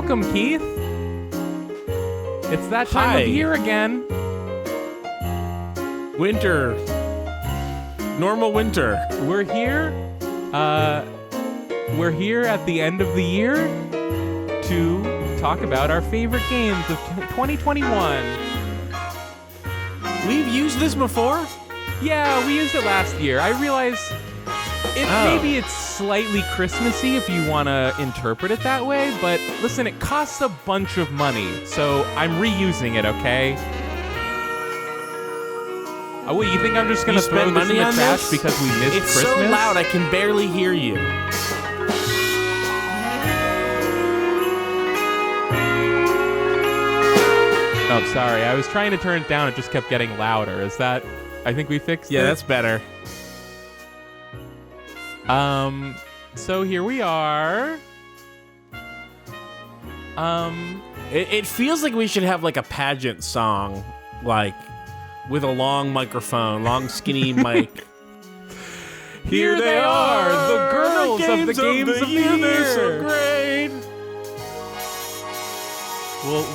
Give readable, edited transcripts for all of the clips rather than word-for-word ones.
Welcome, Keith. It's that time of year again. Winter. Normal winter. We're here. We're here at the end of the year to talk about our favorite games of 2021. We've used this before? Yeah, we used it last year. I realize maybe it's slightly Christmassy if you want to interpret it that way, but listen, it costs a bunch of money, so I'm reusing it, okay? Oh, what, you think I'm just going to throw this in the trash because we missed Christmas? It's so loud, I can barely hear you. Oh, sorry. I was trying to turn it down. It just kept getting louder. Is that... I think we fixed it? Yeah, that's better. So here we are. It feels like we should have like a pageant song, like with a long microphone, long skinny mic. Here they are, the girls of the games of the year. They're so great.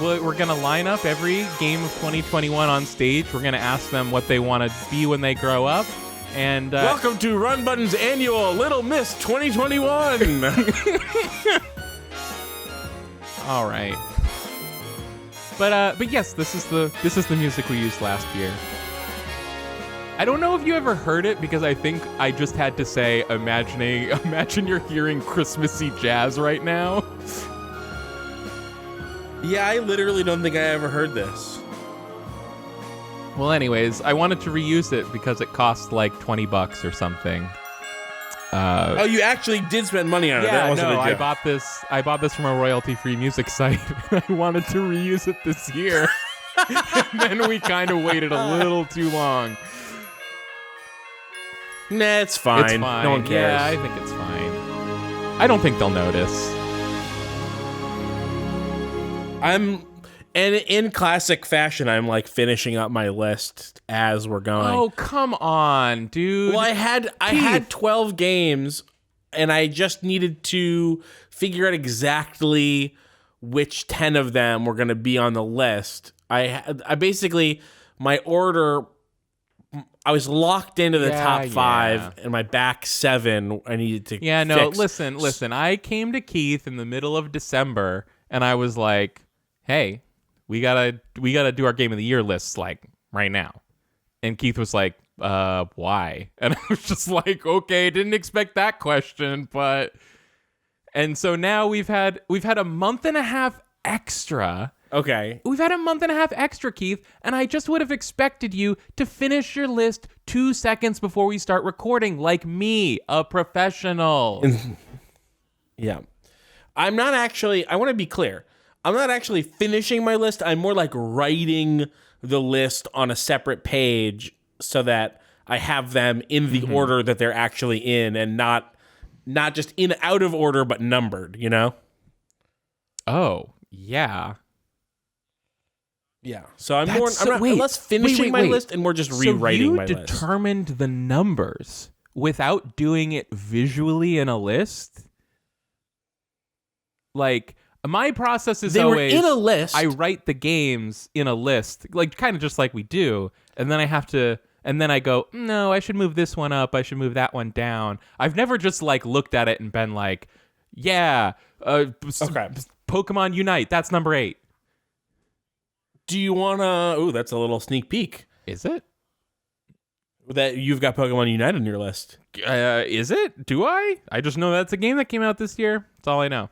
We're going to line up every game of 2021 on stage. We're going to ask them what they want to be when they grow up. And welcome to Run Button's annual Little Miss 2021. All right. But yes, this is the music we used last year. I don't know if you ever heard it because I think I just had to say imagine you're hearing Christmassy jazz right now. Yeah, I literally don't think I ever heard this. Well, anyways, I wanted to reuse it because it cost like $20 or something. Oh, you actually did spend money on it. That wasn't a joke. I bought this from a royalty-free music site. I wanted to reuse it this year. And then we kind of waited a little too long. Nah, it's fine. It's fine. No one cares. Yeah, I think it's fine. I don't think they'll notice. And in classic fashion, I'm like finishing up my list as we're going. Oh, come on, dude. Well, I had 12 games, and I just needed to figure out exactly which 10 of them were going to be on the list. I basically, my order, I was locked into the top 5, and my back 7 I needed to fix. Listen. I came to Keith in the middle of December, and I was like, hey, we gotta do our game of the year lists like right now. And Keith was like, why? And I was just like, okay, didn't expect that question, but. And so now we've had a month and a half extra. Okay. We've had a month and a half extra, Keith, and I just would have expected you to finish your list 2 seconds before we start recording, like me, a professional. Yeah. I want to be clear. I'm not actually finishing my list. I'm more like writing the list on a separate page so that I have them in the order that they're actually in and not just in out of order, but numbered, you know? Oh, yeah. Yeah. So I'm less finishing my list and more just rewriting my list. So you determined the numbers without doing it visually in a list? Like, my process is always, in a list. I write the games in a list, like kind of just like we do, and then I go, no, I should move this one up, I should move that one down. I've never just like looked at it and been like, yeah, Pokemon Unite, that's number 8. Do you wanna? Ooh, that's a little sneak peek. Is it? That you've got Pokemon Unite on your list. Is it? Do I? I just know that's a game that came out this year. That's all I know.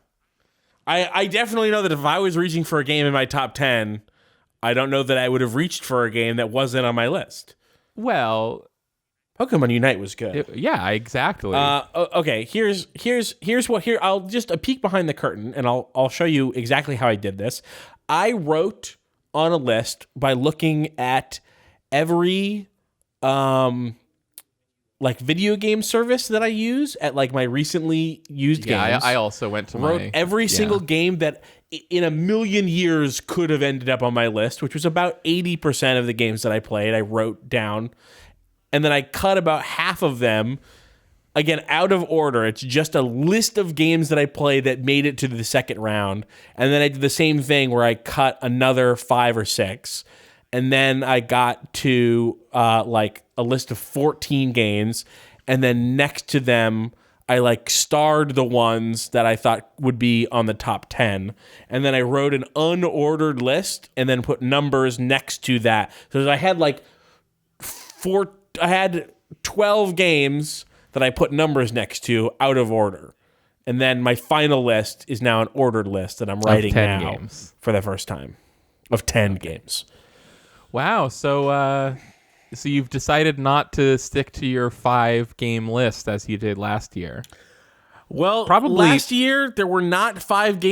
I definitely know that if I was reaching for a game in my top 10, I don't know that I would have reached for a game that wasn't on my list. Well, Pokemon Unite was good. Yeah, exactly. Okay, here's what here. I'll just a peek behind the curtain, and I'll show you exactly how I did this. I wrote on a list by looking at every like video game service that I use at like my recently used games. Yeah, I also went to wrote every single game that in a million years could have ended up on my list, which was about 80% of the games that I played. I wrote down, and then I cut about half of them again, out of order. It's just a list of games that I played that made it to the second round. And then I did the same thing where I cut another 5 or 6. And then I got to like a list of 14 games. And then next to them, I like starred the ones that I thought would be on the top 10. And then I wrote an unordered list and then put numbers next to that. So I had like 12 games that I put numbers next to out of order. And then my final list is now an ordered list that I'm writing now games. For the first time of 10 games. Wow. So you've decided not to stick to your 5-game list as you did last year. Well, last year there were not 5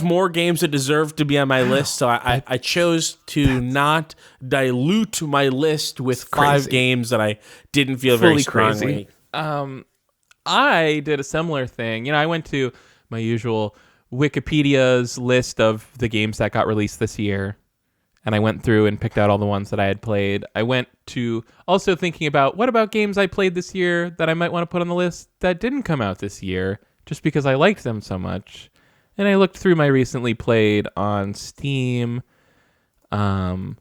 more games that deserved to be on my list. So I chose to not dilute my list with 5 games that I didn't feel very strongly. Crazy. I did a similar thing. I went to my usual Wikipedia's list of the games that got released this year. And I went through and picked out all the ones that I had played. I went to also thinking about what about games I played this year that I might want to put on the list that didn't come out this year just because I liked them so much. And I looked through my recently played on Steam. And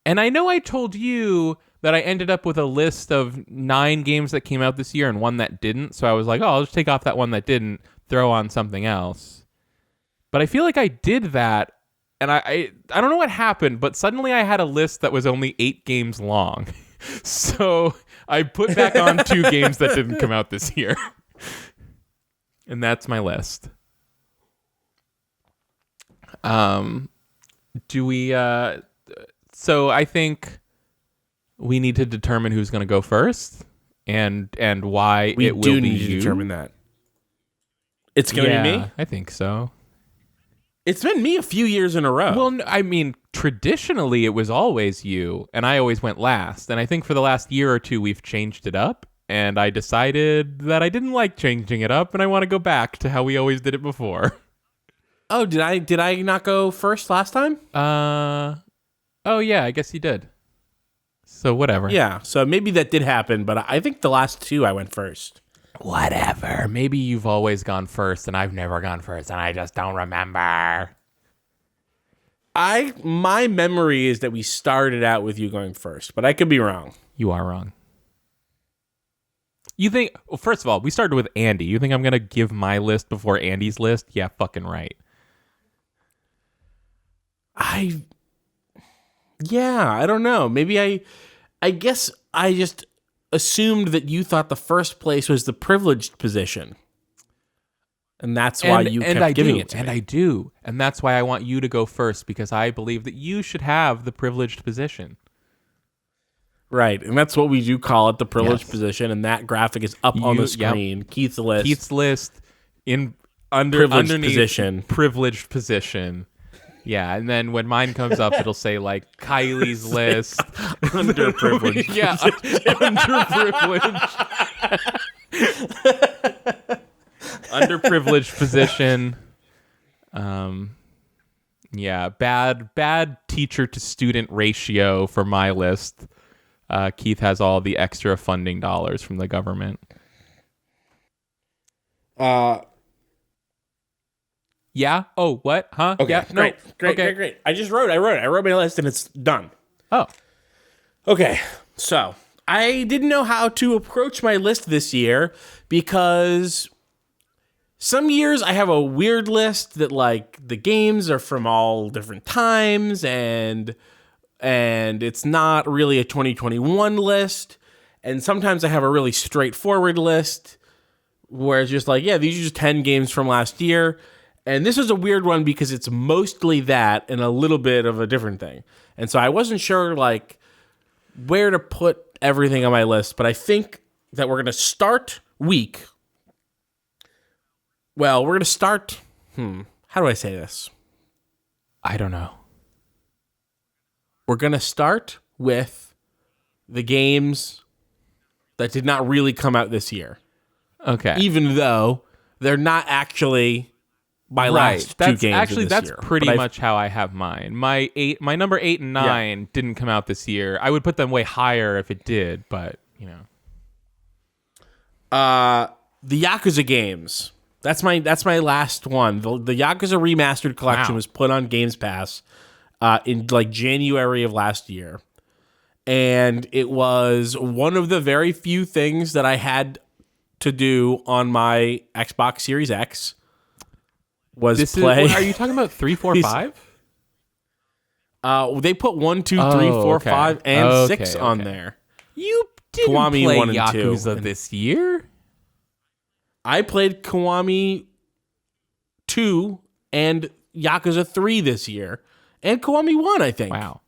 I know I told you that I ended up with a list of 9 games that came out this year and one that didn't. So I was like, I'll just take off that one that didn't, throw on something else. But I feel like I did that. And I don't know what happened, but suddenly I had a list that was only 8 games long. So I put back on 2 games that didn't come out this year. And that's my list. Do we... So I think we need to determine who's going to go first and why it will be you. We do need to determine that. It's going to be me? I think so. It's been me a few years in a row. Well, I mean, traditionally, it was always you, and I always went last. And I think for the last year or 2, we've changed it up, and I decided that I didn't like changing it up, and I want to go back to how we always did it before. Oh, did I not go first last time? Oh, yeah, I guess you did. So whatever. Yeah, so maybe that did happen, but I think the last 2 I went first. Whatever. Maybe you've always gone first and I've never gone first and I just don't remember. My memory is that we started out with you going first, but I could be wrong. You are wrong. You think, well, first of all, we started with Andy. You think I'm going to give my list before Andy's list? Yeah, fucking right. I don't know. Maybe I guess I just assumed that you thought the first place was the privileged position. And that's why you kept giving it to me. And I do. And that's why I want you to go first, because I believe that you should have the privileged position. Right. And that's what we do call it, the privileged position. And that graphic is up on the screen. Yep. Keith's list underneath position. Privileged position. Yeah, and then when mine comes up, it'll say, like, Kylie's list. Underprivileged. Yeah, underprivileged. Underprivileged position. Yeah, bad teacher to student ratio for my list. Keith has all the extra funding dollars from the government. Yeah. Oh, what? Huh? Okay. Yeah. Great. I wrote my list and it's done. Oh. Okay. So I didn't know how to approach my list this year because some years I have a weird list that like the games are from all different times and it's not really a 2021 list. And sometimes I have a really straightforward list where it's just like, yeah, these are just 10 games from last year. And this is a weird one because it's mostly that and a little bit of a different thing. And so I wasn't sure like where to put everything on my list, but I think that we're going to start week. Well, we're going to start, how do I say this? I don't know. We're going to start with the games that did not really come out this year. Okay. Even though they're not actually my last 2 games actually, of this that's year. pretty much how I have mine. My number 8 and 9 didn't come out this year. I would put them way higher if it did, but, you know. The Yakuza games. That's my last one. The Yakuza Remastered Collection was put on Games Pass in like January of last year. And it was one of the very few things that I had to do on my Xbox Series X was play. Are you talking about 3, 4, 5? They put 1, 2, 3, 4, 5, and 6 on there. You didn't Kiwami play 1 and 2. Yakuza this year? I played Kiwami 2 and Yakuza 3 this year. And Kiwami 1, I think. Wow.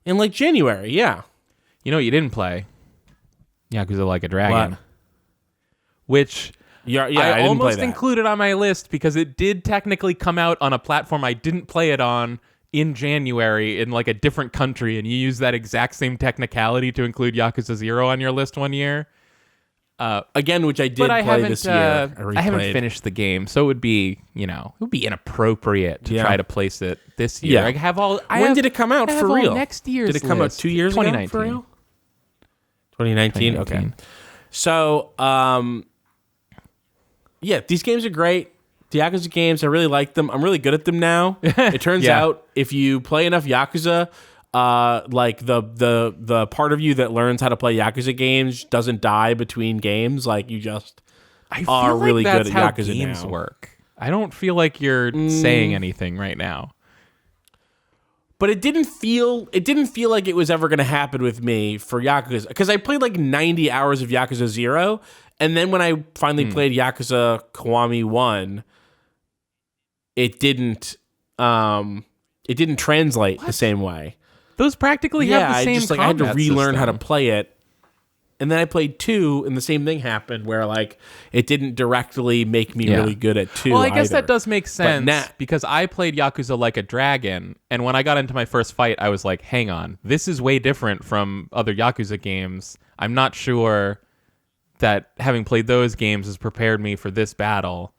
In like January, yeah. You know what you didn't play? Yakuza Like a Dragon. What? Which I didn't almost play that. included on my list because it did technically come out on a platform I didn't play it on in January in like a different country, and you use that exact same technicality to include Yakuza 0 on your list one year. Again, which I did but I play haven't, this year. I haven't finished the game, so it would be, it would be inappropriate to try to place it this year. Yeah. When did it come out for real? Next year's Did it come out list. 2 years ago 2019. for real? 2019? Okay. So, yeah, these games are great. The Yakuza games, I really like them. I'm really good at them now. It turns out if you play enough Yakuza, like the part of you that learns how to play Yakuza games doesn't die between games. Like you just are like really that's good at how Yakuza games now. work. I don't feel like you're saying anything right now. But it didn't feel like it was ever going to happen with me for Yakuza, because I played like 90 hours of Yakuza 0, and then when I finally played Yakuza Kiwami 1, it didn't translate the same way. Those practically have the same I had to combat relearn how to system. play it. And then I played 2, and the same thing happened where like it didn't directly make me really good at 2. Well, I guess either. that does make sense because I played Yakuza Like a Dragon, and when I got into my first fight, I was like, hang on, this is way different from other Yakuza games. I'm not sure that having played those games has prepared me for this battle.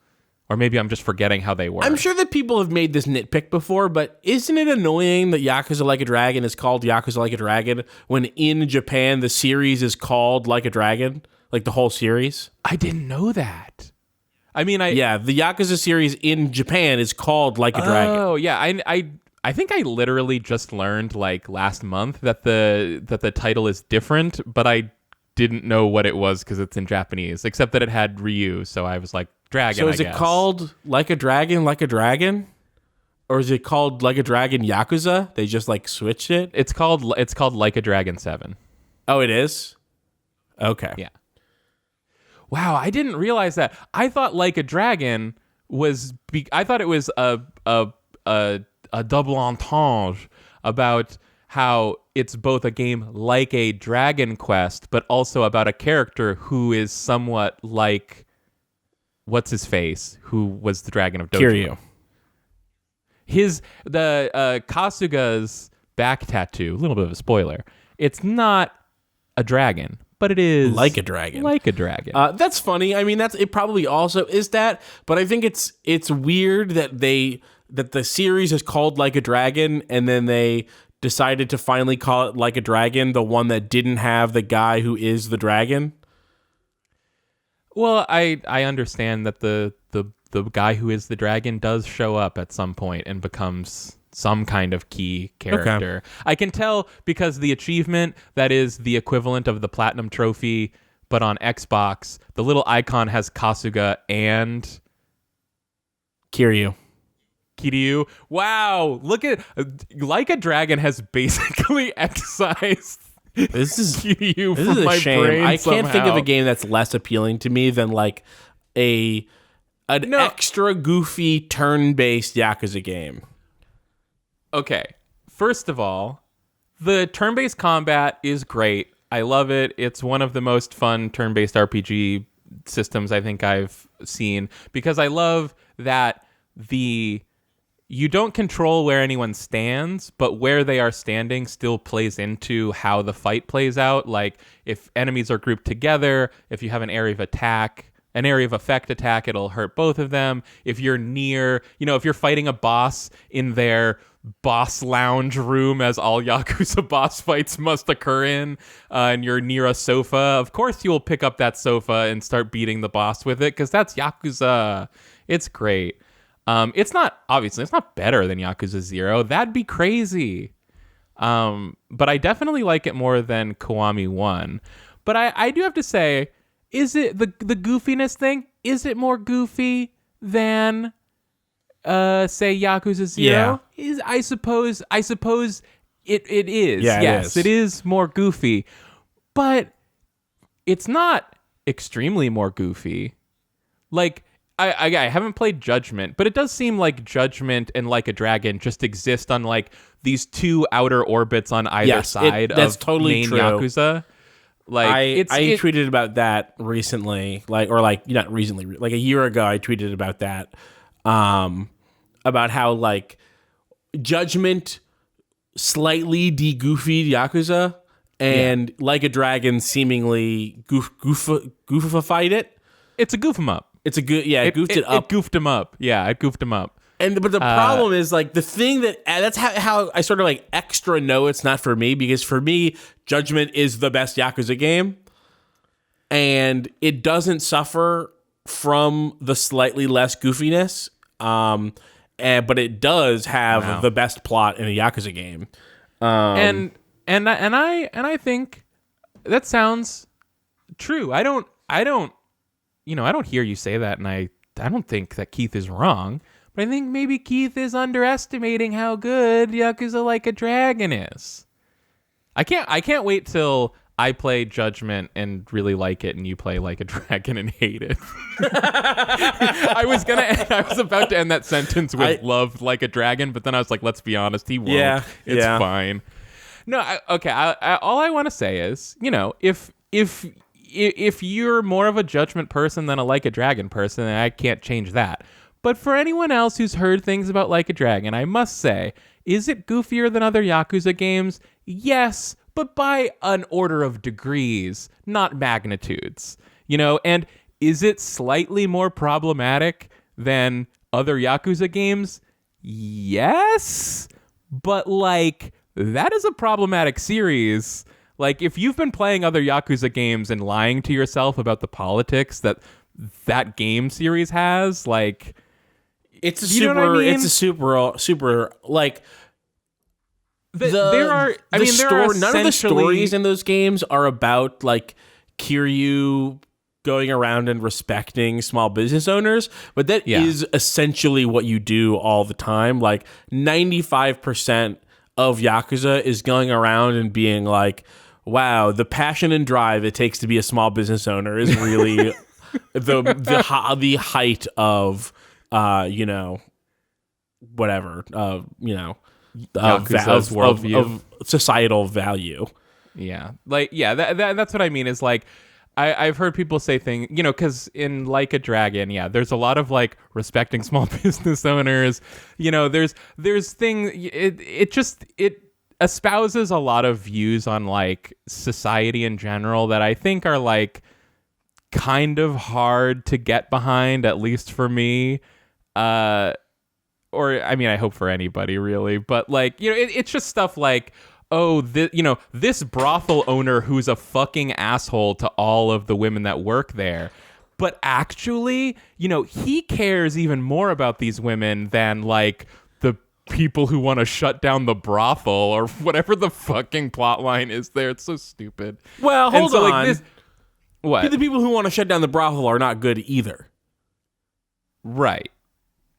Or maybe I'm just forgetting how they work. I'm sure that people have made this nitpick before, but isn't it annoying that Yakuza Like a Dragon is called Yakuza Like a Dragon when in Japan the series is called Like a Dragon? Like the whole series? I didn't know that. I mean, the Yakuza series in Japan is called Like a Dragon. Oh, yeah. I think I literally just learned like last month that the title is different, but I didn't know what it was because it's in Japanese, except that it had Ryu, so I was like, Dragon, So is it called Like a Dragon, or is it called Like a Dragon Yakuza? They just like switched it. It's called Like a Dragon 7. Oh, it is. Okay. Yeah. Wow, I didn't realize that. I thought Like a Dragon was. I thought it was a double entendre about how it's both a game like a Dragon Quest, but also about a character who is somewhat like. What's his face? Who was the Dragon of Dojo? Kiryu. Kasuga's back tattoo. A little bit of a spoiler. It's not a dragon, but it is like a dragon. Like a dragon. That's funny. I mean, it probably also is that, but I think it's weird that the series is called Like a Dragon, and then they decided to finally call it Like a Dragon, the one that didn't have the guy who is the dragon. Well, I understand that the guy who is the dragon does show up at some point and becomes some kind of key character. Okay. I can tell because the achievement that is the equivalent of the Platinum Trophy, but on Xbox, the little icon has Kasuga and Kiryu. Wow, look at Like a Dragon has basically excised. This is a shame. I can't think of somehow. a game that's less appealing to me than like an extra goofy turn-based Yakuza game. Okay, first of all, the turn-based combat is great. I love it. It's one of the most fun turn-based RPG systems I think I've seen because I love that you don't control where anyone stands, but where they are standing still plays into how the fight plays out. Like, if enemies are grouped together, if you have an area of effect attack, it'll hurt both of them. If you're near, if you're fighting a boss in their boss lounge room as all Yakuza boss fights must occur in, and you're near a sofa, of course you will pick up that sofa and start beating the boss with it, because that's Yakuza. It's great. It's not better than Yakuza 0. That'd be crazy. But I definitely like it more than Kiwami 1. But I do have to say, is it the goofiness thing? Is it more goofy than say Yakuza 0? Yeah. I suppose it is. Yeah, yes, it is more goofy. But it's not extremely more goofy. Like, I haven't played Judgment, but it does seem like Judgment and Like a Dragon just exist on like these two outer orbits on either side that's of totally main true. Yakuza. Like I tweeted about that recently, like not recently, like a year ago. I tweeted about that, about how like Judgment slightly de-goofied Yakuza, and Like a Dragon seemingly goofified it. It's a goof 'em up. It's a good, it goofed it up. It goofed him up. Yeah, it goofed him up. But the problem is like the thing that's how I sort of like extra know it's not for me, because for me, Judgment is the best Yakuza game, and it doesn't suffer from the slightly less goofiness, but it does have the best plot in a Yakuza game, and I think that sounds true. I don't hear you say that, and I don't think that Keith is wrong. But I think maybe Keith is underestimating how good Yakuza Like a Dragon is. I can't wait till I play Judgment and really like it, and you play Like a Dragon and hate it. I was about to end that sentence with love Like a Dragon, but then I was like, let's be honest, he won't. Yeah, it's fine. No, all I want to say is, if you're more of a Judgment person than a Like a Dragon person, I can't change that. But for anyone else who's heard things about Like a Dragon, I must say, is it goofier than other Yakuza games? Yes, but by an order of degrees, not magnitudes. And is it slightly more problematic than other Yakuza games? Yes, but like, that is a problematic series. Like, if you've been playing other Yakuza games and lying to yourself about the politics that game series has, like, it's a super like none of the stories in those games are about like Kiryu going around and respecting small business owners, but that is essentially what you do all the time. Like 95% of Yakuza is going around and being like, wow, the passion and drive it takes to be a small business owner is really the height of whatever, Yakuza's worldview of societal value. Yeah, like that's what I mean. Is like I've heard people say things, because in Like a Dragon, there's a lot of like respecting small business owners. There's things. It espouses a lot of views on like society in general that I think are like kind of hard to get behind, at least for me. Or I mean, I hope for anybody really, but like, it's just stuff like, oh, this brothel owner who's a fucking asshole to all of the women that work there. But actually, he cares even more about these women than like the people who want to shut down the brothel or whatever the fucking plot line is there. It's so stupid. Well, hold on. Like what? The people who want to shut down the brothel are not good either. Right.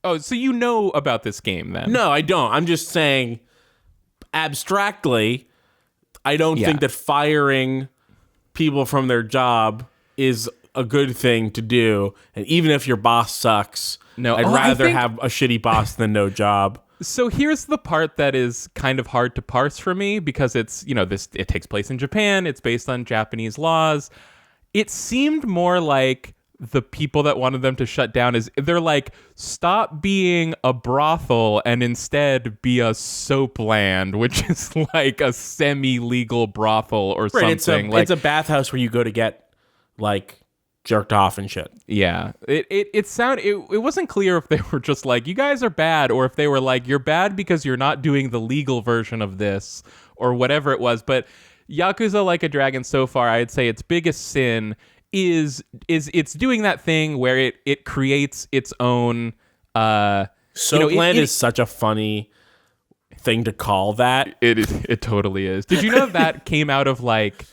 Oh, so you know about this game then? No, I don't. I'm just saying, abstractly, I don't think that firing people from their job is a good thing to do. And even if your boss sucks, I'd rather have a shitty boss than no job. So here's the part that is kind of hard to parse for me, because it's, it takes place in Japan. It's based on Japanese laws. It seemed more like the people that wanted them to shut down they're like, stop being a brothel and instead be a soap land, which is like a semi-legal brothel or something. It's a bathhouse where you go to get like jerked off and shit. Yeah, it wasn't clear if they were just like, you guys are bad, or if they were like, you're bad because you're not doing the legal version of this, or whatever it was. But Yakuza Like a Dragon so far, I'd say its biggest sin is it's doing that thing where it creates its own. Soapland is such a funny thing to call that. It totally is. Did you know that came out of like.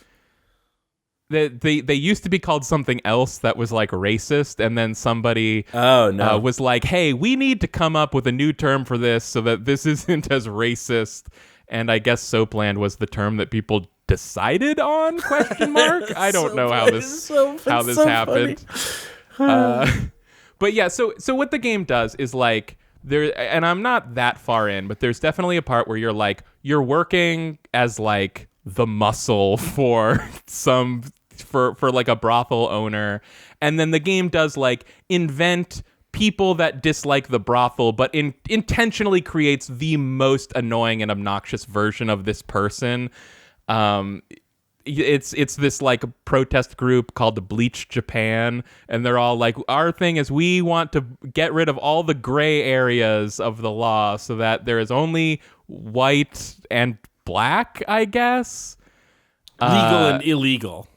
They used to be called something else that was like racist, and then somebody was like, hey, we need to come up with a new term for this so that this isn't as racist. And I guess Soapland was the term that people decided on, ? I don't know how this happened. But yeah, so what the game does is like there, and I'm not that far in, but there's definitely a part where you're working as like the muscle for for like a brothel owner, and then the game does like invent people that dislike the brothel, but intentionally creates the most annoying and obnoxious version of this person. It's this like protest group called the Bleach Japan, and they're all like, our thing is we want to get rid of all the gray areas of the law so that there is only white and black, I guess. Legal and illegal.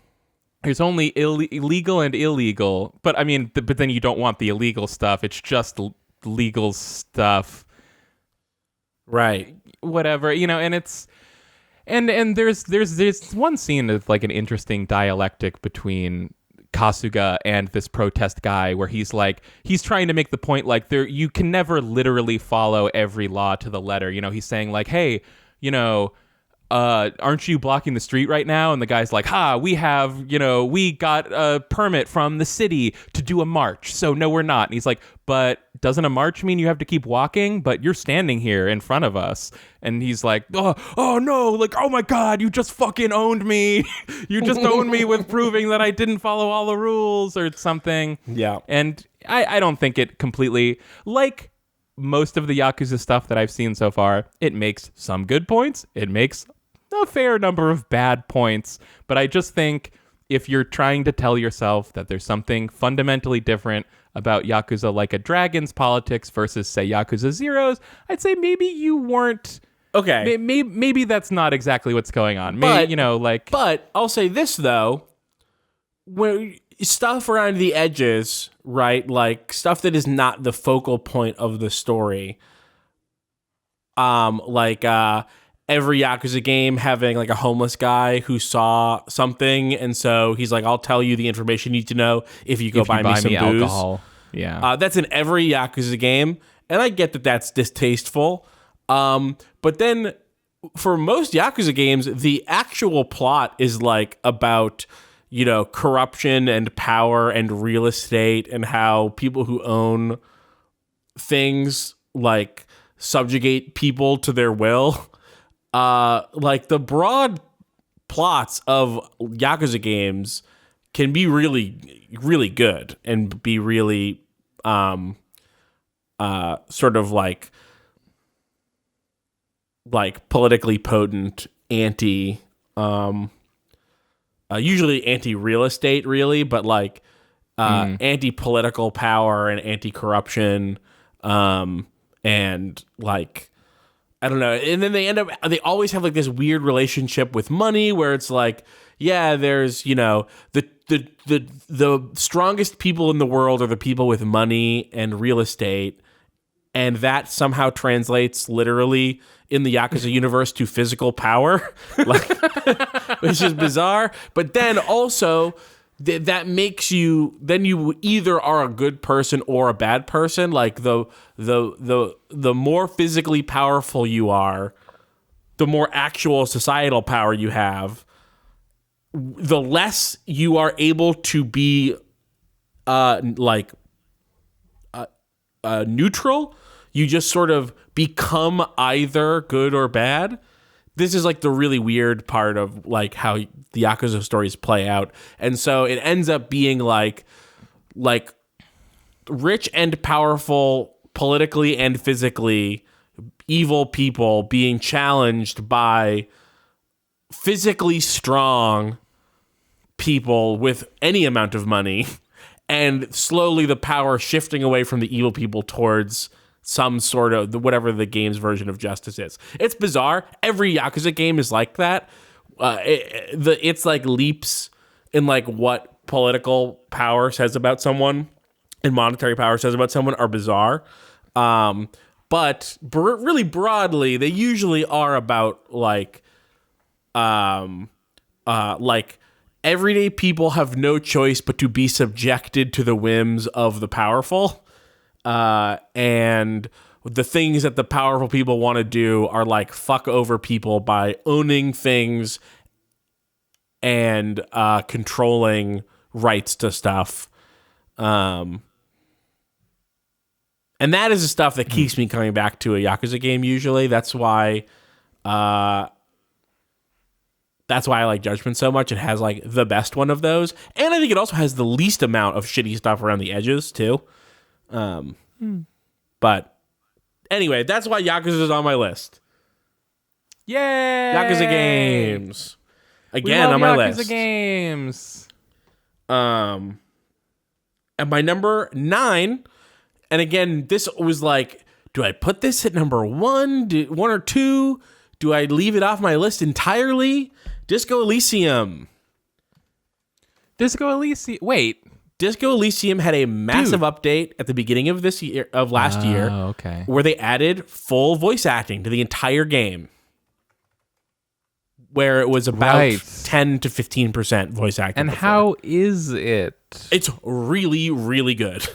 There's only illegal and illegal, but I mean, but then you don't want the illegal stuff. It's just legal stuff, right? Whatever, and it's and there's one scene of like an interesting dialectic between Kasuga and this protest guy where he's trying to make the point like you can never literally follow every law to the letter. He's saying like, hey, aren't you blocking the street right now? And the guy's like, we got a permit from the city to do a march, so no, we're not. And he's like, but doesn't a march mean you have to keep walking? But you're standing here in front of us. And he's like, oh no, like, oh my God, you just fucking owned me. You just owned me with proving that I didn't follow all the rules or something. Yeah. And I don't think it completely, like most of the Yakuza stuff that I've seen so far, it makes some good points. It makes a fair number of bad points, but I just think if you're trying to tell yourself that there's something fundamentally different about Yakuza Like a Dragon's politics versus, say, Yakuza Zero's, I'd say maybe you weren't. Okay. Maybe that's not exactly what's going on. Maybe, But I'll say this, though. Where stuff around the edges, right? Like stuff that is not the focal point of the story. Every Yakuza game having like a homeless guy who saw something, and so he's like, I'll tell you the information you need to know if you go buy me some booze. Alcohol. Yeah. That's in every Yakuza game, and I get that that's distasteful. But then for most Yakuza games, the actual plot is like about, corruption and power and real estate and how people who own things like subjugate people to their will. Like the broad plots of Yakuza games can be really, really good and be really, sort of like politically potent anti, usually anti-real estate, really, but like anti-political power and anti-corruption, and like, I don't know. And then they always have like this weird relationship with money where it's like, yeah, there's, the strongest people in the world are the people with money and real estate. And that somehow translates literally in the Yakuza universe to physical power, which is bizarre. But then also that makes you, then you either are a good person or a bad person. Like the more physically powerful you are, the more actual societal power you have, the less you are able to be neutral. You just sort of become either good or bad. This is like the really weird part of like how the Yakuza stories play out. And so it ends up being like rich and powerful politically and physically evil people being challenged by physically strong people with any amount of money, and slowly the power shifting away from the evil people towards some sort of whatever the game's version of justice is. It's bizarre. Every Yakuza game is like that. It's like leaps in like what political power says about someone and monetary power says about someone are bizarre. But really broadly, they usually are about like everyday people have no choice but to be subjected to the whims of the powerful. And the things that the powerful people want to do are like fuck over people by owning things and controlling rights to stuff. And that is the stuff that keeps me coming back to a Yakuza game usually. That's why I like Judgment so much. It has like the best one of those. And I think it also has the least amount of shitty stuff around the edges too. But anyway, that's why Yakuza is on my list. Yay! Yakuza games. Again, on my Yakuza list. games. And my number 9, and again, this was like, do I put this at number 1? 1 or 2? Do I leave it off my list entirely? Disco Elysium. Disco Elysium. Wait. Disco Elysium had a massive update at the beginting of last year, okay, where they added full voice acting to the entire game, where it was about 10 to 15% voice acting. And before. how is it? It's really, really good.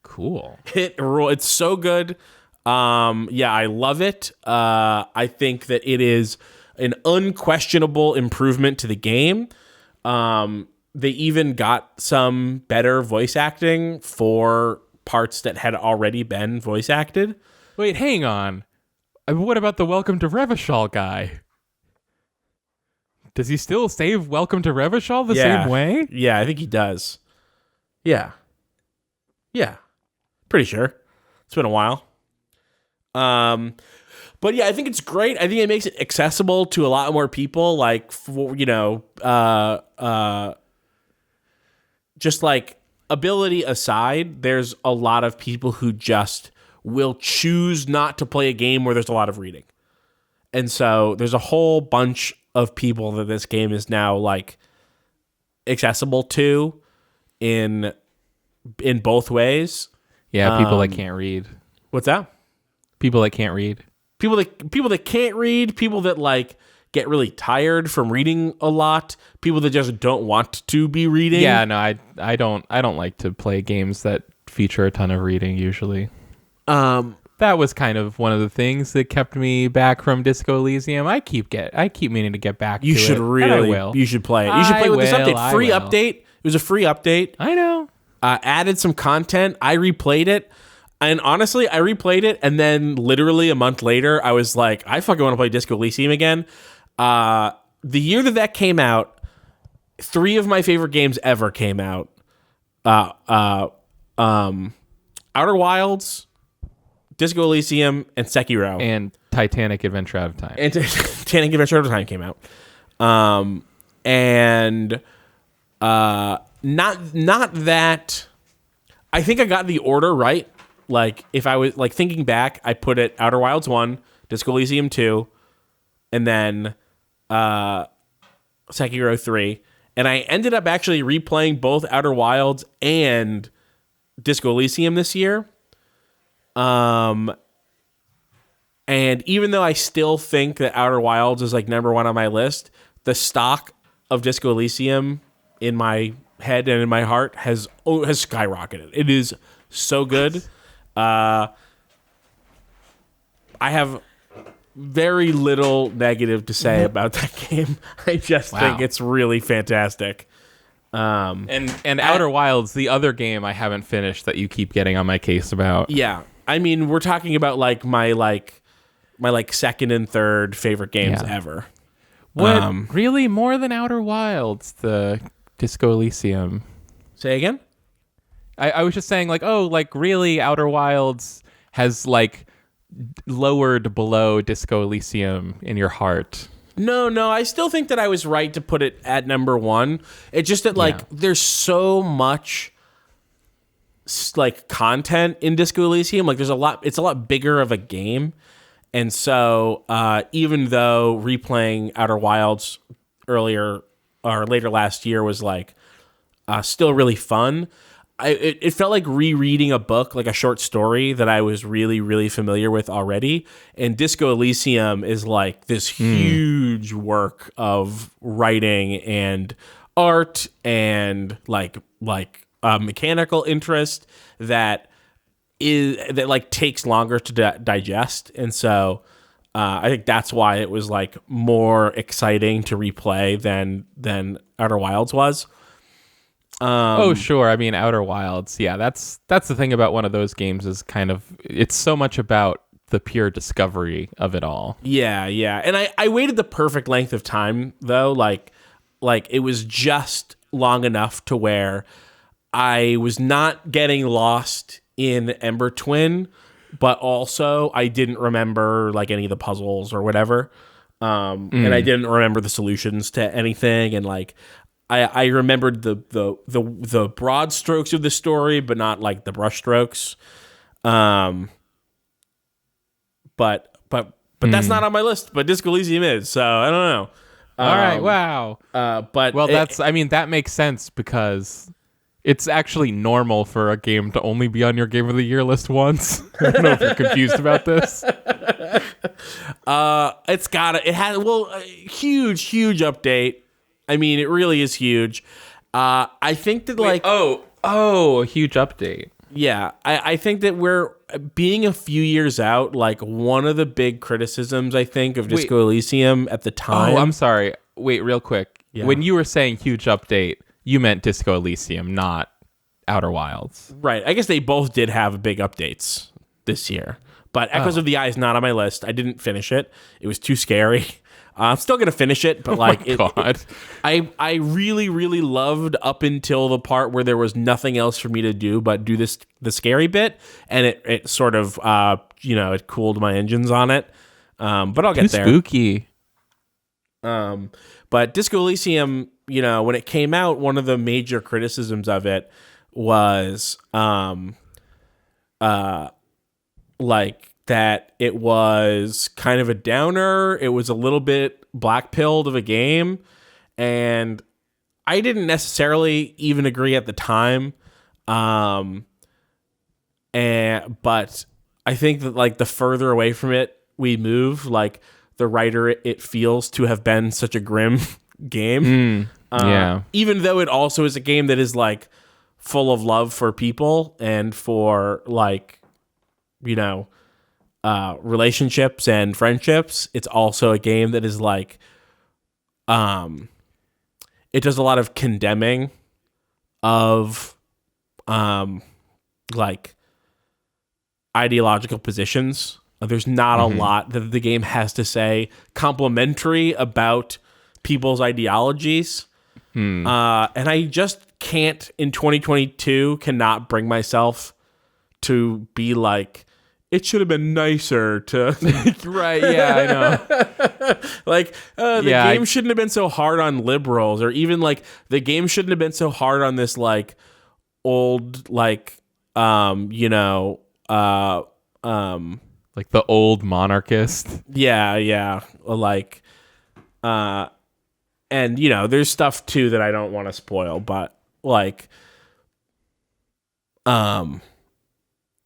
Cool. It's so good. Yeah, I love it. I think that it is an unquestionable improvement to the game. They even got some better voice acting for parts that had already been voice acted. Wait, hang on. What about the Welcome to Revachol guy? Does he still say Welcome to Revachol the same way? Yeah, I think he does. Yeah. Pretty sure. It's been a while. But yeah, I think it's great. I think it makes it accessible to a lot more people. Like, just like ability aside, there's a lot of people who just will choose not to play a game where there's a lot of reading. And so there's a whole bunch of people that this game is now like accessible to in both ways. Yeah, people that can't read. What's that? People that can't read. People that can't read, people that like get really tired from reading a lot, people that just don't want to be reading. Yeah, no, I don't like to play games that feature a ton of reading usually. That was kind of one of the things that kept me back from Disco Elysium. I keep meaning to get back to it. You should play it. You should play with this update. Free update. It was a free update. I know. Added some content. I replayed it. And honestly, I replayed it, and then literally a month later, I was like, I fucking want to play Disco Elysium again. The year that came out, 3 of my favorite games ever came out. Outer Wilds, Disco Elysium, and Sekiro. And Titanic Adventure Out of Time. And Titanic Adventure Out of Time came out. Not that... I think I got the order right. Like, if I was, like, thinking back, I put it Outer Wilds 1, Disco Elysium 2, and then Sekiro 3. And I ended up actually replaying both Outer Wilds and Disco Elysium this year. And even though I still think that Outer Wilds is, like, number 1 on my list, the stock of Disco Elysium in my head and in my heart has skyrocketed. It is so good. I have very little negative to say about that game. I just think it's really fantastic. And Outer Wilds, the other game I haven't finished that you keep getting on my case about. Yeah. I mean, we're talking about like my second and third favorite games ever. What really more than Outer Wilds, the Disco Elysium? Say again? I was just saying, like, really, Outer Wilds has, like, lowered below Disco Elysium in your heart. No, I still think that I was right to put it at number one. It's just that like there's so much like content in Disco Elysium. Like there's it's a lot bigger of a game. And so even though replaying Outer Wilds earlier or later last year was like still really fun, it felt like rereading a book, like a short story that I was really, really familiar with already. And Disco Elysium is like this huge work of writing and art and like mechanical interest that like takes longer to digest. And so I think that's why it was like more exciting to replay than Outer Wilds was. Oh, sure. I mean, Outer Wilds. Yeah, that's the thing about one of those games is kind of it's so much about the pure discovery of it all. Yeah. And I waited the perfect length of time though. Like it was just long enough to where I was not getting lost in Ember Twin, but also I didn't remember like any of the puzzles or whatever. And I didn't remember the solutions to anything. And like, I remembered the broad strokes of the story, but not like the brush strokes. But that's not on my list. But Disco Elysium is, so I don't know. All right, wow. But that makes sense because it's actually normal for a game to only be on your Game of the Year list once. I don't know if you're confused about this. It has a huge update. I mean, it really is huge. I think that a huge update. Yeah, I think that we're being a few years out. Like one of the big criticisms I think of Disco Elysium at the time. Oh, I'm sorry. Wait, real quick. Yeah. When you were saying huge update, you meant Disco Elysium, not Outer Wilds. Right. I guess they both did have big updates this year. But Echoes of the Eye is not on my list. I didn't finish it. It was too scary. I'm still gonna finish it, but I really, really loved up until the part where there was nothing else for me to do but do the scary bit, and it sort of it cooled my engines on it. But I'll get there. Spooky. But Disco Elysium, when it came out, one of the major criticisms of it was like that it was kind of a downer. It was a little bit black-pilled of a game. And I didn't necessarily even agree at the time. But I think that like the further away from it we move, like the writer it feels to have been such a grim game. Even though it also is a game that is like full of love for people and for like, relationships and friendships, it's also a game that is like it does a lot of condemning of like ideological positions. There's not a lot that the game has to say complimentary about people's ideologies. And I just can't in 2022 cannot bring myself to be like, it should have been nicer to right. Yeah, I know. Like the game shouldn't have been so hard on liberals, or even like the game shouldn't have been so hard on this like old like like the old monarchist. Yeah. Like and there's stuff too that I don't want to spoil, but like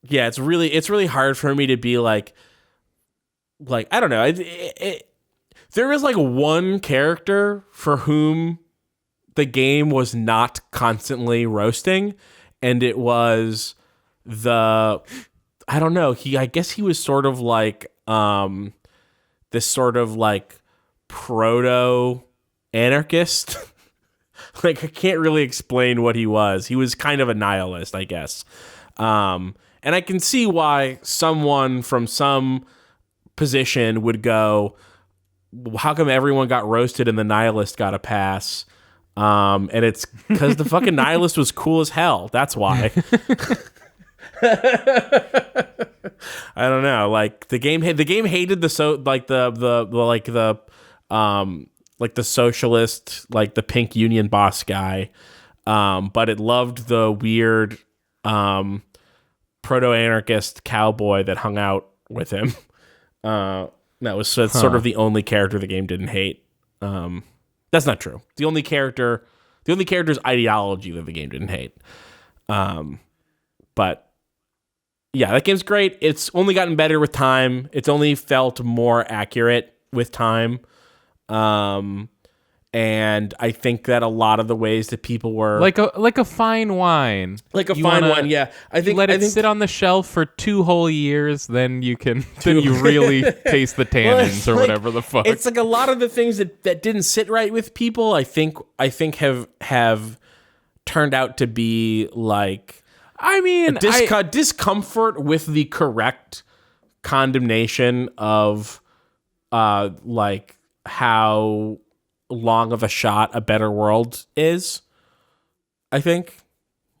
yeah, it's really hard for me to be like I don't know. There is like one character for whom the game was not constantly roasting, and it was I don't know. I guess he was sort of like this sort of like proto anarchist. Like I can't really explain what he was. He was kind of a nihilist, I guess. And I can see why someone from some position would go, how come everyone got roasted and the nihilist got a pass? And it's because the fucking nihilist was cool as hell. That's why. I don't know. Like the game hated the like the socialist, like the pink union boss guy. But it loved the weird proto-anarchist cowboy that hung out with him. That was sort of the only character the game didn't hate. That's not true. The only character's ideology that the game didn't hate. But yeah, that game's great. It's only gotten better with time. It's only felt more accurate with time. And I think that a lot of the ways that people were like a fine wine, yeah. I think let it sit on the shelf for 2 whole years, then you really taste the tannins or whatever the fuck. It's like a lot of the things that didn't sit right with people. I think have turned out to be like, I mean, discomfort with the correct condemnation of like how long of a shot a better world is, I think.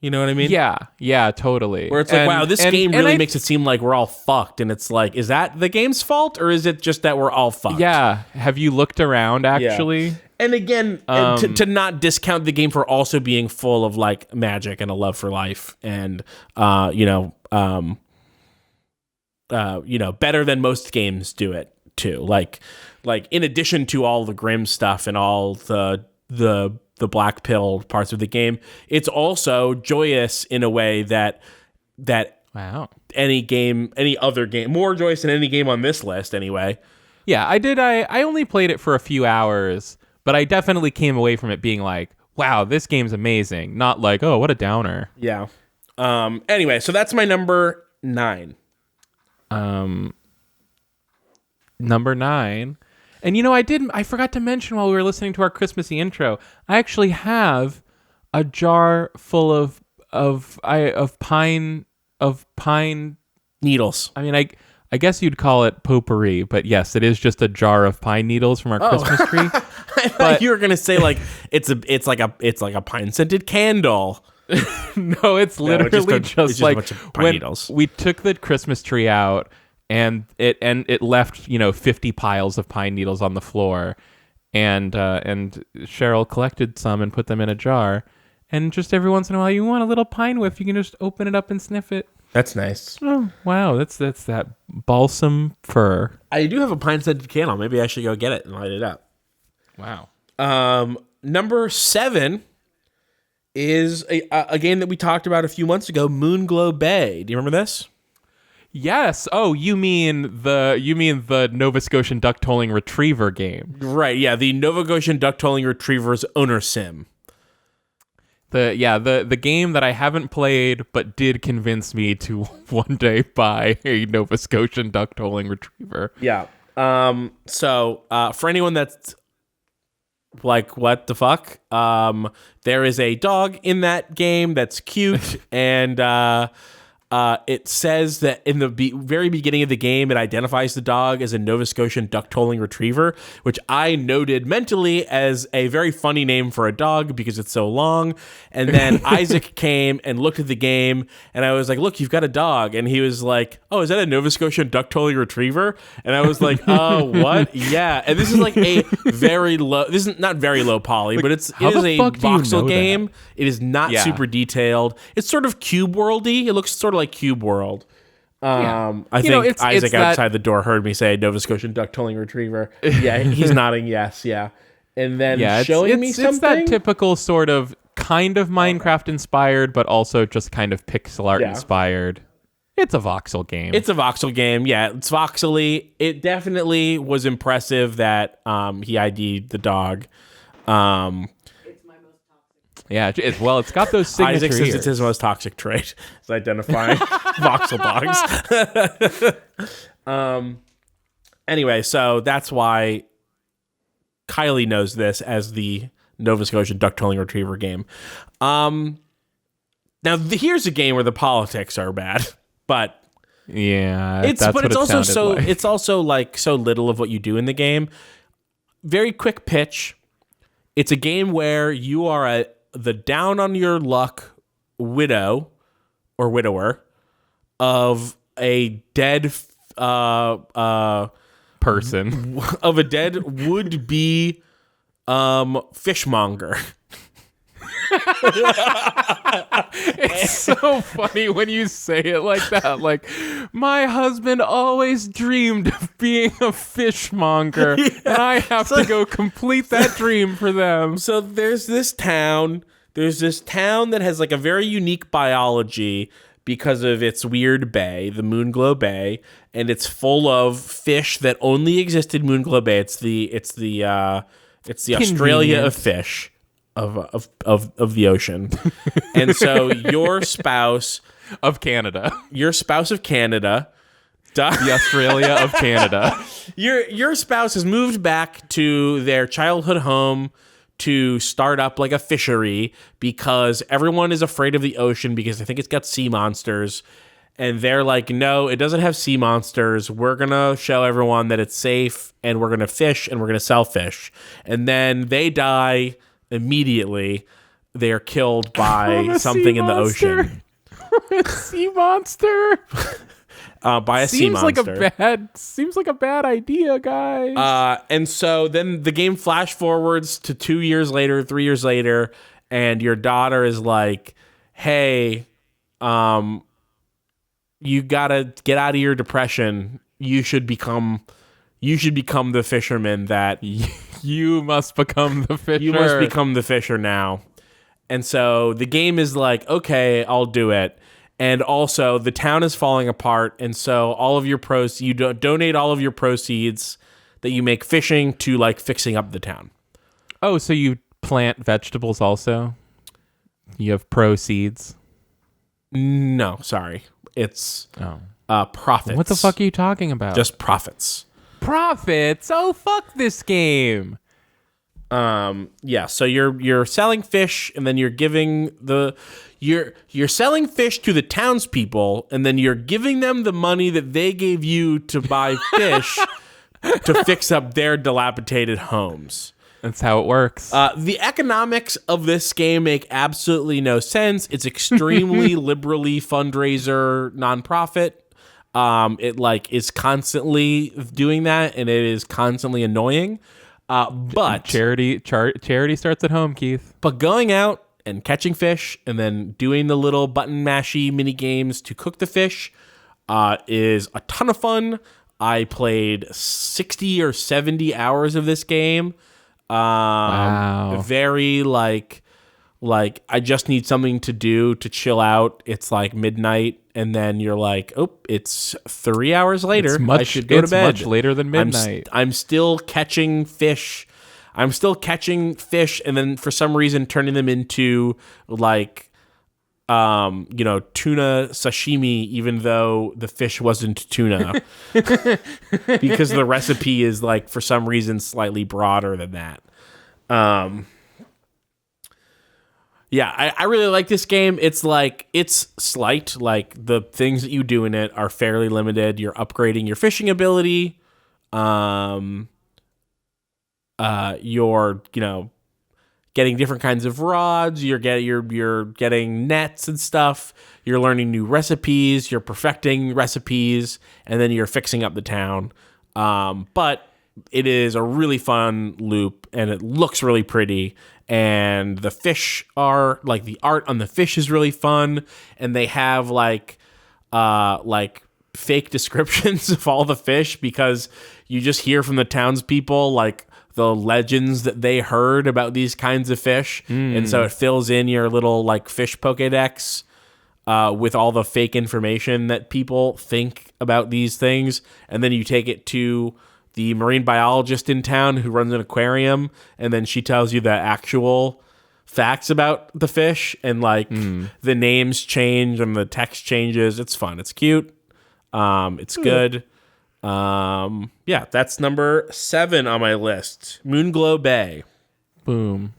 You know what I mean? Yeah, totally. Where it's like, wow, this game really makes it seem like we're all fucked. And it's like, is that the game's fault? Or is it just that we're all fucked? Yeah. Have you looked around, actually? Yeah. And again, to not discount the game for also being full of like magic and a love for life and, better than most games do it too. Like in addition to all the grim stuff and all the black pill parts of the game, it's also joyous in a way that wow, any other game, more joyous than any game on this list anyway. Yeah, I only played it for a few hours, but I definitely came away from it being like, wow, this game's amazing. Not like, oh, what a downer. Yeah. Anyway, so that's my number 9. Number 9. And I forgot to mention while we were listening to our Christmassy intro, I actually have a jar full of pine needles. I mean, I guess you'd call it potpourri, but yes, it is just a jar of pine needles from our Christmas tree. I thought you were gonna say like it's like a pine scented candle. No, it's literally just like a bunch of pine needles. We took the Christmas tree out. And it left 50 piles of pine needles on the floor, and Cheryl collected some and put them in a jar, and just every once in a while you want a little pine whiff, you can just open it up and sniff it. That's nice. Oh wow, that's that balsam fir. I do have a pine scented candle. Maybe I should go get it and light it up. Wow. Number 7 is a game that we talked about a few months ago, Moonglow Bay. Do you remember this? Yes. Oh, you mean the Nova Scotian duck tolling retriever game? Right. Yeah, the Nova Scotian duck tolling retriever's owner sim. The game that I haven't played but did convince me to one day buy a Nova Scotian duck tolling retriever. Yeah. So for anyone that's like, what the fuck? There is a dog in that game that's cute and it says that in the very beginning of the game, it identifies the dog as a Nova Scotian duck tolling retriever, which I noted mentally as a very funny name for a dog because it's so long. And then Isaac came and looked at the game, and I was like, look, you've got a dog. And he was like, oh, is that a Nova Scotian duck tolling retriever? And I was like, oh, what? Yeah. And this is like a very low, this is not very low poly, but it is a voxel game. It is not super detailed. It's sort of cube worldy. It looks sort of like Cube World. I think Isaac outside the door heard me say Nova Scotian duck tolling retriever. Yeah, he's nodding yes, yeah. And then showing me something. It's that typical sort of kind of Minecraft inspired, but also just kind of pixel art inspired. It's a voxel game. It's a voxel game, yeah. It's voxely. It definitely was impressive that he ID'd the dog. Yeah, it's got those signature Isaac says it's his most toxic trait. It's identifying voxel dogs. Anyway, so that's why Kylie knows this as the Nova Scotian duck tolling retriever game. Now, here's a game where the politics are bad, but yeah, it's also like so little of what you do in the game. Very quick pitch. It's a game where you are the down on your luck widow or widower of a dead person. of a dead would be fishmonger. It's so funny when you say it like that. Like, my husband always dreamed of being a fishmonger, and I have to go complete that dream for them. So there's this town that has like a very unique biology because of its weird bay, the Moonglow Bay, and it's full of fish that only exist in Moonglow Bay. It's the Australia of fish of the ocean. And so your spouse Of Canada. the Australia of Canada. your spouse has moved back to their childhood home to start up like a fishery because everyone is afraid of the ocean because they think it's got sea monsters. And they're like, no, it doesn't have sea monsters. We're going to show everyone that it's safe, and we're going to fish, and we're going to sell fish. And then they die immediately. They are killed by something in the ocean. A sea monster? By a sea monster. Seems like a bad idea, guys. And so then the game flash forwards to 2 years later, 3 years later, and your daughter is like, hey, you gotta get out of your depression. You should become the fisherman that you must become the fisher. you must become the fisher now. And so the game is like, okay, I'll do it. And also the town is falling apart. And so all of your donate all of your proceeds that you make fishing to like fixing up the town. Oh, so you plant vegetables also? You have proceeds? No, sorry. It's profits. What the fuck are you talking about? Just profits. Profits? Oh, fuck this game. Yeah, so you're selling fish, and then you're giving you're selling fish to the townspeople, and then you're giving them the money that they gave you to buy fish to fix up their dilapidated homes. That's how it works. The economics of this game make absolutely no sense. It's extremely liberally fundraiser nonprofit. It like is constantly doing that, and it is constantly annoying. But charity starts at home, Keith. But going out and catching fish and then doing the little button mashy mini games to cook the fish is a ton of fun. I played 60 or 70 hours of this game. Wow. Very like I just need something to do to chill out. It's like midnight, and then you're like, oh, it's 3 hours later. I should go to bed. It's much later than midnight. I'm still catching fish. And then for some reason turning them into like tuna sashimi, even though the fish wasn't tuna. Because the recipe is like for some reason slightly broader than that. Yeah, I really like this game. It's slight. Like the things that you do in it are fairly limited. You're upgrading your fishing ability. You're getting different kinds of rods. You're getting nets and stuff. You're learning new recipes. You're perfecting recipes, and then you're fixing up the town. But it is a really fun loop, and it looks really pretty. And the fish are like the art on the fish is really fun, and they have like fake descriptions of all the fish because you just hear from the townspeople like the legends that they heard about these kinds of fish, and so it fills in your little like fish Pokédex with all the fake information that people think about these things, and then you take it to the marine biologist in town who runs an aquarium, and then she tells you the actual facts about the fish, and like the names change and the text changes. It's fun. It's cute. It's good. Yeah, that's number 7 on my list. Moonglow Bay. Boom.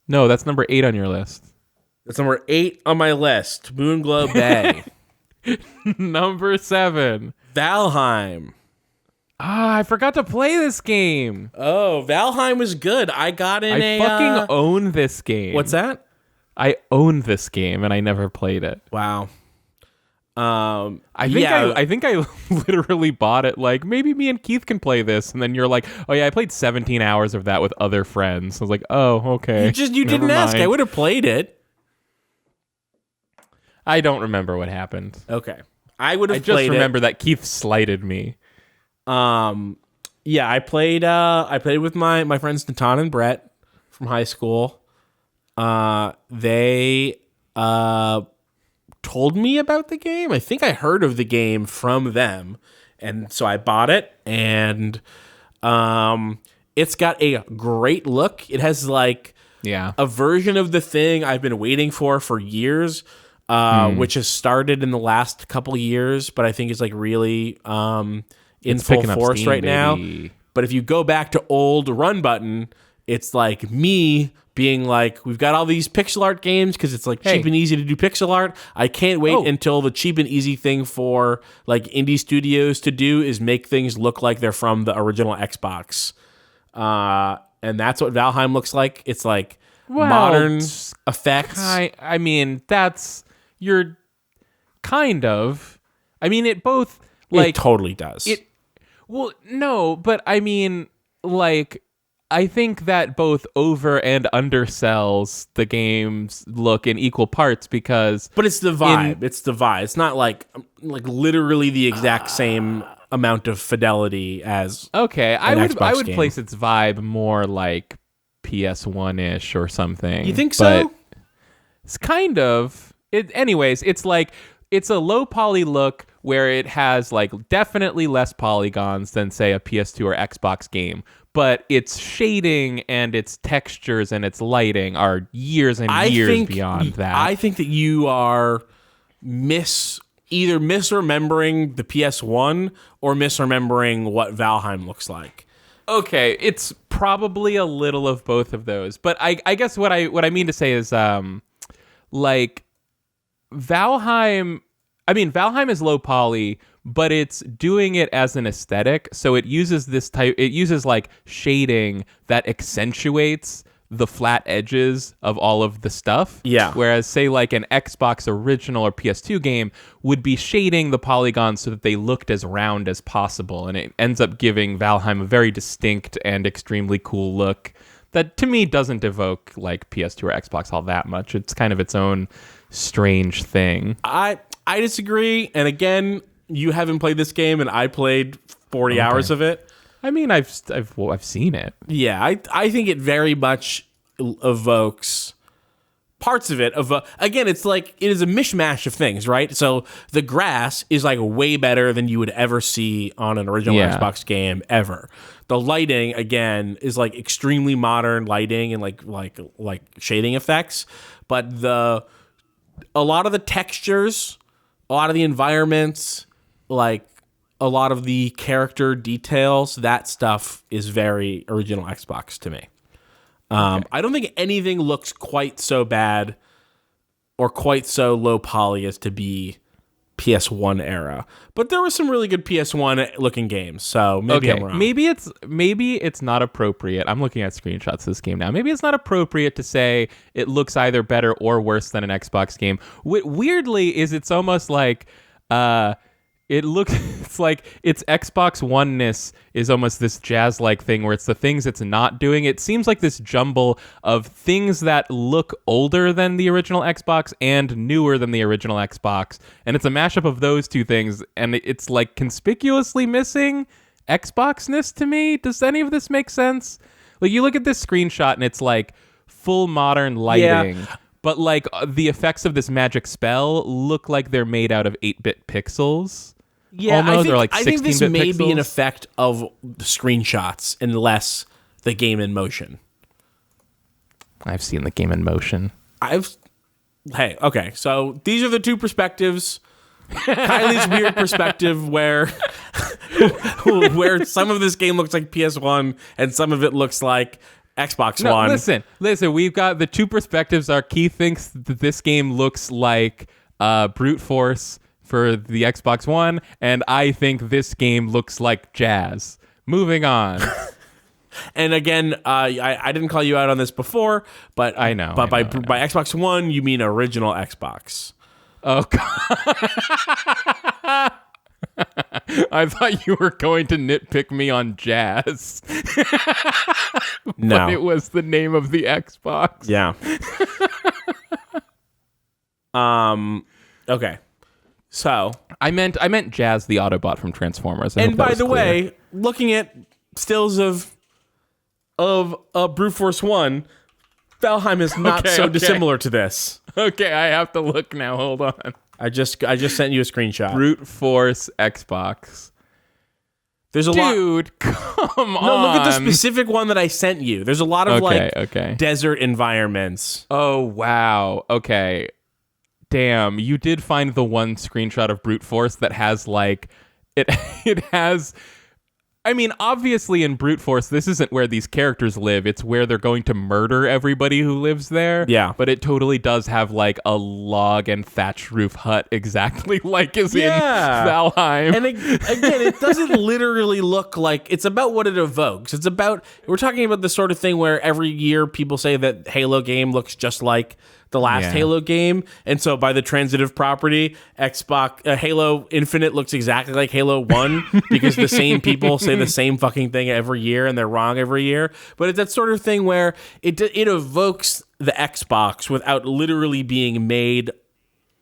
No, that's number 8 on your list. That's number 8 on my list. Moonglow Bay. Number 7. Valheim. I forgot to play this game. Oh, Valheim was good. I got in I fucking own this game. What's that? I own this game, and I never played it. Wow. I think I literally bought it like, maybe me and Keith can play this, and then you're like, oh yeah, I played 17 hours of that with other friends. I was like, oh, okay. You didn't ask. I would have played it. I don't remember what happened. Okay. I would have played it. I just remember that Keith slighted me. Yeah, I played with my friends Natan and Brett from high school. They told me about the game. I think I heard of the game from them, and so I bought it, and it's got a great look. It has like a version of the thing I've been waiting for years, which has started in the last couple years, but I think it's like really in full force Steam, right now. But if you go back to old Run Button, it's like me being like, we've got all these pixel art games because it's like cheap and easy to do pixel art. I can't wait until the cheap and easy thing for like indie studios to do is make things look like they're from the original Xbox. And that's what Valheim looks like. It's like modern effects. I mean, you're kind of. I mean, it both like it totally does. Well, no, but I mean, like, I think that both over and undersells the game's look in equal parts because... But it's the vibe. It's the vibe. It's not like literally the exact same amount of fidelity as okay, I would game. place its vibe more like PS1-ish or something. You think so? But it's kind of... Anyways, it's like... It's a low poly look where it has like definitely less polygons than say a PS2 or Xbox game, but its shading and its textures and its lighting are years and years beyond that. I think that you are either misremembering the PS1 or misremembering what Valheim looks like. Okay, it's probably a little of both of those, but I guess what I mean to say is like Valheim is low poly, but it's doing it as an aesthetic. So it uses like shading that accentuates the flat edges of all of the stuff. Yeah. Whereas say like an Xbox original or PS2 game would be shading the polygons so that they looked as round as possible. And it ends up giving Valheim a very distinct and extremely cool look that to me doesn't evoke like PS2 or Xbox all that much. It's kind of its own strange thing. I disagree, and again, you haven't played this game, and I played 40 hours of it. I mean, I've seen it. Yeah, I think it very much evokes parts of it. Again, it's like it is a mishmash of things, right? So the grass is like way better than you would ever see on an original Xbox game ever. The lighting again is like extremely modern lighting and like shading effects, but a lot of the textures, a lot of the environments, like a lot of the character details, that stuff is very original Xbox to me. I don't think anything looks quite so bad or quite so low poly as to be PS1 era. But there were some really good PS1 looking games, so maybe I'm wrong. Maybe it's not appropriate. I'm looking at screenshots of this game now. Maybe it's not appropriate to say it looks either better or worse than an Xbox game. Weirdly, it's almost like it's like its Xbox One-ness is almost this jazz-like thing where it's the things it's not doing. It seems like this jumble of things that look older than the original Xbox and newer than the original Xbox. And it's a mashup of those two things, and it's like conspicuously missing Xbox-ness to me. Does any of this make sense? Like, you look at this screenshot and it's like full modern lighting. Yeah. But like the effects of this magic spell look like they're made out of 8-bit pixels. Yeah, almost, I think this may be an effect of the screenshots and less the game in motion. I've seen the game in motion. Okay, so these are the two perspectives. Kylie's weird perspective where some of this game looks like PS1 and some of it looks like Xbox One. Listen, we've got the two perspectives. Keith thinks that this game looks like brute force for the Xbox One, and I think this game looks like jazz. Moving on. And again, I didn't call you out on this before, but I know. But by Xbox One, you mean original Xbox. Oh God. I thought you were going to nitpick me on Jazz. No. But it was the name of the Xbox. Yeah. Okay. So I meant Jazz the Autobot from Transformers. and by the way, looking at stills of Brute Force 1, Valheim is not so dissimilar to this. Okay, I have to look now. Hold on. I just sent you a screenshot. Brute Force Xbox. There's a lot. Dude, come on. No, look at the specific one that I sent you. There's a lot of Okay. desert environments. Oh, wow. Okay. Damn, you did find the one screenshot of Brute Force that has like it has I mean, obviously in Brute Force this isn't where these characters live. It's where they're going to murder everybody who lives there. Yeah. But it totally does have like a log and thatch roof hut exactly like is in Valheim. And again, it doesn't literally look like it's about what it evokes. It's about we're talking about the sort of thing where every year people say that Halo game looks just like the last Halo game, and so by the transitive property, Halo Infinite looks exactly like Halo 1 because the same people say the same fucking thing every year and they're wrong every year. But it's that sort of thing where it evokes the Xbox without literally being made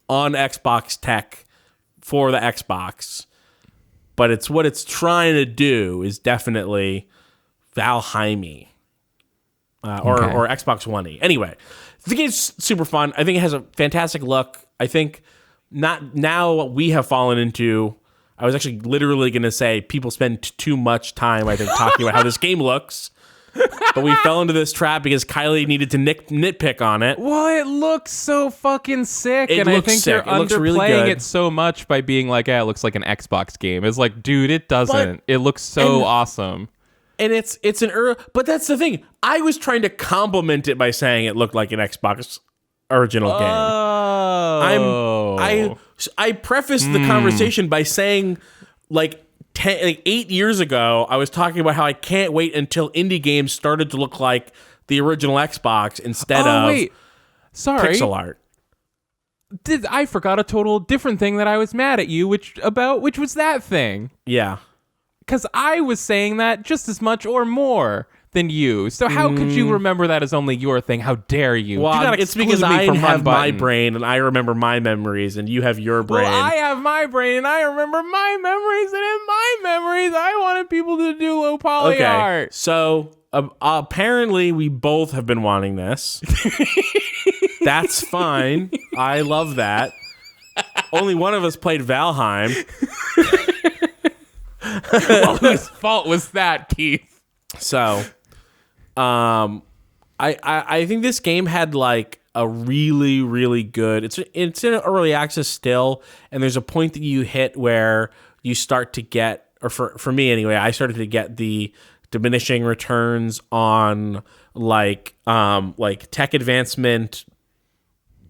on Xbox tech for the Xbox. But it's what it's trying to do is definitely Valheim-y. Or Xbox One-y. Anyway, the game's super fun. I think it has a fantastic look. I think now we have fallen into. I was actually literally going to say people spend too much time, I think, talking about how this game looks. But we fell into this trap because Kylie needed to nitpick on it. Well, it looks so fucking sick, It and I looks think sick. you're It looks really underplaying good. it so much by being like, "Yeah, it looks like an Xbox game." It's like, dude, it doesn't. It looks so awesome. And it's but that's the thing. I was trying to compliment it by saying it looked like an Xbox original game. Oh, I prefaced the conversation by saying like 8 years ago, I was talking about how I can't wait until indie games started to look like the original Xbox instead of sorry, pixel art. I forgot a total different thing that I was mad at you, which was that thing. Yeah. Because I was saying that just as much or more than you. So how could you remember that as only your thing? How dare you? Well, Do not it's because exclude me I from have Run my Button. brain and I remember my memories, and you have your brain. Well, I have my brain and I remember my memories, and in my memories, I wanted people to do low poly art. So apparently we both have been wanting this. That's fine. I love that. Only one of us played Valheim. Well, whose fault was that, Keith? So, I think this game had like a really, really good. It's in early access still, and there's a point that you hit where you start to get, or for me anyway, I started to get the diminishing returns on like tech advancement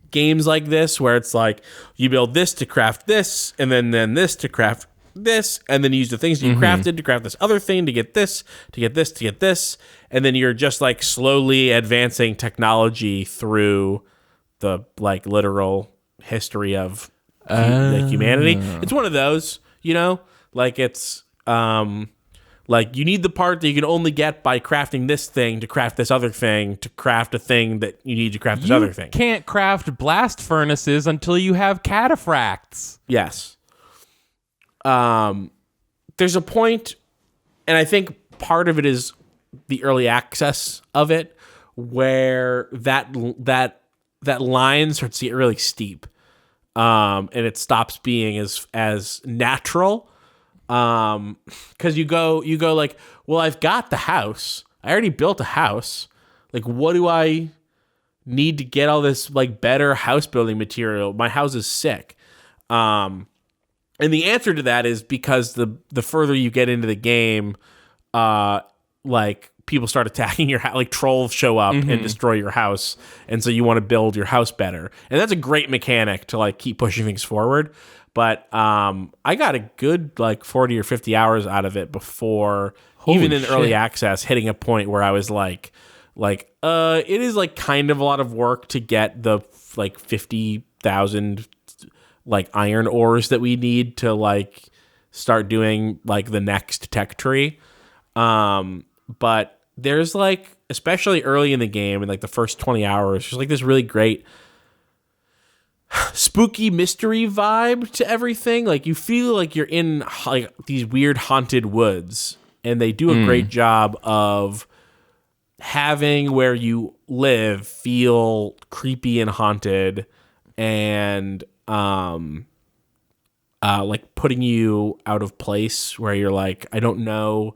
games like this, where it's like you build this to craft this, and then this to craft this, and then you use the things you crafted to craft this other thing to get this, to get this, to get this, and then you're just like slowly advancing technology through the like literal history of like humanity. It's one of those, like it's like you need the part that you can only get by crafting this thing to craft this other thing to craft a thing that you need to craft this other thing. You can't craft blast furnaces until you have cataphracts. Yes. There's a point, and I think part of it is the early access of it, where that line starts to get really steep, and it stops being as natural. Because you go like, well, I've got the house. I already built a house. Like, what do I need to get all this like better house building material? My house is sick. And the answer to that is because the further you get into the game, like people start attacking your house, like trolls show up and destroy your house, and so you want to build your house better, and that's a great mechanic to like keep pushing things forward. But I got a good like 40 or 50 hours out of it before, even in early access, hitting a point where I was like it is like kind of a lot of work to get the like 50,000 like iron ores that we need to like start doing like the next tech tree. But there's like, especially early in the game in like the first 20 hours, there's like this really great spooky mystery vibe to everything. Like you feel like you're in like these weird haunted woods, and they do a great job of having where you live feel creepy and haunted, and like putting you out of place where you're like, I don't know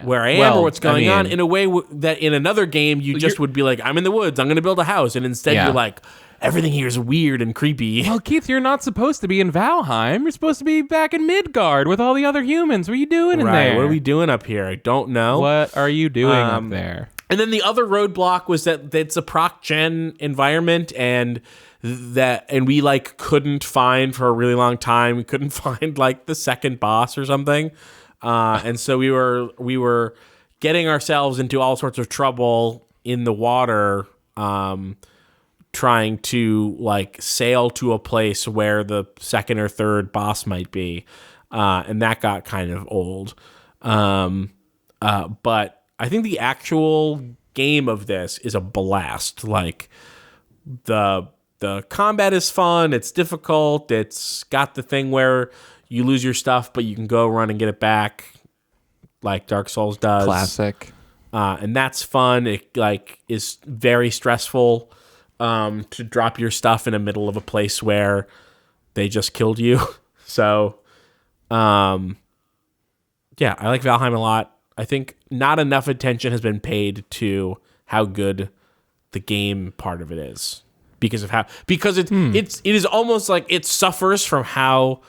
where I am or what's going on, in a way that in another game you just would be like, I'm in the woods, I'm going to build a house, and instead you're like, everything here is weird and creepy. Well, Keith, you're not supposed to be in Valheim. You're supposed to be back in Midgard with all the other humans. What are you doing in there? What are we doing up here? I don't know. What are you doing up there? And then the other roadblock was that it's a proc gen environment, and we like couldn't find for a really long time. We couldn't find like the second boss or something, and so we were getting ourselves into all sorts of trouble in the water, trying to like sail to a place where the second or third boss might be, and that got kind of old. But I think the actual game of this is a blast. Like the combat is fun. It's difficult. It's got the thing where you lose your stuff, but you can go run and get it back, like Dark Souls does. Classic. And that's fun. It like is very stressful to drop your stuff in the middle of a place where they just killed you. So, yeah, I like Valheim a lot. I think not enough attention has been paid to how good the game part of it is because it is almost like it suffers from how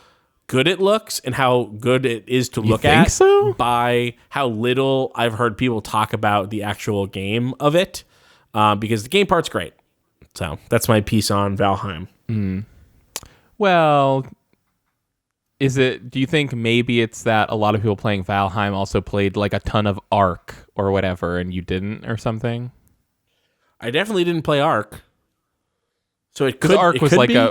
good it looks and how good it is to look at by how little I've heard people talk about the actual game of it, because the game part's great. So that's my piece on Valheim. Well, do you think maybe it's that a lot of people playing Valheim also played like a ton of Ark or whatever and you didn't or something? I definitely didn't play Ark. So it could Ark was like be?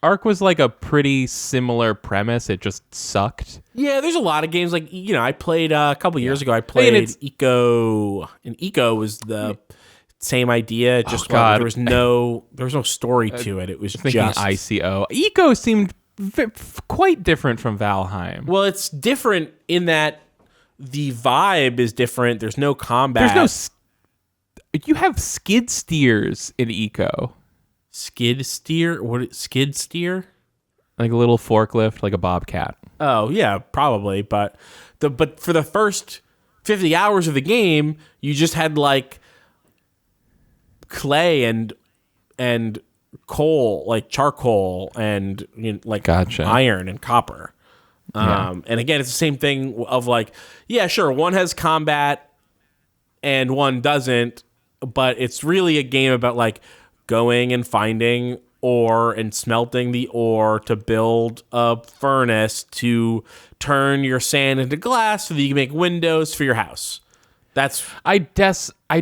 Ark was like a pretty similar premise. It just sucked. Yeah, there's a lot of games like, I played a couple years ago I played Eco, and Eco was the same idea, just there was no story to it. It was just ICO. Eco seemed quite different from Valheim. Well, it's different in that the vibe is different. There's no combat. You have skid steers in Eco. Skid steer? What? Skid steer? Like a little forklift, like a bobcat. Oh yeah, probably. But for the first 50 hours of the game, you just had like clay and coal, like charcoal, and Gotcha. iron and copper. And again, it's the same thing of like, yeah, sure, one has combat and one doesn't, but it's really a game about like going and finding ore and smelting the ore to build a furnace to turn your sand into glass so that you can make windows for your house. I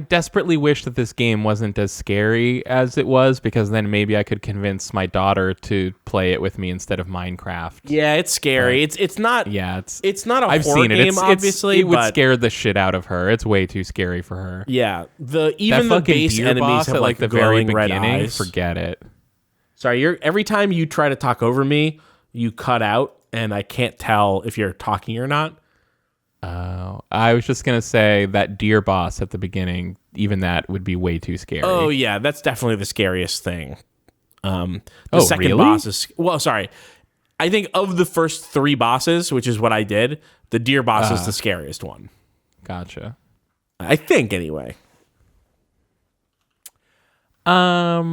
desperately wish that this game wasn't as scary as it was, because then maybe I could convince my daughter to play it with me instead of Minecraft. Yeah, it's scary. It's not. Yeah, it's not a I've horror seen it. game, obviously. It would scare the shit out of her. It's way too scary for her. Yeah, even the base enemies have like the glowing very red beginning. eyes. Forget it. Sorry, every time you try to talk over me, you cut out, and I can't tell if you're talking or not. Oh, I was just gonna say that deer boss at the beginning, even that would be way too scary. Oh yeah, that's definitely the scariest thing. The second really? boss is sorry. I think of the first 3 bosses, which is what I did, the deer boss is the scariest one. Gotcha. I think anyway. I'm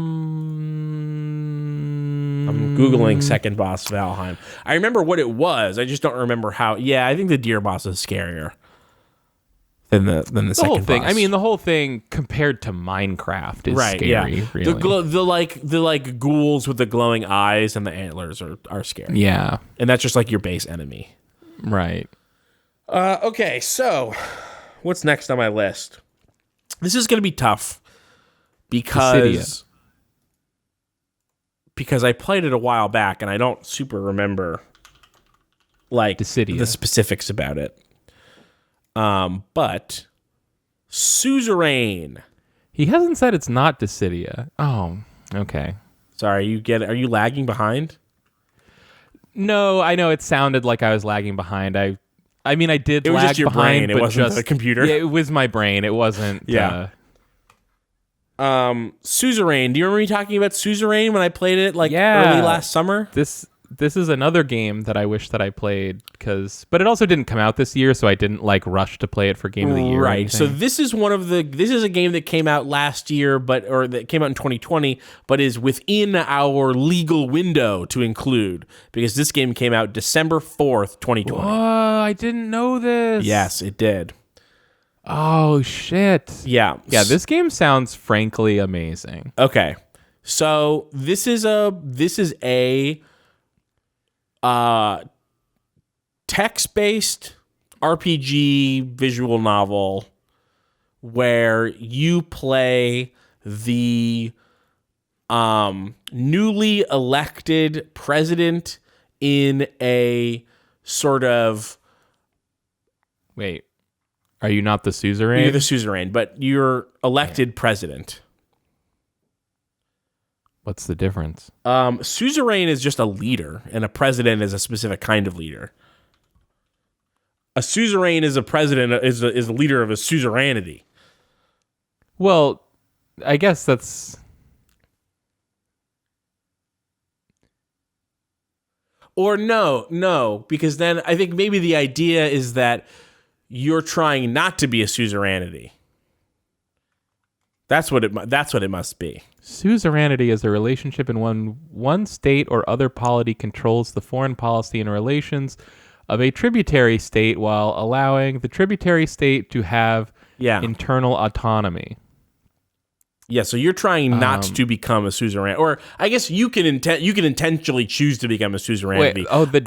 Googling second boss Valheim. I remember what it was. I just don't remember how. Yeah, I think the deer boss is scarier than the second whole thing. boss. I mean, the whole thing compared to Minecraft is scary. Yeah. Really. The ghouls with the glowing eyes and the antlers are scary. Yeah, and that's just like your base enemy. right. Okay, so what's next on my list? This is going to be tough because because I played it a while back and I don't super remember like Dissidia. the specifics about it. But Suzerain. He hasn't said it's not Dissidia. Oh, okay. Sorry, are you lagging behind? No, I know it sounded like I was lagging behind. I mean, I did It was lag just your behind, brain. It but wasn't just the computer. Yeah, it was my brain. It wasn't. Yeah. Suzerain. Do you remember me talking about Suzerain when I played it early last summer? This is another game that I wish that I played but it also didn't come out this year, so I didn't rush to play it for Game of the Year. Right. So this is a game that came out last year, or that came out in 2020, but is within our legal window to include because this game came out December 4th, 2020. Oh, I didn't know this. Yes, it did. Oh shit. Yeah. Yeah, this game sounds frankly amazing. Okay. So this is a text-based RPG visual novel where you play the newly elected president in a sort of... Wait, are you not the suzerain? You're the suzerain, but you're elected president. What's the difference? Suzerain is just a leader, and a president is a specific kind of leader. A suzerain is a president, is a leader of a suzerainty. Well, I guess that's... Or no, because then I think maybe the idea is that you're trying not to be a suzerainty. That's what it must be. Suzerainty is a relationship in one state or other polity controls the foreign policy and relations of a tributary state while allowing the tributary state to have internal autonomy. Yeah, so you're trying not to become a suzerain, or I guess you can intentionally choose to become a suzerainty. The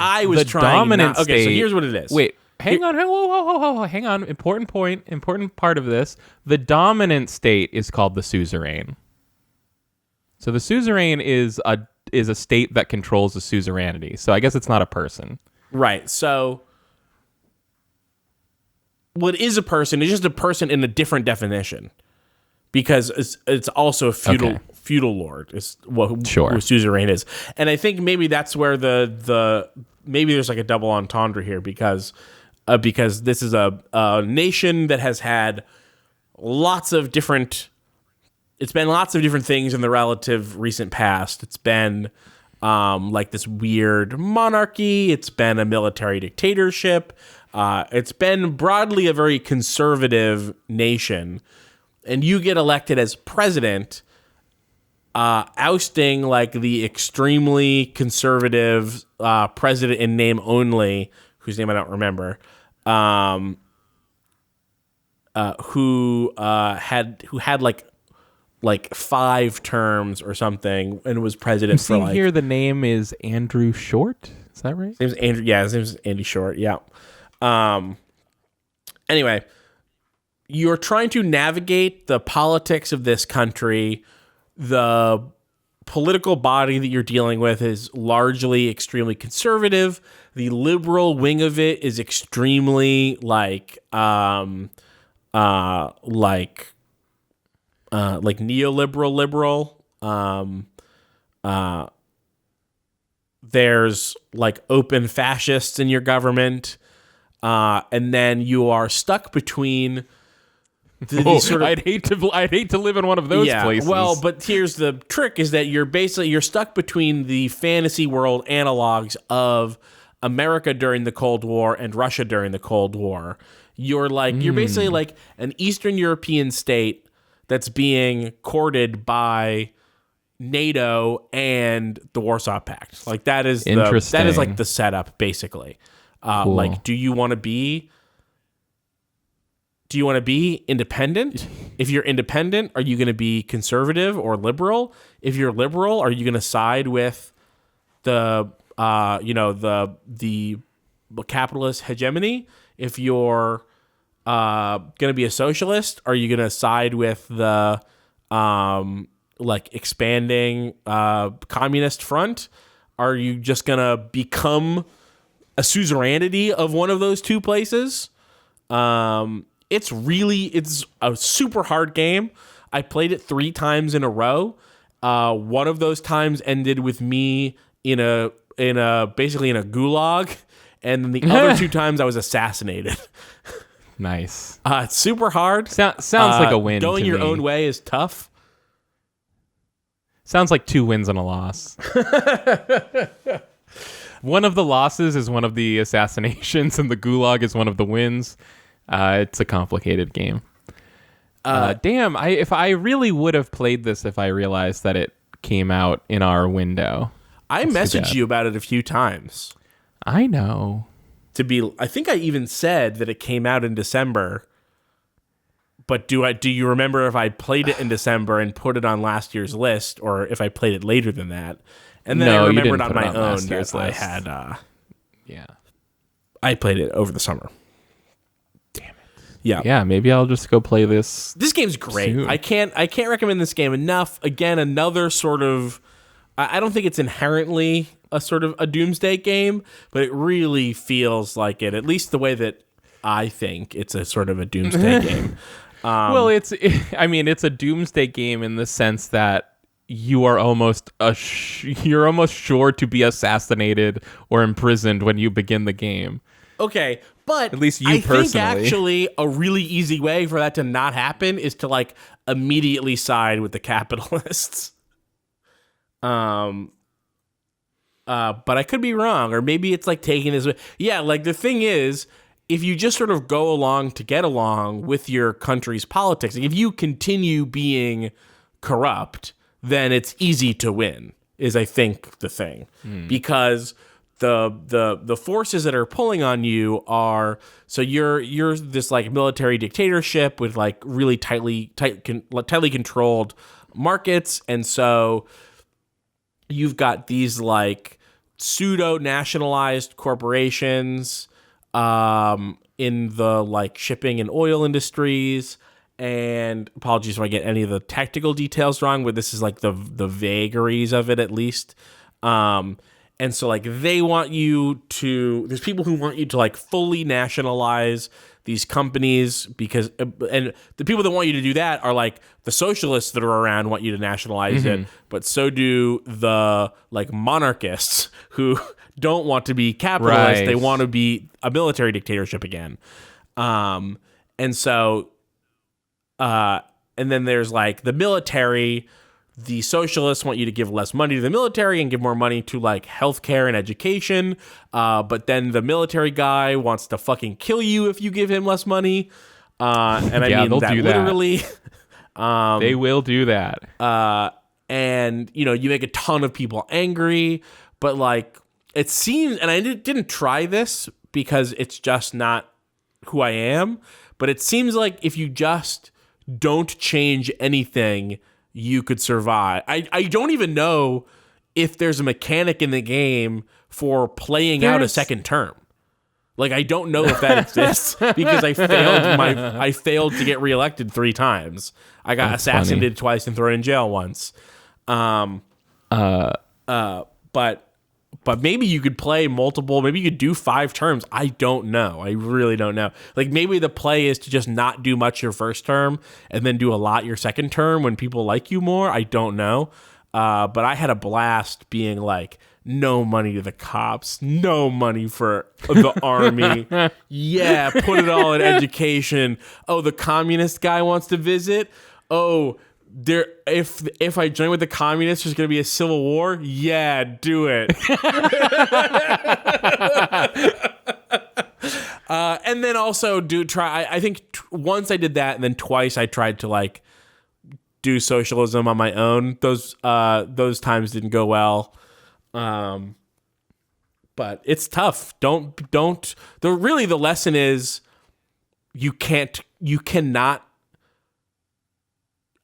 dominant state. Okay, so here's what it is. Wait, hang on. Important point. Important part of this. The dominant state is called the suzerain. So the suzerain is a state that controls the suzerainty. So I guess it's not a person. Right. So what is a person is just a person in a different definition. Because it's also a feudal lord is what suzerain is, and I think maybe that's where the maybe there's like a double entendre here because this is a nation that has had lots of different things in the relative recent past. It's been like this weird monarchy. It's been a military dictatorship. It's been broadly a very conservative nation. And you get elected as president, ousting like the extremely conservative president in name only, whose name I don't remember, who had like 5 terms or something and was president for like... here the name is Andrew Short. Is that right? His name's Andrew. Yeah, his name's Andy Short. Yeah. Anyway. You're trying to navigate the politics of this country. The political body that you're dealing with is largely extremely conservative. The liberal wing of it is extremely neoliberal liberal. There's like open fascists in your government. And then you are stuck between I'd hate to live in one of those places. Well, but here's the trick: is that you're stuck between the fantasy world analogs of America during the Cold War and Russia during the Cold War. You're basically like an Eastern European state that's being courted by NATO and the Warsaw Pact. Like that is like the setup basically. Cool. Like, do you want to be independent? If you're independent, are you going to be conservative or liberal? If you're liberal, are you going to side with the capitalist hegemony? If you're going to be a socialist, are you going to side with the like expanding communist front? Are you just gonna become a suzerainty of one of those two places? It's a super hard game. I played it 3 times in a row. One of those times ended with me basically in a gulag, and then the other 2 times I was assassinated. Nice. It's super hard. Sounds like a win. Going to your me. own way is tough. Sounds like 2 wins and a loss. One of the losses is one of the assassinations, and the gulag is one of the wins. It's a complicated game. Damn, if I really would have played this if I realized that it came out in our window. I messaged you about it a few times. I know. I think I even said that it came out in December. But do you remember if I played it in December and put it on last year's list, or if I played it later than that? And then I remembered on my own that I had. Yeah. I played it over the summer. Damn it. Yeah. Yeah. Maybe I'll just go play this. This game's great. Soon. I can't recommend this game enough. Again, another sort of. I don't think it's inherently a sort of a doomsday game, but it really feels like it. At least the way that I think it's a sort of a doomsday game. Well, it's a doomsday game in the sense that you are almost you're almost sure to be assassinated or imprisoned when you begin the game. Okay, but at least you I personally. think actually a really easy way for that to not happen is to like immediately side with the capitalists. But I could be wrong, or maybe it's like taking this. Yeah, like the thing is, if you just sort of go along to get along with your country's politics, like if you continue being corrupt, then it's easy to win, is I think the thing. Because the forces that are pulling on you are, so you're this like military dictatorship with like really tightly controlled markets, and so you've got these like pseudo nationalized corporations in the like shipping and oil industries. And apologies if I get any of the technical details wrong, but this is like the vagaries of it at least. And so like there's people who want you to like fully nationalize these companies because, and the people that want you to do that are like the socialists that are around want you to nationalize it, but so do the like monarchists who don't want to be capitalist. Right. They want to be a military dictatorship again. And so, and then there's like the military. The socialists want you to give less money to the military and give more money to like healthcare and education. But then the military guy wants to fucking kill you if you give him less money. And I mean that literally. They will do that. And you know, you make a ton of people angry, but like it seems, and I didn't try this because it's just not who I am, but it seems like if you just don't change anything, you could survive. I don't even know if there's a mechanic in the game for playing out a second term. Like I don't know if that exists because I failed to get reelected 3 times. I got assassinated twice and thrown in jail once. But maybe you could play multiple, maybe you could do 5 terms. I don't know. I really don't know. Like maybe the play is to just not do much your first term and then do a lot your second term when people like you more. I don't know. But I had a blast being like, no money to the cops, no money for the army. Yeah, put it all in education. Oh, the communist guy wants to visit. Oh, if I join with the communists, there's going to be a civil war. Yeah, do it. And then also try. I think once I did that, and then twice I tried to like do socialism on my own. Those times didn't go well. But it's tough. Don't. The lesson is you cannot.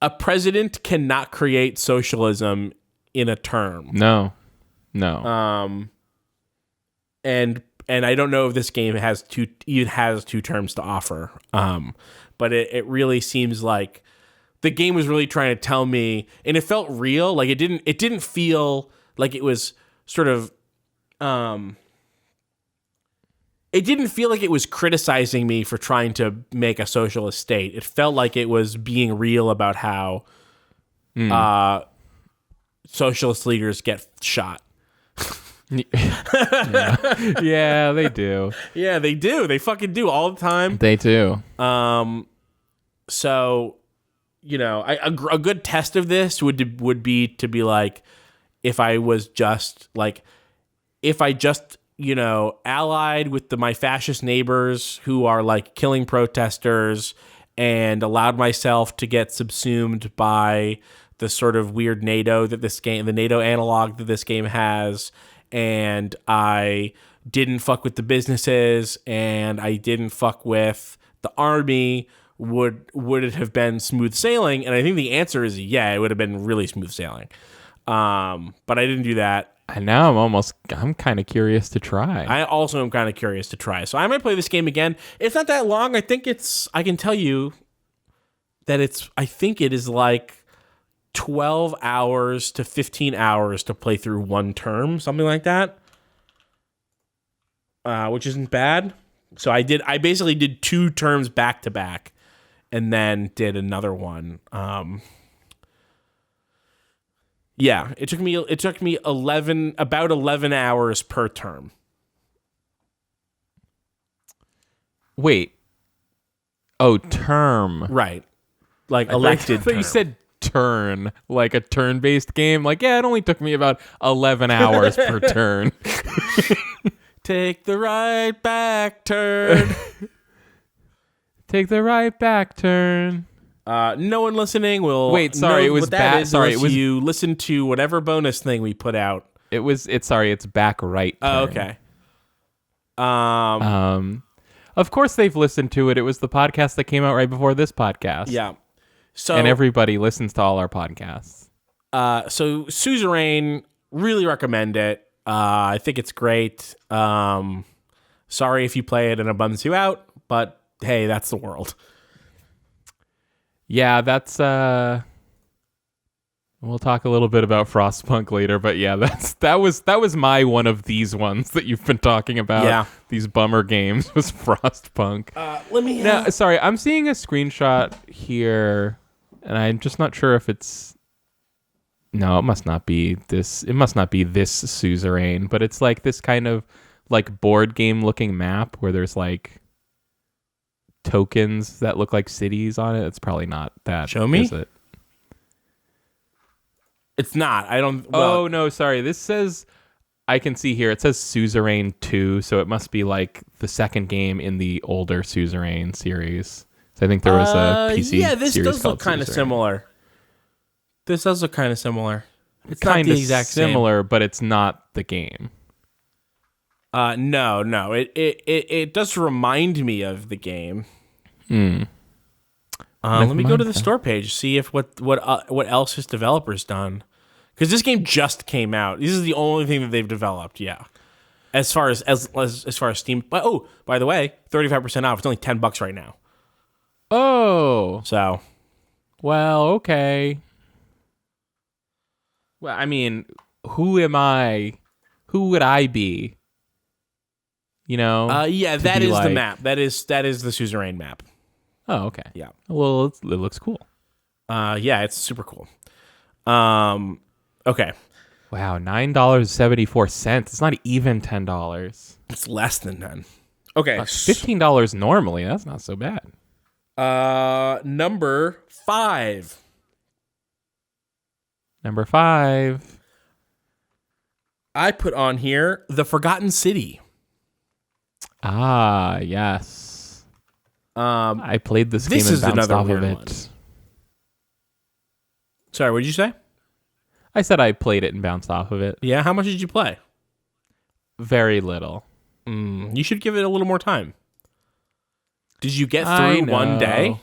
A president cannot create socialism in a term. No. And I don't know if this game has two terms to offer. But it really seems like the game was really trying to tell me, and it felt real. Like it didn't feel like it was sort of it didn't feel like it was criticizing me for trying to make a socialist state. It felt like it was being real about how socialist leaders get shot. Yeah, they do. Yeah, they do. They fucking do all the time. They do. So, you know, a good test of this would be to be like, if I just, you know, allied with my fascist neighbors who are like killing protesters and allowed myself to get subsumed by the sort of weird NATO that the NATO analog that this game has, and I didn't fuck with the businesses and I didn't fuck with the army, would it have been smooth sailing? And I think the answer is yeah, it would have been really smooth sailing. But I didn't do that. And now I'm kind of curious to try. I also am kind of curious to try. So I might play this game again. It's not that long. I can tell you that I think it is like 12 hours to 15 hours to play through one term, something like that. Which isn't bad. So I basically did 2 terms back to back and then did another one. Yeah, it took me about 11 hours per term. Wait. Oh, term. Right. Like elected term. You said turn, like a turn-based game. Like, yeah, it only took me about 11 hours per turn. Take the right back turn. Take the right back turn. No one listening will. Wait, sorry, it was back. Sorry, it was. You listen to whatever bonus thing we put out. It's back right. Turn. Oh, okay. Of course they've listened to it. It was the podcast that came out right before this podcast. Yeah. So and everybody listens to all our podcasts. So Suzerain, really recommend it. I think it's great. Sorry if you play it and it bums you out, but hey, that's the world. Yeah, that's we'll talk a little bit about Frostpunk later, but yeah, that was my one of these ones that you've been talking about. Yeah. These bummer games was Frostpunk. Let me Now, sorry, I'm seeing a screenshot here and I'm just not sure if it's no, it must not be this. It must not be this Suzerain, but it's like this kind of like board game looking map where there's like tokens that look like cities on it. It's probably not that. Show me. Is it? It's not. I don't. Well, oh no, sorry. This says I can see here. It says Suzerain 2, so it must be like the second game in the older Suzerain series. So I think there was a PC. Yeah, this series does look kind of similar. This does look kind of similar. It's kind not of the exact similar, but it's not the game. No. It does remind me of the game. Let me go to the store page, see if what else his developer's done, because this game just came out. This is the only thing that they've developed. Yeah, as far as Steam. Oh, by the way, 35% off. It's only $10 right now. Oh, so well, okay. Well, I mean, who am I? Who would I be? You know? Yeah, that is the map. That is the Suzerain map. Oh, okay. Yeah. Well, it looks cool. Yeah, it's super cool. Okay. Wow, $9.74. It's not even $10. It's less than 10. Okay. $15 normally. That's not so bad. Number 5. Number 5. I put on here The Forgotten City. Ah, yes. I played this game and bounced off of it. One. Sorry, what did you say? I said I played it and bounced off of it. Yeah, how much did you play? Very little. You should give it a little more time. Did you get through one day?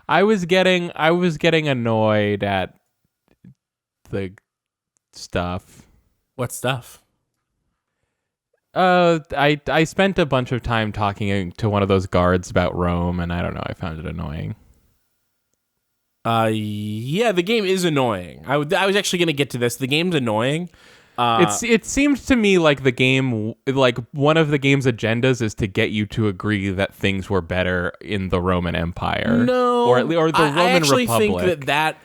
I was getting annoyed at the stuff. What stuff? I spent a bunch of time talking to one of those guards about Rome, and I don't know, I found it annoying. Yeah, the game is annoying. I was actually going to get to this. The game's annoying. It seemed to me like the game, like one of the game's agendas is to get you to agree that things were better in the Roman Empire. No, or the Roman I actually Republic. think that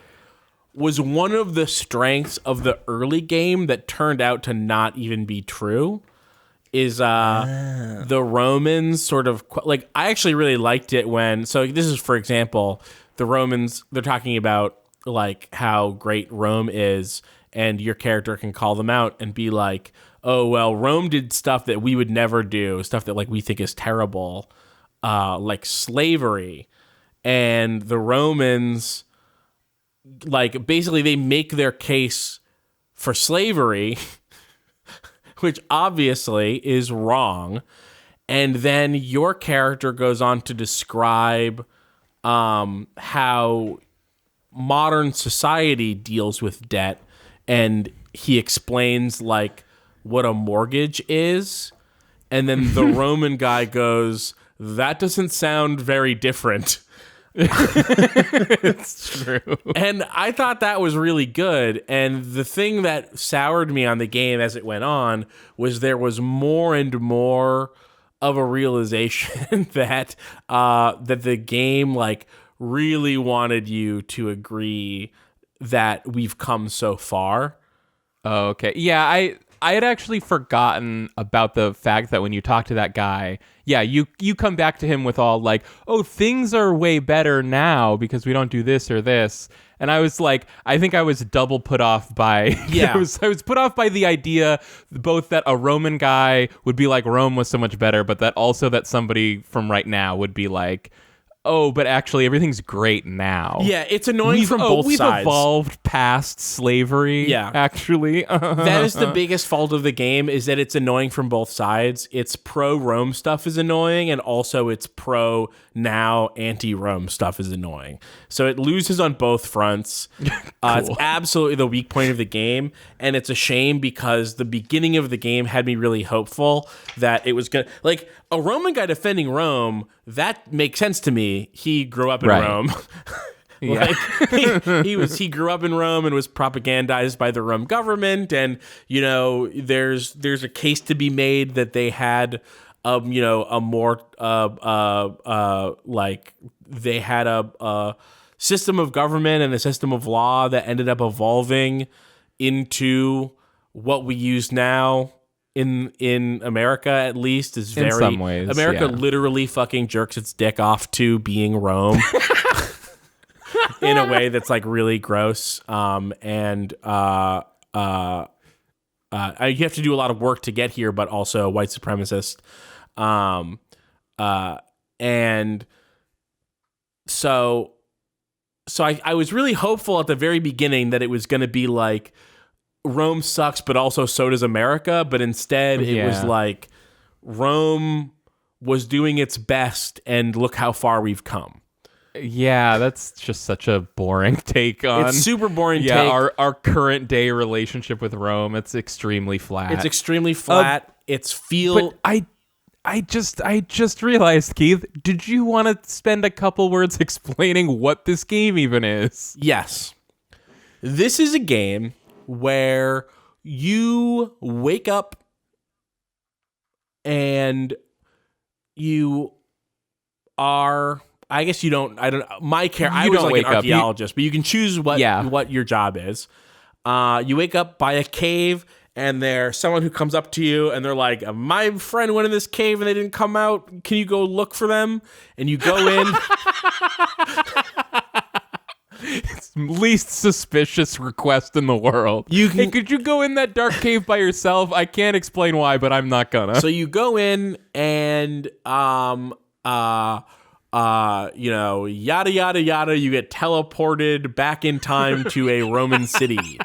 was one of the strengths of the early game that turned out to not even be true. Is the Romans sort of like, I actually really liked it when, so this is, for example, the Romans, they're talking about like how great Rome is, and your character can call them out and be like, oh, well, Rome did stuff that we would never do, stuff that like we think is terrible, like slavery. And the Romans, like, basically they make their case for slavery, which obviously is wrong. And then your character goes on to describe how modern society deals with debt. And he explains, like, what a mortgage is. And then the Roman guy goes, that doesn't sound very different. It's true. And I thought that was really good. And the thing that soured me on the game as it went on was there was more and more of a realization that that the game like really wanted you to agree that we've come so far. Oh, okay. Yeah, I had actually forgotten about the fact that when you talk to that guy, yeah, you come back to him with all like, oh, things are way better now because we don't do this or this. And I was like, I think I was double put off by, Yeah. I was put off by the idea both that a Roman guy would be like Rome was so much better, but that also that somebody from right now would be like, oh, but actually everything's great now. Yeah, it's annoying from both we've sides. We've evolved past slavery, Yeah. actually. That is the biggest fault of the game, is that it's annoying from both sides. Its pro-Rome stuff is annoying, and also its pro-now anti-Rome stuff is annoying. So it loses on both fronts. It's absolutely the weak point of the game, and it's a shame because the beginning of the game had me really hopeful that it was going to... Like, a Roman guy defending Rome, that makes sense to me. He grew up in Rome. Yeah. Like, he grew up in Rome and was propagandized by the Rome government, and you know there's a case to be made that they had you know a more like they had a system of government and a system of law that ended up evolving into what we use now in America, at least, is very... In some ways, America yeah. literally fucking jerks its dick off to being Rome in a way that's like really gross. You have to do a lot of work to get here, but also white supremacist. And so I was really hopeful at the very beginning that it was going to be like, Rome sucks, but also so does America. But instead, it was like Rome was doing its best, and look how far we've come. Yeah, that's just such a boring take on... It's super boring take. Our current day relationship with Rome. It's extremely flat. It's extremely flat. But I just realized, Keith, did you want to spend a couple words explaining what this game even is? Yes. This is a game where you wake up and you are... I guess you don't... I don't... My character... I was like an archaeologist, but you can choose what your job is. You wake up by a cave, and there's someone who comes up to you, and they're like, my friend went in this cave, and they didn't come out. Can you go look for them? And you go in... It's least suspicious request in the world. Hey, could you go in that dark cave by yourself? I can't explain why, but I'm not gonna. So you go in and you know, yada yada yada, you get teleported back in time to a Roman city.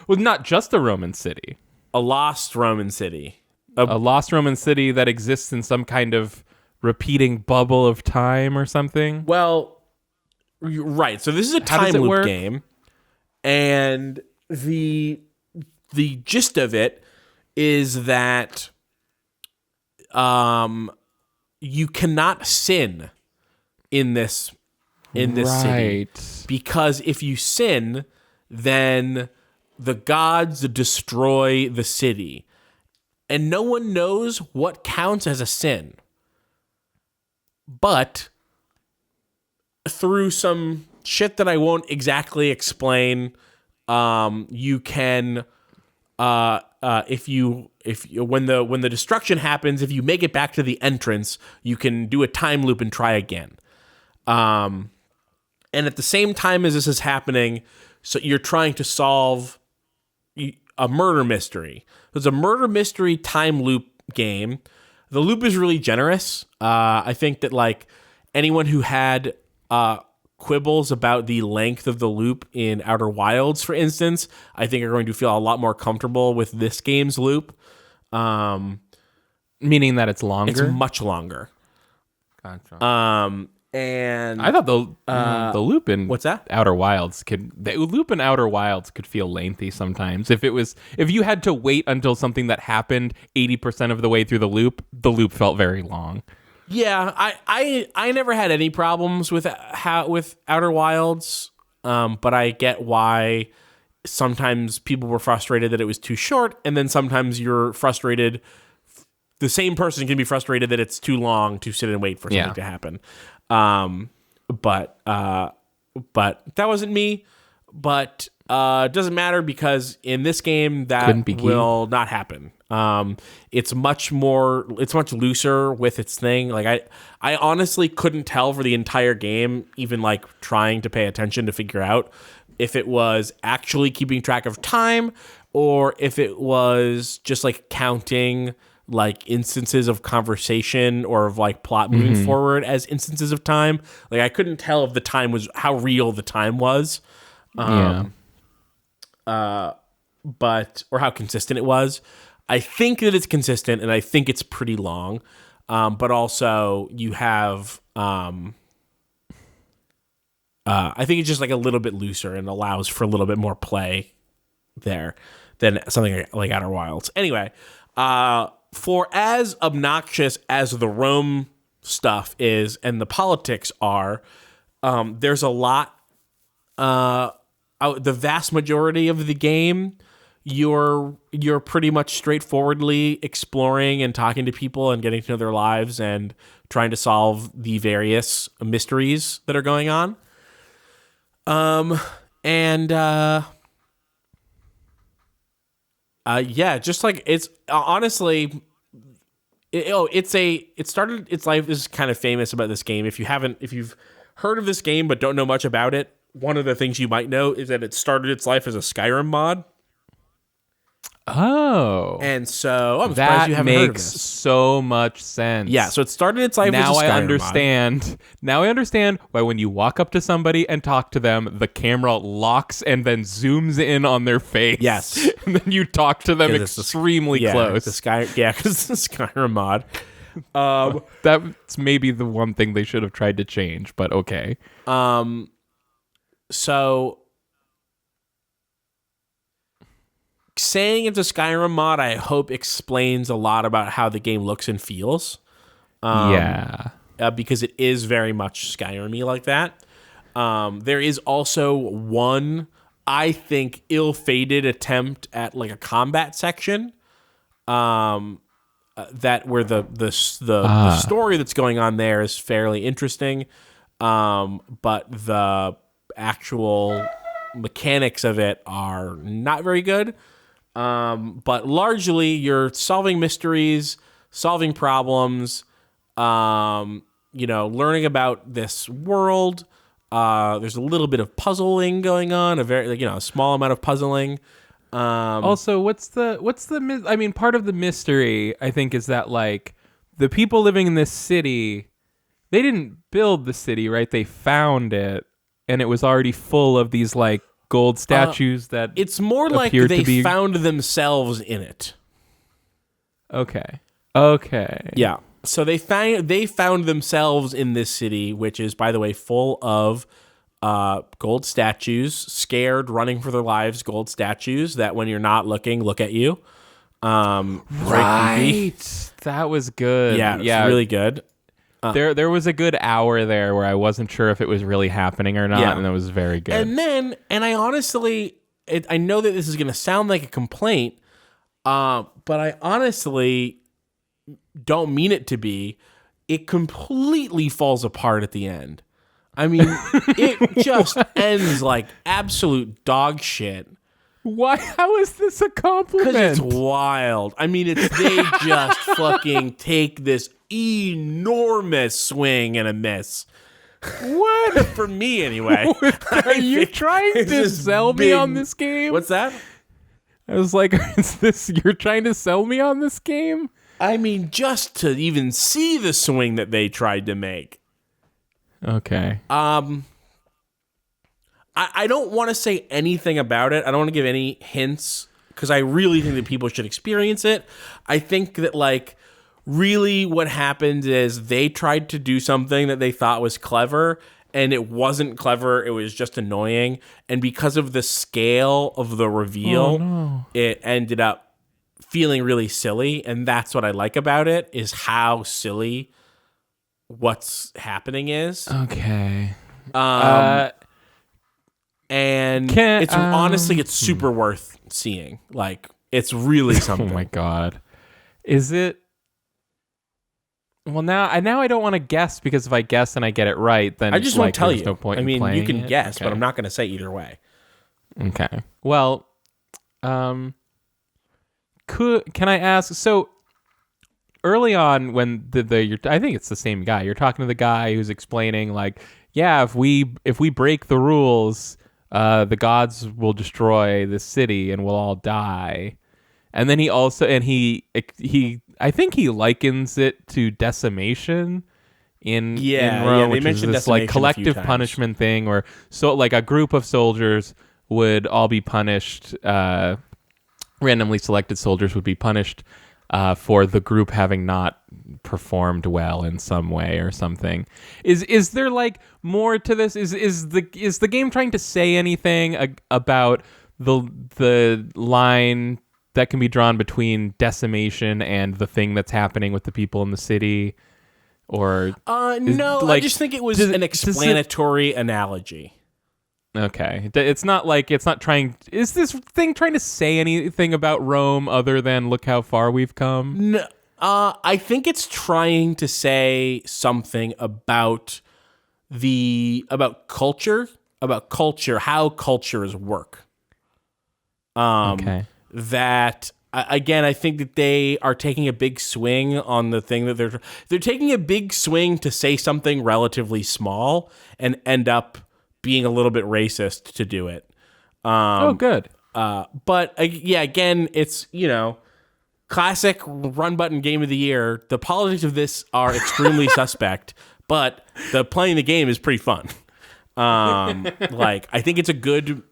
Well, not just a Roman city. A lost Roman city. A lost Roman city that exists in some kind of repeating bubble of time or something. Well, right. So this is a time loop game, and the gist of it is that you cannot sin in this in this city. Right. Because if you sin, then the gods destroy the city. And no one knows what counts as a sin. But through some shit that I won't exactly explain, you can if you when the destruction happens, if you make it back to the entrance, you can do a time loop and try again. And at the same time as this is happening, so you're trying to solve a murder mystery. There's a murder mystery time loop game. The loop is really generous. I think that like anyone who had quibbles about the length of the loop in Outer Wilds, for instance, I think are going to feel a lot more comfortable with this game's loop. Meaning that it's longer? It's much longer. Gotcha. And I thought the loop in what's that? Outer Wilds could feel lengthy sometimes. If you had to wait until something that happened 80% of the way through the loop felt very long. Yeah, I never had any problems with Outer Wilds, but I get why sometimes people were frustrated that it was too short, and then sometimes you're frustrated. The same person can be frustrated that it's too long to sit and wait for something to happen. But that wasn't me. But it doesn't matter because in this game that will not happen. It's much looser with its thing. Like I honestly couldn't tell for the entire game, even like trying to pay attention to figure out if it was actually keeping track of time or if it was just like counting like instances of conversation or of like plot moving forward as instances of time. Like I couldn't tell if the time was how real the time was. But or how consistent it was. I think that it's consistent and I think it's pretty long. But also you have I think it's just like a little bit looser and allows for a little bit more play there than something like Outer Wilds. Anyway, for as obnoxious as the Rome stuff is and the politics are, there's a lot. The vast majority of the game, you're pretty much straightforwardly exploring and talking to people and getting to know their lives and trying to solve the various mysteries that are going on. Just like it's honestly, it started its life is kind of famous about this game. If you've heard of this game but don't know much about it, one of the things you might know is that it started its life as a Skyrim mod. Oh. And so I'm surprised you haven't heard of this. That makes so much sense. Yeah, so it started its life as a Skyrim mod. Now I understand why when you walk up to somebody and talk to them, the camera locks and then zooms in on their face. Yes. And then you talk to them extremely close. Because it's the Skyrim mod. That's maybe the one thing they should have tried to change, but okay. So saying it's a Skyrim mod, I hope explains a lot about how the game looks and feels. Because it is very much Skyrim-y like that. There is also one, I think, ill-fated attempt at like a combat section. That where the story that's going on there is fairly interesting. But the actual mechanics of it are not very good. But largely you're solving mysteries, solving problems, learning about this world. There's a little bit of puzzling going on, a small amount of puzzling. Also, what's the part of the mystery, I think, is that like the people living in this city, they didn't build the city, right? They found it and it was already full of these like gold statues that it's more like they found themselves in it. Okay. Yeah. So they found themselves in this city, which is, by the way, full of gold statues, scared, running for their lives, gold statues that when you're not looking, look at you. Right. That was good. Yeah, it's really good. There was a good hour there where I wasn't sure if it was really happening or not, Yeah. and it was very good. And I honestly, I know that this is going to sound like a complaint, but I honestly don't mean it to be. It completely falls apart at the end. I mean, it just ends like absolute dog shit. Why? How is this a compliment? Because it's wild. I mean, they just fucking take this enormous swing and a miss. What? For me, anyway. Are you trying to sell me on this game? What's that? I was like, is this, you're trying to sell me on this game? I mean, just to even see the swing that they tried to make. Okay. I don't want to say anything about it. I don't want to give any hints because I really think that people should experience it. I think that, like, really what happened is they tried to do something that they thought was clever, and it wasn't clever. It was just annoying. And because of the scale of the reveal, it ended up feeling really silly. And that's what I like about it, is how silly what's happening is. Okay. And honestly, it's super worth seeing. Like, it's really something. Oh my God. Is it? Well, now I don't want to guess, because if I guess and I get it right, then I just won't tell there's you. No point I in mean, you playing can it. guess, Okay. but I'm not going to say either way. Okay. Well, can I ask? So early on, when I think it's the same guy. You're talking to the guy who's explaining, like, yeah, if we break the rules, the gods will destroy the city and we'll all die. And then he I think he likens it to decimation in Rome, they which is mentioned this like decimation a few collective times. punishment thing, where like a group of soldiers would all be punished. Randomly selected soldiers would be punished for the group having not performed well in some way or something. Is there like more to this? Is the game trying to say anything about the line that can be drawn between decimation and the thing that's happening with the people in the city? Or no, like, I just think it was an explanatory analogy. Okay. It's not trying... Is this thing trying to say anything about Rome other than look how far we've come? No, I think it's trying to say something about culture, how cultures work. Okay. That, again, I think that they are taking a big swing on the thing that they're taking a big swing to say something relatively small and end up being a little bit racist to do it. Good. But yeah, again, it's, classic run button game of the year. The politics of this are extremely suspect, but playing the game is pretty fun. Like, I think it's a good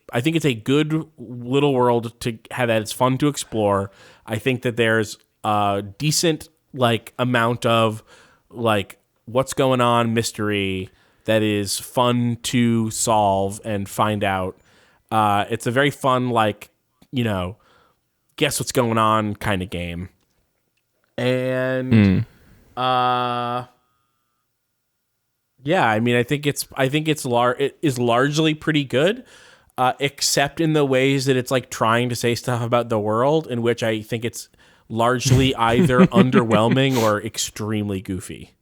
little world to have, that it's fun to explore. I think that there's a decent like amount of like what's going on mystery that is fun to solve and find out. It's a very fun, like, guess what's going on kind of game. And yeah, I mean, I think it is largely pretty good, except in the ways that it's like trying to say stuff about the world, in which I think it's largely either underwhelming or extremely goofy.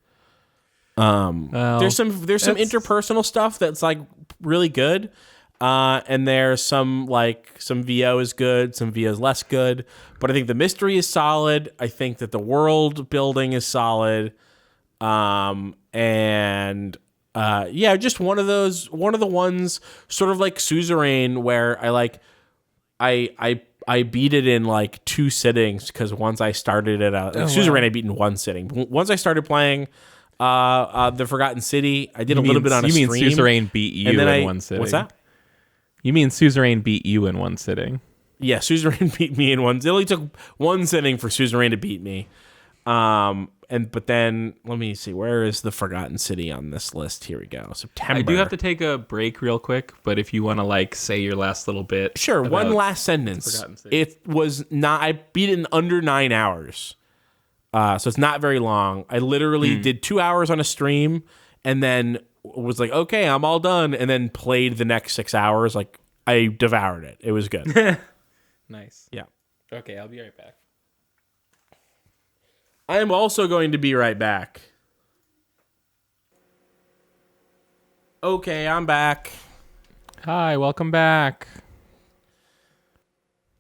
There's some interpersonal stuff that's like really good, and there's some VO is good, some VO is less good, but I think the mystery is solid. I think that the world building is solid. Just one of the ones sort of like Suzerain, where I beat it in like 2 sittings, because once I started it, Suzerain I beat in 1 sitting. Once I started playing the Forgotten City, I did a little bit on a stream. You mean Suzerain beat you in 1 sitting? What's that? You mean Suzerain beat you in 1 sitting? Yeah, Suzerain beat me in 1. It only took 1 sitting for Suzerain to beat me. But then let me see, where is the Forgotten City on this list? Here we go. September. I do have to take a break real quick, but if you want to like say your last little bit. Sure, one last sentence. It was not, I beat it in under 9 hours. So it's not very long. I literally did 2 hours on a stream and then was like, okay, I'm all done. And then played the next 6 hours. Like, I devoured it. It was good. Nice. Yeah. Okay, I'll be right back. I am also going to be right back. Okay, I'm back. Hi, welcome back.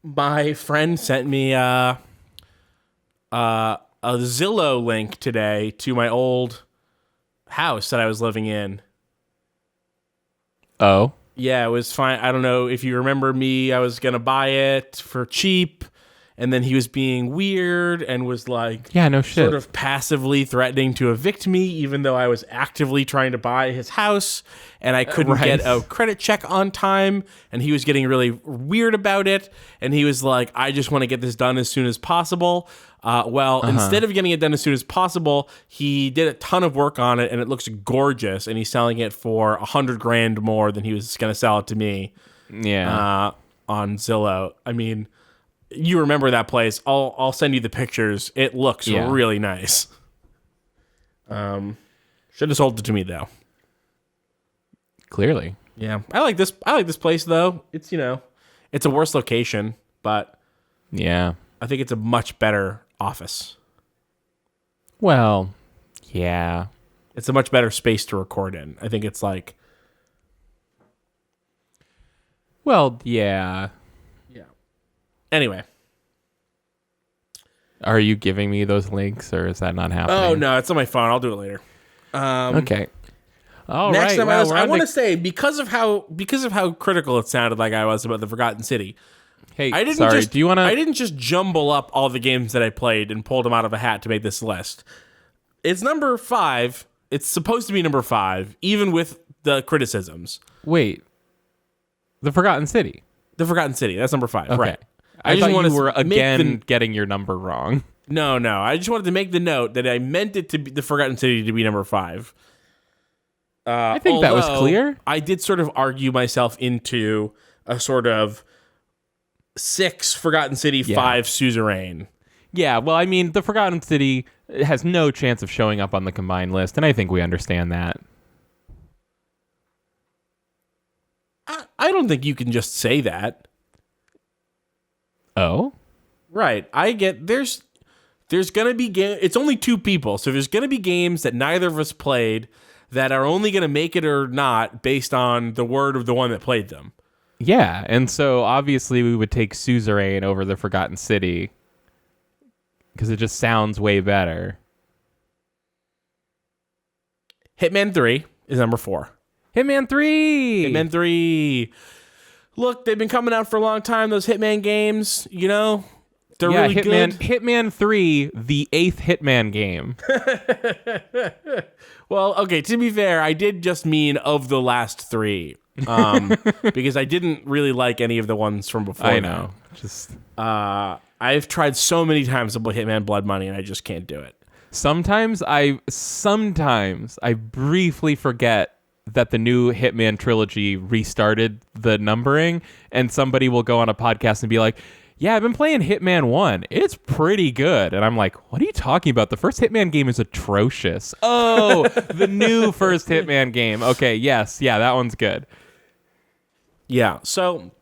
My friend sent me a Zillow link today to my old house that I was living in. Oh. Yeah, it was fine. I don't know if you remember me. I was going to buy it for cheap, and then he was being weird and was like, Yeah, no shit. sort of passively threatening to evict me, even though I was actively trying to buy his house, and I couldn't get a credit check on time, and he was getting really weird about it, and he was like, I just want to get this done as soon as possible. Instead of getting it done as soon as possible, he did a ton of work on it, and it looks gorgeous, and he's selling it for $100,000 more than he was going to sell it to me. Yeah. On Zillow. I mean, you remember that place? I'll send you the pictures. It looks really nice. Should have sold it to me though. Clearly. Yeah, I like this. I like this place though. It's it's a worse location, but Yeah. I think it's a much better office. Well, yeah. It's a much better space to record in. I think it's like. Well, yeah. Yeah. Anyway. Are you giving me those links, or is that not happening? Oh no, it's on my phone. I'll do it later. Okay. All Next right. time Well, I want to say because of how critical it sounded like I was about the Forgotten City. Hey, I didn't sorry. just Do you want to? I didn't just jumble up all the games that I played and pulled them out of a hat to make this list. It's number 5. It's supposed to be number 5, even with the criticisms. Wait. The Forgotten City. The Forgotten City. That's number 5. Okay. Right. I just thought wanted you were to make again getting your number wrong. No. I just wanted to make the note that I meant it to be the Forgotten City to be number 5. I think that was clear. I did sort of argue myself into a sort of 6 Forgotten City, 5 Suzerain. Yeah, well, I mean, the Forgotten City has no chance of showing up on the combined list, and I think we understand that. I don't think you can just say that. Oh? Right. I get there's going to be it's only 2 people, so there's going to be games that neither of us played that are only going to make it or not based on the word of the one that played them. Yeah, and so obviously we would take Suzerain over the Forgotten City because it just sounds way better. Hitman 3 is number 4. Hitman 3! Hitman 3. Look, they've been coming out for a long time, those Hitman games, they're really good. Hitman 3, the 8th Hitman game. Well, okay, to be fair, I did just mean of the last 3. Because I didn't really like any of the ones from before. I know. Just I've tried so many times to play Hitman Blood Money and I just can't do it. Sometimes I briefly forget that the new Hitman trilogy restarted the numbering, and somebody will go on a podcast and be like, yeah, I've been playing Hitman 1. It's pretty good. And I'm like, what are you talking about? The first Hitman game is atrocious. Oh, the new first Hitman game. Okay, yes. Yeah, that one's good. Yeah, so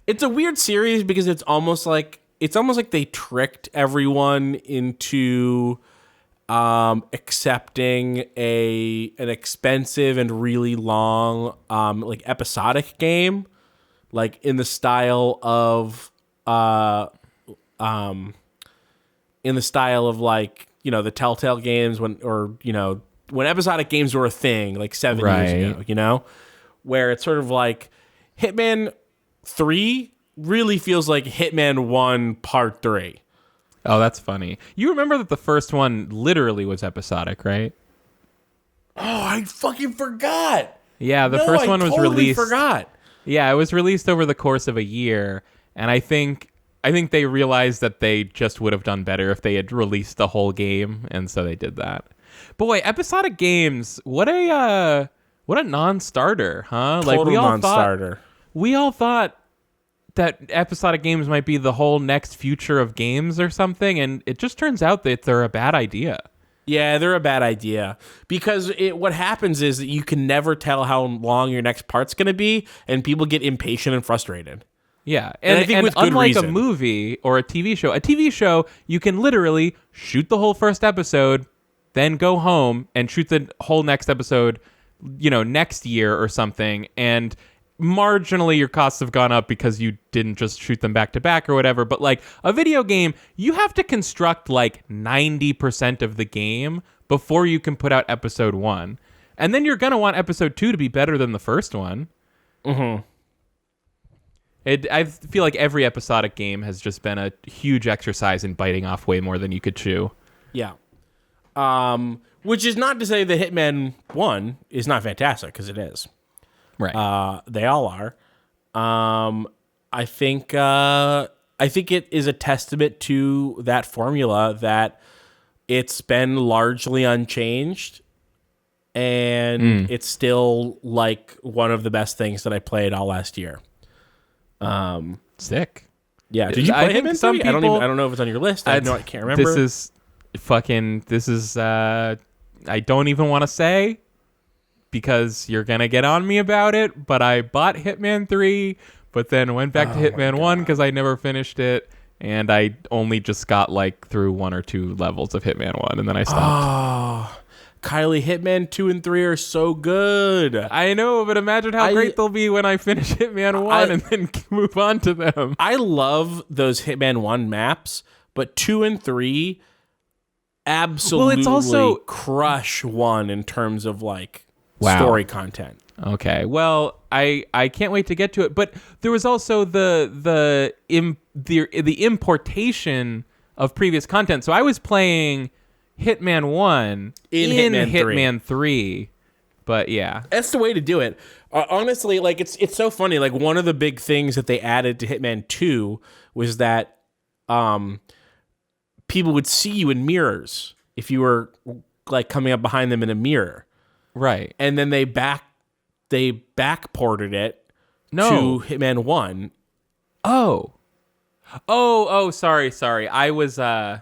it's a weird series because it's almost like they tricked everyone into accepting an expensive and really long like episodic game, like in the style of like, the Telltale games when episodic games were a thing like 7 years ago, where it's sort of like Hitman 3 really feels like Hitman 1 Part 3. Oh, that's funny. You remember that the first one literally was episodic, right? Oh, I fucking forgot. Yeah, the first one was totally released. Forgot. Yeah, it was released over the course of a year, and I think they realized that they just would have done better if they had released the whole game, and so they did that. Boy, episodic games, what a non-starter, huh? Total non-starter. We all thought that episodic games might be the whole next future of games or something, and it just turns out that they're a bad idea. Yeah, they're a bad idea because what happens is that you can never tell how long your next part's going to be, and people get impatient and frustrated. Yeah, and I think with good unlike reason. a movie or a TV show, you can literally shoot the whole first episode, then go home and shoot the whole next episode, next year or something, and marginally your costs have gone up because you didn't just shoot them back to back or whatever. But like a video game, you have to construct like 90% of the game before you can put out episode 1, and then you're gonna want episode 2 to be better than the first one. Mm-hmm. I feel like every episodic game has just been a huge exercise in biting off way more than you could chew. Yeah. Which is not to say that Hitman 1 is not fantastic, because it is. Right. They all are. I think it is a testament to that formula that it's been largely unchanged, and it's still like one of the best things that I played all last year. Sick. Yeah. Did you play Hitman 3? I don't know if it's on your list. I can't remember. This is I don't even want to say, because you're going to get on me about it, but I bought Hitman 3, but then went back to Hitman 1 because I never finished it, and I only just got like through 1 or 2 levels of Hitman 1, and then I stopped. Oh, Kylie, Hitman 2 and 3 are so good. I know, but imagine how great they'll be when I finish Hitman 1 and then move on to them. I love those Hitman 1 maps, but 2 and 3 absolutely it's also crush 1 in terms of like wow. story content. Okay, well, I can't wait to get to it. But there was also the importation of previous content. So I was playing Hitman 1 in Hitman 3. But yeah, that's the way to do it. Honestly, like it's so funny. Like one of the big things that they added to Hitman 2 was that people would see you in mirrors if you were like coming up behind them in a mirror. Right. And then they backported it to Hitman 1. Oh, sorry. The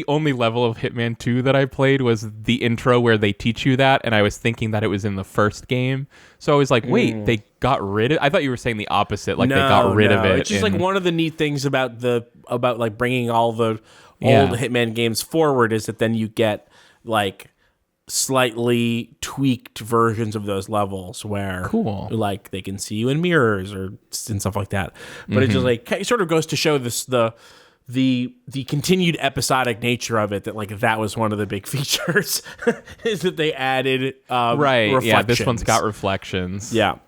only level of Hitman 2 that I played was the intro where they teach you that, and I was thinking that it was in the first game. So I was like, wait, they got rid of I thought you were saying the opposite, like they got rid of it. It's just like one of the neat things about like bringing all the old Hitman games forward is that then you get like slightly tweaked versions of those levels where like they can see you in mirrors and stuff like that. But it just like it sort of goes to show this the continued episodic nature of it, that like that was one of the big features is that they added reflections. Yeah, this one's got reflections. Yeah.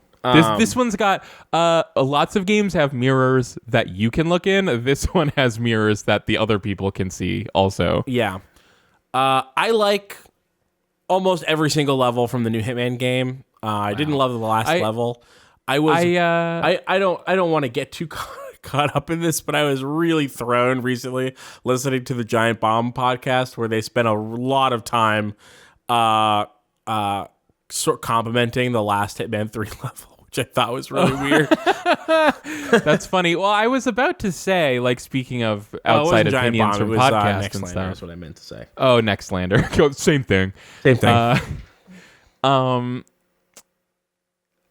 This one's got lots of games have mirrors that you can look in. This one has mirrors that the other people can see also. Yeah. I like almost every single level from the new Hitman game. I didn't love the last level. I don't want to get too caught up in this, but I was really thrown recently listening to the Giant Bomb podcast where they spent a lot of time sort of complimenting the last Hitman 3 level, which I thought was really weird. That's funny. Well, I was about to say, like, speaking of outside opinions from podcasts and stuff. That's what I meant to say. Oh, Nextlander. Same thing.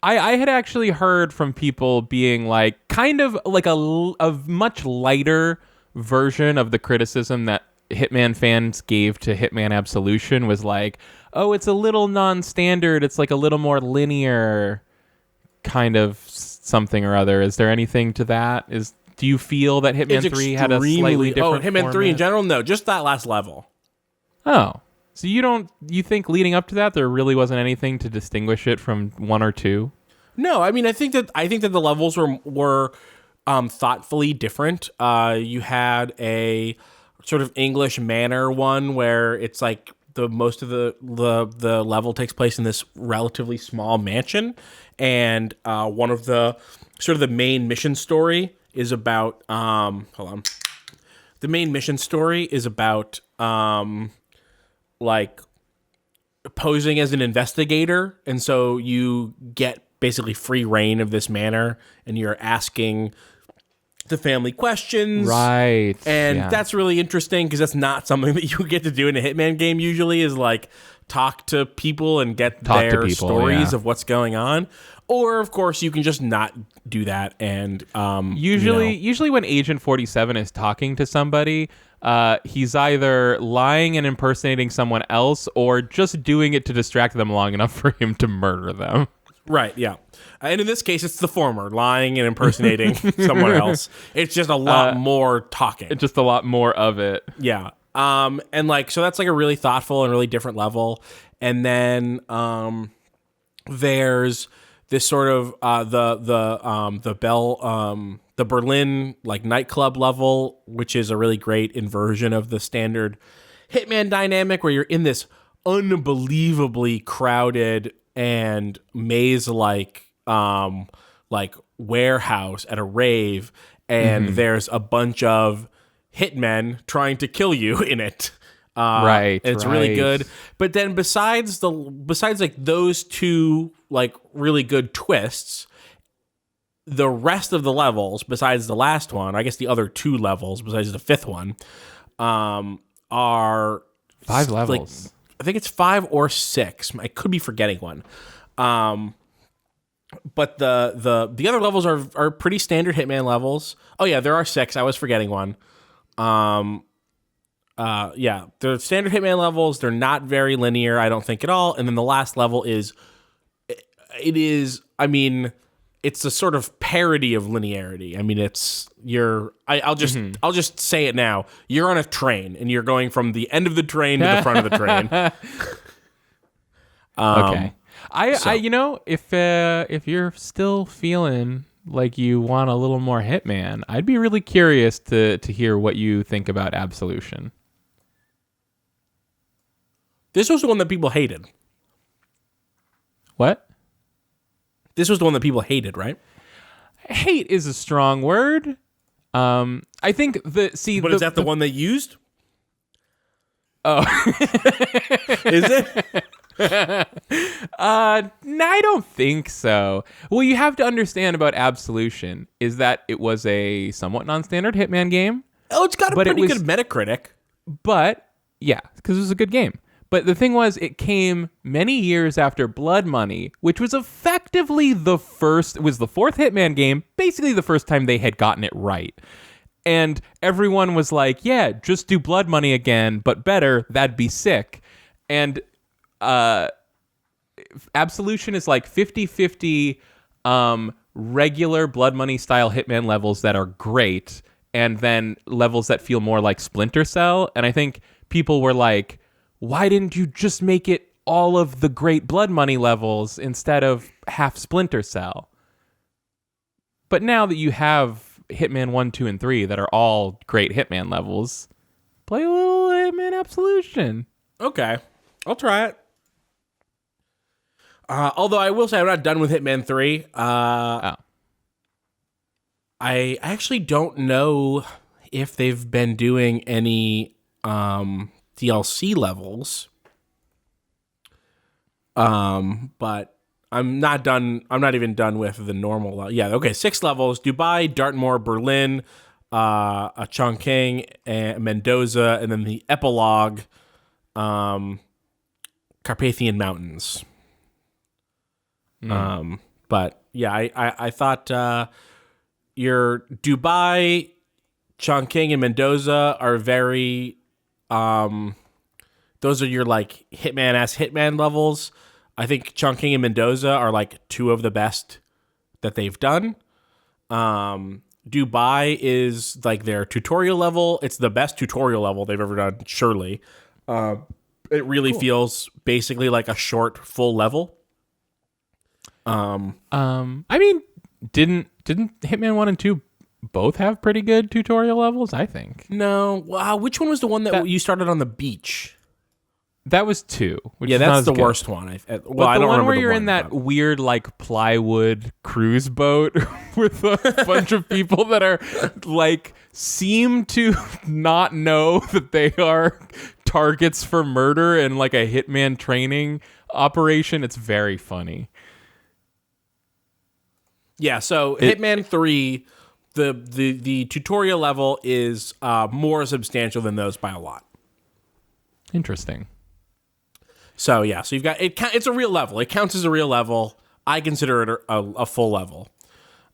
I had actually heard from people being like, kind of like a much lighter version of the criticism that Hitman fans gave to Hitman Absolution was like, oh, it's a little non-standard. It's like a little more linear kind of something or other. Is there anything to that? Do you feel that Hitman 3 had a slightly different Hitman 3 in general? No, just that last level. Oh. So you think leading up to that there really wasn't anything to distinguish it from 1 or 2? No, I mean I think that the levels were thoughtfully different. You had a sort of English manor one where it's like most of the level takes place in this relatively small mansion, and one of the sort of the main mission story is about The main mission story is about like posing as an investigator, and so you get basically free reign of this manor, and you're asking the family questions. Right. And that's really interesting because that's not something that you get to do in a Hitman game usually, is like talk to people and get their stories of what's going on. Or, of course, you can just not do that. And usually when Agent 47 is talking to somebody, he's either lying and impersonating someone else or just doing it to distract them long enough for him to murder them. Right, yeah. And in this case, it's the former, lying and impersonating someone else. It's just a lot more talking. It's just a lot more of it. Yeah. And like, so that's like a really thoughtful and really different level. And then there's this sort of the Berlin like nightclub level, which is a really great inversion of the standard Hitman dynamic, where you're in this unbelievably crowded and maze like warehouse at a rave, and there's a bunch of hitmen trying to kill you in it. It's really good. But then besides like those two like really good twists, the rest of the levels besides the last one, I guess the other two levels besides the fifth one, are 5 levels. Like, I think it's 5 or 6. I could be forgetting one. But the other levels are pretty standard Hitman levels. Oh yeah, there are 6. I was forgetting one. Yeah, they're standard Hitman levels. They're not very linear, I don't think at all. And then the last level is I mean, it's a sort of parody of linearity. I mean, I'll just say it now. You're on a train and you're going from the end of the train to the front of the train. Okay. I you know, if you're still feeling like you want a little more Hitman, I'd be really curious to hear what you think about Absolution. This was the one that people hated. What? This was the one that people hated, right? Hate is a strong word. I think is that the one they used? Oh. Is it? No, I don't think so. Well, you have to understand about Absolution is that it was a somewhat non-standard Hitman game. Oh, it's got a pretty good Metacritic. But, yeah, because it was a good game. But the thing was, it came many years after Blood Money, which was effectively the fourth Hitman game, basically the first time they had gotten it right. And everyone was like, yeah, just do Blood Money again, but better, that'd be sick. And Absolution is like 50-50 regular Blood Money style Hitman levels that are great, and then levels that feel more like Splinter Cell. And I think people were like, why didn't you just make it all of the great Blood Money levels instead of half Splinter Cell? But now that you have Hitman 1, 2, and 3 that are all great Hitman levels, play a little Hitman Absolution. Okay. I'll try it. Although I will say I'm not done with Hitman 3. I actually don't know if they've been doing any DLC levels. But I'm not done. I'm not even done with the normal. Yeah, okay, 6 levels: Dubai, Dartmoor, Berlin, Chongqing, and Mendoza, and then the epilogue, Carpathian Mountains. But yeah, I thought your Dubai, Chongqing, and Mendoza are very those are your like Hitman levels. I think Chongqing and Mendoza are like 2 of the best that they've done. Dubai is like their tutorial level. It's the best tutorial level they've ever done, surely. It really feels basically like a short full level. I mean, didn't Hitman 1 and 2 both have pretty good tutorial levels? I think. No. Wow. Which one was the one that you started on the beach? That was 2. Yeah, that's the worst one. I don't remember one where you're in that weird like plywood cruise boat with a bunch of people that are like seem to not know that they are targets for murder and like a hitman training operation. It's very funny. Yeah, so Hitman 3, the tutorial level is more substantial than those by a lot. Interesting. So yeah, so you've got it's a real level. It counts as a real level. I consider it a full level.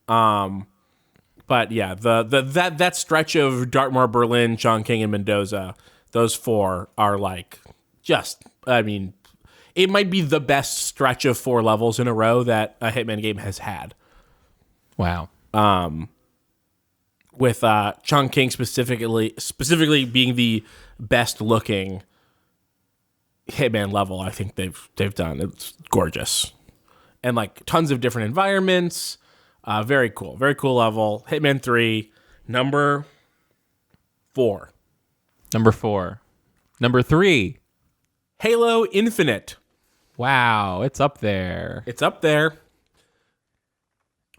But yeah, that stretch of Dartmoor, Berlin, Chongqing, and Mendoza, those 4 are like just, I mean, it might be the best stretch of 4 levels in a row that a Hitman game has had. Wow. With Chongqing specifically being the best looking Hitman level I think they've done. It's gorgeous. And like tons of different environments. Very cool level. Hitman 3, number 4. Number 4. Number 3. Halo Infinite. Wow, it's up there. It's up there.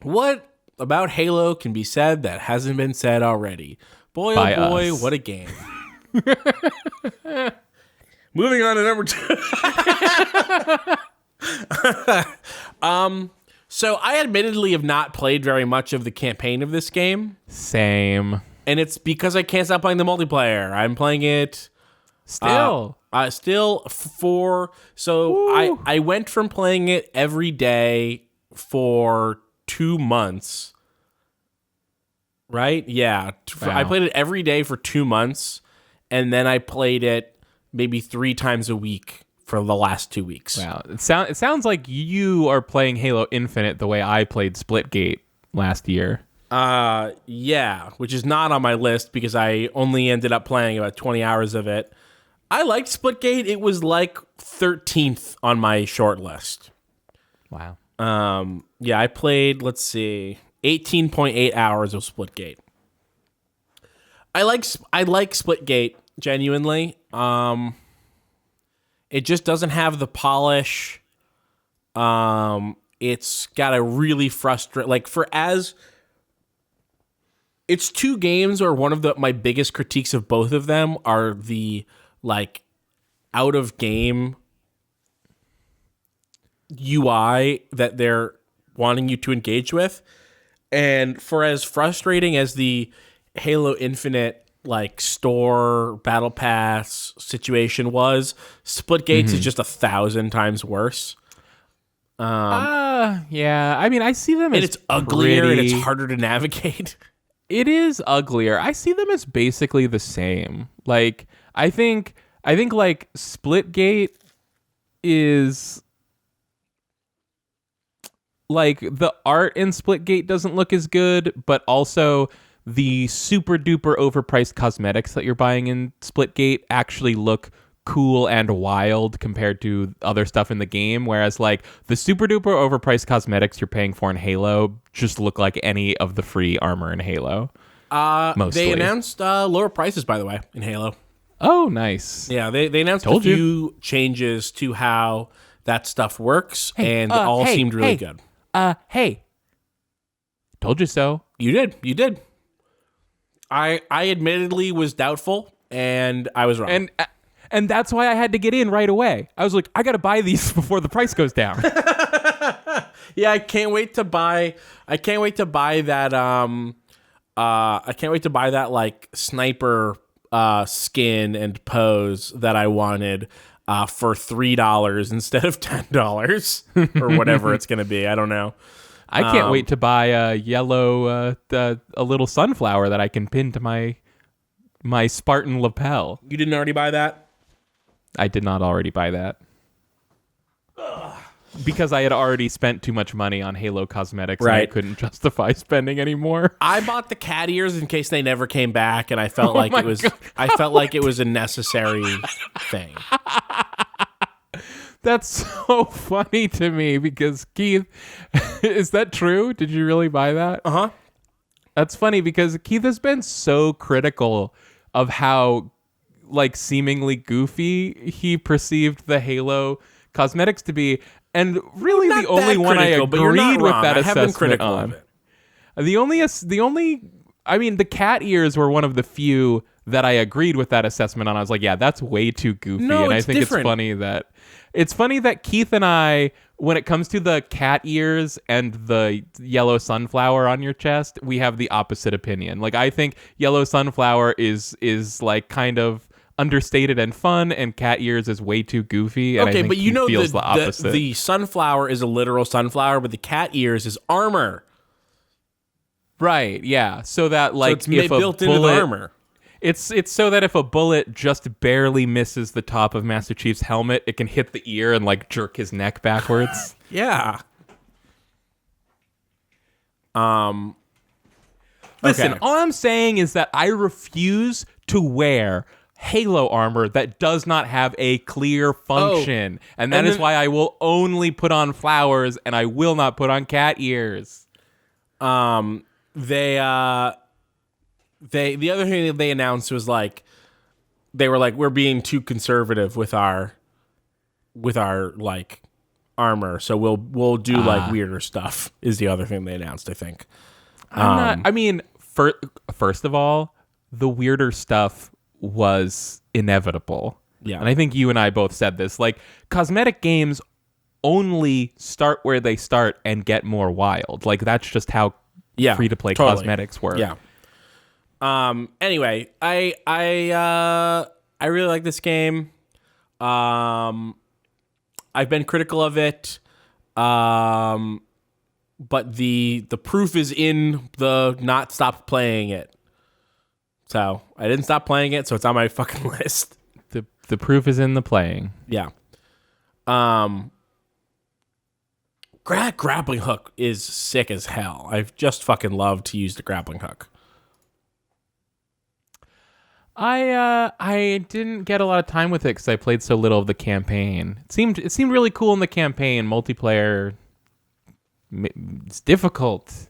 What about Halo can be said that hasn't been said already? Boy, By oh boy, us. what a game. Moving on to number 2. So I admittedly have not played very much of the campaign of this game. Same. And it's because I can't stop playing the multiplayer. I'm playing it Still. I went from playing it every day for 2 months. Right? Yeah. Wow. I played it every day for 2 months, and then I played it maybe 3 times a week for the last 2 weeks. Wow. It sounds like you are playing Halo Infinite the way I played Splitgate last year. Yeah, which is not on my list because I only ended up playing about 20 hours of it. I liked Splitgate. It was like 13th on my short list. Wow. Yeah, I played, 18.8 hours of Splitgate. I like Splitgate genuinely. It just doesn't have the polish. It's got a really it's 2 games where one of my biggest critiques of both of them are the out of game UI that they're wanting you to engage with. And for as frustrating as the Halo Infinite store battle pass situation was, Splitgate's is just 1,000 times worse. Yeah. I mean, I see them And as it's uglier and pretty- it's harder to navigate. It is uglier. I see them as basically the same. I think Splitgate is the art in Splitgate doesn't look as good, but also the super duper overpriced cosmetics that you're buying in Splitgate actually look cool and wild compared to other stuff in the game, whereas the super duper overpriced cosmetics you're paying for in Halo just look like any of the free armor in Halo. Mostly. They announced lower prices, by the way, in Halo. Oh, nice. Yeah, they announced Told a you. few changes to how that stuff works, and all seemed really good. Hey. Told you so. You did. I admittedly was doubtful, and I was wrong. And that's why I had to get in right away. I was like, I got to buy these before the price goes down. Yeah, I can't wait to buy that. I can't wait to buy that sniper skin and pose that I wanted for $3 instead of $10 or whatever it's gonna be. I don't know. I can't wait to buy a yellow, a little sunflower that I can pin to my Spartan lapel. You didn't already buy that? I did not already buy that. Because I had already spent too much money on Halo cosmetics and I Right. couldn't justify spending anymore. I bought the cat ears in case they never came back, and I felt like my it was God. I felt like it was a necessary thing. That's so funny to me because Keith, is that true? Did you really buy that? Uh-huh. That's funny because Keith has been so critical of how seemingly goofy he perceived the Halo cosmetics to be. And really Not the only that one critical, I but you're not agreed with wrong. that I have been assessment critical on. of it. The cat ears were one of the few that I agreed with that assessment on. I was like, yeah, that's way too goofy. No, and I it's think different. it's funny that Keith and I when it comes to the cat ears and the yellow sunflower on your chest, we have the opposite opinion. Like, I think yellow sunflower is like kind of understated and fun, and cat ears is way too goofy. And I think but you know feels the opposite. the sunflower is a literal sunflower, but the cat ears is armor. Right, yeah. So that, like, so it's if built a into the bullet, armor. It's so that if a bullet just barely misses the top of Master Chief's helmet, it can hit the ear and, like, jerk his neck backwards. Yeah. Listen, Okay. all I'm saying is that I refuse to wear Halo armor that does not have a clear function. And that is why I will only put on flowers and I will not put on cat ears. The other thing that they announced was like, they were like, we're being too conservative with our like armor, so we'll do like weirder stuff. Is the other thing they announced, I think. First of all, the weirder stuff was inevitable. Yeah. And I think you and I both said this. Like, cosmetic games only start where they start and get more wild. Like, that's just how free-to-play cosmetics work. Yeah. Anyway, I really like this game. I've been critical of it. But the proof is in the not stop playing it. So I didn't stop playing it, so it's on my fucking list. The proof is in the playing. Yeah. Grappling hook is sick as hell. I've just fucking loved to use the grappling hook. I didn't get a lot of time with it because I played so little of the campaign. It seemed really cool in the campaign. Multiplayer, it's difficult.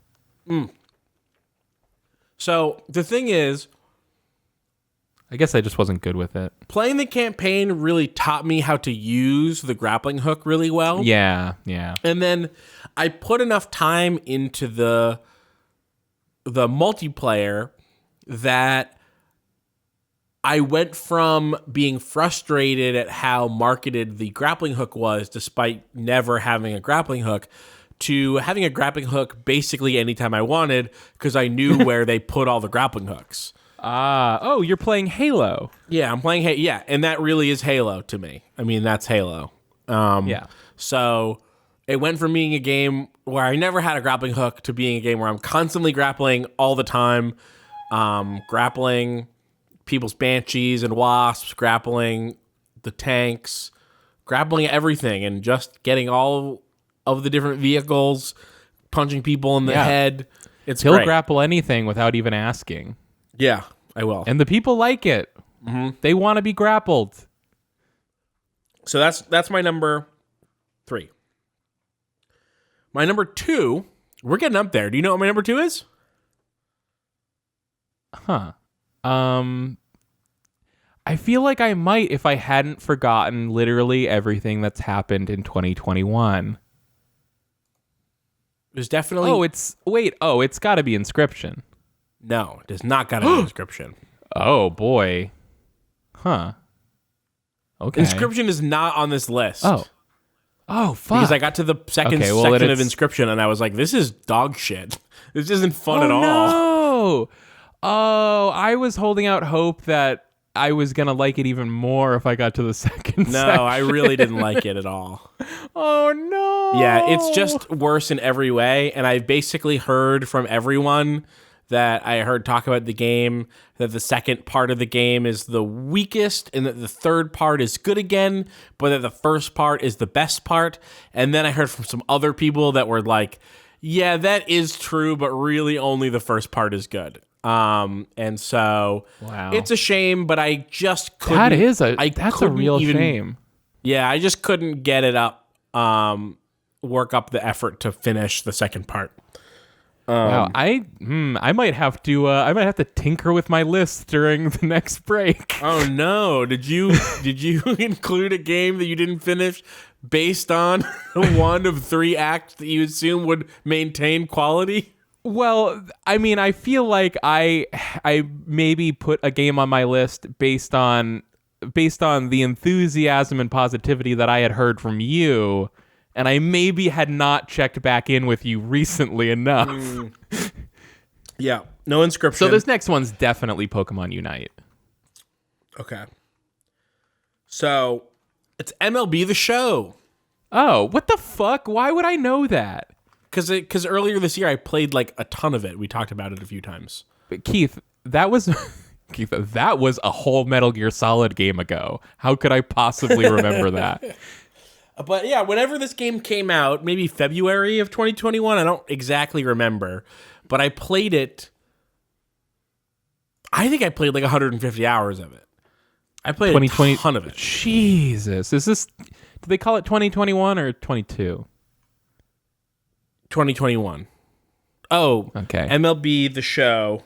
So the thing is, I guess I just wasn't good with it. playing the campaign really taught me how to use the grappling hook really well. Yeah. And then I put enough time into the multiplayer that I went from being frustrated at how marketed the grappling hook was, despite never having a grappling hook, to having a grappling hook basically anytime I wanted, because I knew where they put all the grappling hooks. You're playing Halo. Yeah, I'm playing Halo. Yeah, and that really is Halo to me. I mean, that's Halo. Yeah. So it went from being a game where I never had a grappling hook to being a game where I'm constantly grappling all the time, grappling people's banshees and wasps, grappling the tanks, grappling everything, and just getting all of the different vehicles, punching people in the head. He'll great. grapple anything without even asking. Yeah, I will. And the people like it. Mm-hmm. They want to be grappled. So that's my number 3. My number 2, we're getting up there. Do you know what my number 2 is? Huh. I feel like I might if I hadn't forgotten literally everything that's happened in 2021. There's definitely... it's got to be Inscription. No, it has not got an Inscription. Oh, boy. Huh. Okay. Inscription is not on this list. Oh, fuck. Because I got to the second section of Inscription and I was like, this is dog shit. This isn't fun at all. No. Oh, I was holding out hope that I was going to like it even more if I got to the second section. No, I really didn't like it at all. Oh, no. Yeah, it's just worse in every way. And I basically heard from everyone that I heard talk about the game that the second part of the game is the weakest and that the third part is good again, but that the first part is the best part. And then I heard from some other people that were like, yeah, that is true, but really only the first part is good. And so it's a shame, but I just couldn't. That's a real shame. Yeah, I just couldn't get it up, work up the effort to finish the second part. Wow, I might have to tinker with my list during the next break. Oh no! Did you include a game that you didn't finish based on one of 3 acts that you assume would maintain quality? Well, I mean, I feel like I maybe put a game on my list based on the enthusiasm and positivity that I had heard from you. and I maybe had not checked back in with you recently enough. Yeah, no inscription. So this next one's definitely Pokemon Unite. Okay. So it's MLB The Show. Oh, what the fuck? Why would I know that? Because earlier this year I played like a ton of it. We talked about it a few times. But Keith, that was a whole Metal Gear Solid game ago. How could I possibly remember that? But yeah, whenever this game came out, maybe February of 2021, I don't exactly remember, but I played it. I think I played like 150 hours of it. I played a ton of it. Jesus. Do they call it 2021 or 22? 2021. Oh, okay. MLB The Show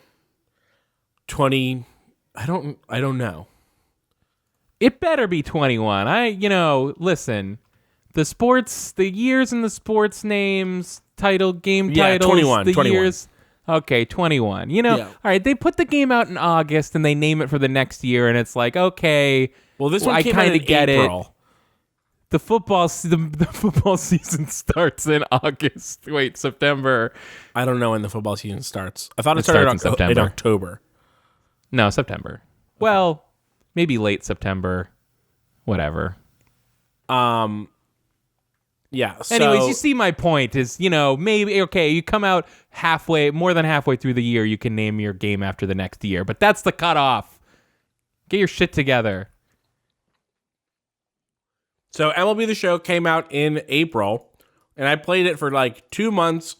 20 I don't know. It better be 21. Listen. The years in the sports names, game titles, 21, the 21. years. Okay, 21. All right, they put the game out in August and they name it for the next year, and it's like, okay, well, this one I came out in get April. it. The football season starts in August. Wait, September. I don't know when the football season starts. I thought it started in October. No, September. Okay. Well, maybe late September. Whatever. Yeah. So, anyways, you see my point is, maybe, okay, you come out more than halfway through the year, you can name your game after the next year, but that's the cutoff. Get your shit together. So MLB The Show came out in April, and I played it for like 2 months.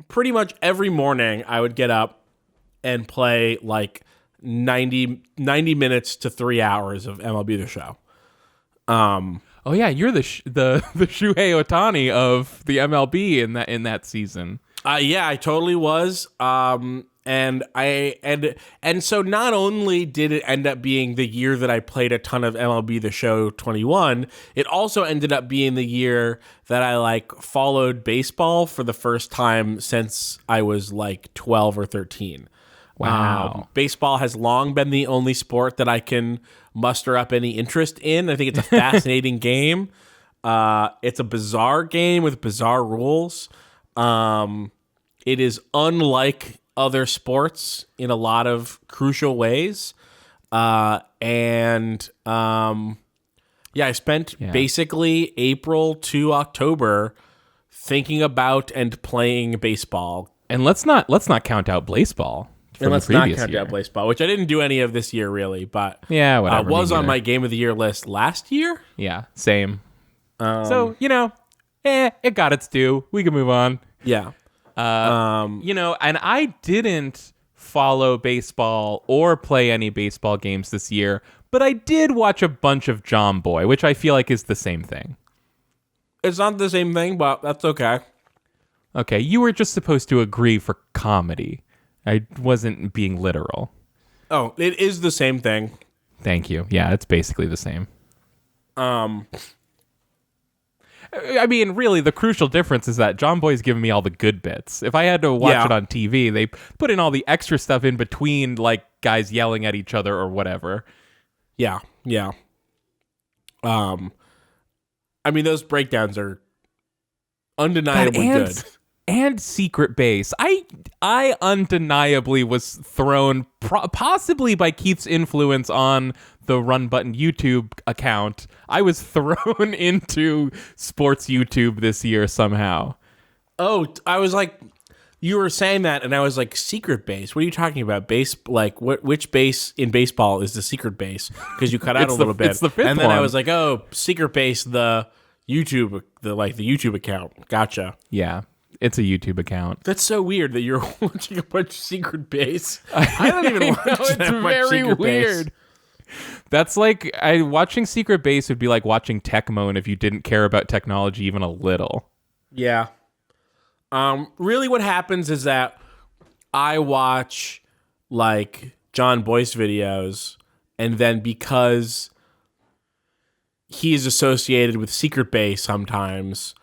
Pretty much every morning, I would get up and play like 90 minutes to 3 hours of MLB The Show. Oh yeah, you're the Shuhei Ohtani of the MLB in that season. Yeah, I totally was. And so not only did it end up being the year that I played a ton of MLB The Show 21, it also ended up being the year that I like followed baseball for the first time since I was like 12 or 13. Wow. Baseball has long been the only sport that I can muster up any interest in. I think it's a fascinating game. It's a bizarre game with bizarre rules. It is unlike other sports in a lot of crucial ways. I spent basically April to October thinking about and playing baseball. And let's not count out Blaseball. And let's not count out Blaseball, which I didn't do any of this year really, but yeah, whatever. Was on my Game of the Year list last year. Yeah, same. So it got its due. We can move on. Yeah. And I didn't follow baseball or play any baseball games this year, but I did watch a bunch of John Boy, which I feel like is the same thing. It's not the same thing, but that's okay. Okay, you were just supposed to agree for comedy. I wasn't being literal. Oh, it is the same thing. Thank you. Yeah, it's basically the same. I mean, really, the crucial difference is that John Boy's giving me all the good bits. If I had to watch it on TV, they put in all the extra stuff in between, like guys yelling at each other or whatever. Yeah. I mean, those breakdowns are undeniably good. And Secret Base. I undeniably was thrown, possibly by Keith's influence on the Run Button YouTube account. I was thrown into sports YouTube this year somehow. Oh, I was like, you were saying that, and I was like, Secret Base? What are you talking about? Base? Like, which base in baseball is the secret base? Because you cut out a little bit. It's the fifth and then one. I was like, oh, Secret Base, the YouTube account. Gotcha. Yeah. It's a YouTube account. That's so weird that you're watching a bunch of Secret Base. I don't even watch it's that much very Secret weird. Base. That's like watching Secret Base would be like watching Tecmo if you didn't care about technology even a little. Yeah. Really, what happens is that I watch like John Boyce videos, and then because he's associated with Secret Base sometimes.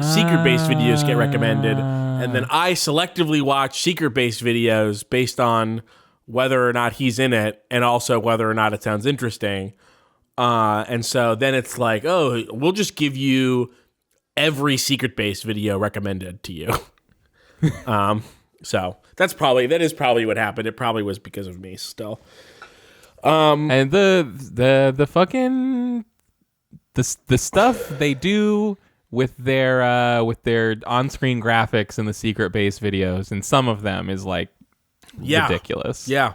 Secret Base videos get recommended, and then I selectively watch Secret Base videos based on whether or not he's in it, and also whether or not it sounds interesting. And so then it's like, oh, we'll just give you every secret base video recommended to you. So that is probably what happened. It probably was because of me still. And the fucking the stuff they do with their on-screen graphics in the secret base videos, and some of them is like ridiculous. Yeah.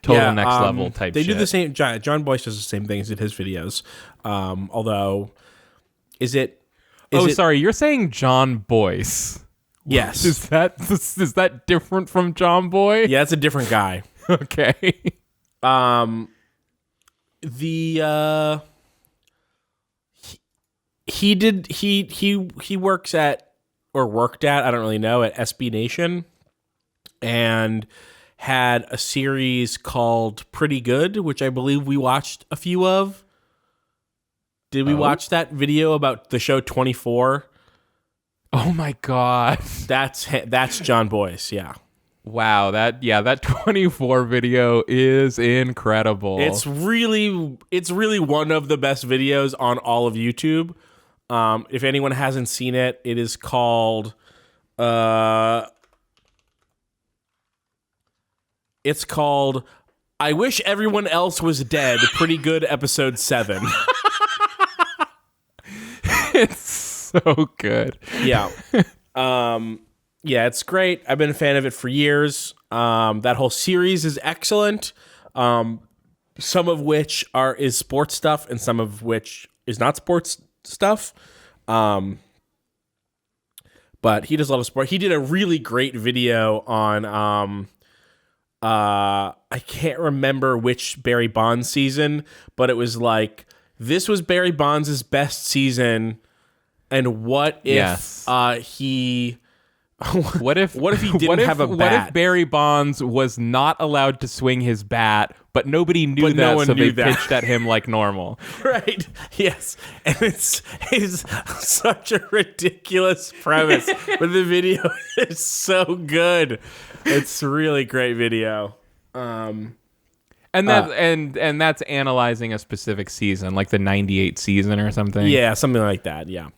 Total next level type They shit. do the same. John Boyce does the same things in his videos. Although, sorry, you're saying John Boyce. Yes. Is that different from John Boy? Yeah, it's a different guy. Okay. He works at, or worked at, I don't really know, at SB Nation, and had a series called Pretty Good, which I believe we watched a few of. Did we watch that video about the show 24? Oh my god. That's John Boyce, yeah. Wow, that 24 video is incredible. It's really one of the best videos on all of YouTube. If anyone hasn't seen it, it is called I Wish Everyone Else Was Dead, Pretty Good Episode 7. It's so good. Yeah. Yeah, it's great. I've been a fan of it for years. That whole series is excellent. Some of which is sports stuff, and some of which is not sports stuff. But he does a lot of sport. He did a really great video on I can't remember which Barry Bonds season, but it was like, this was Barry Bonds' best season, and what if he What if he didn't have a bat? What if Barry Bonds was not allowed to swing his bat, but nobody knew that, so they pitched at him like normal? Right. Yes. And it's such a ridiculous premise, but the video is so good. It's a really great video. And that's analyzing a specific season, like the 98 season or something. Yeah, something like that. Yeah.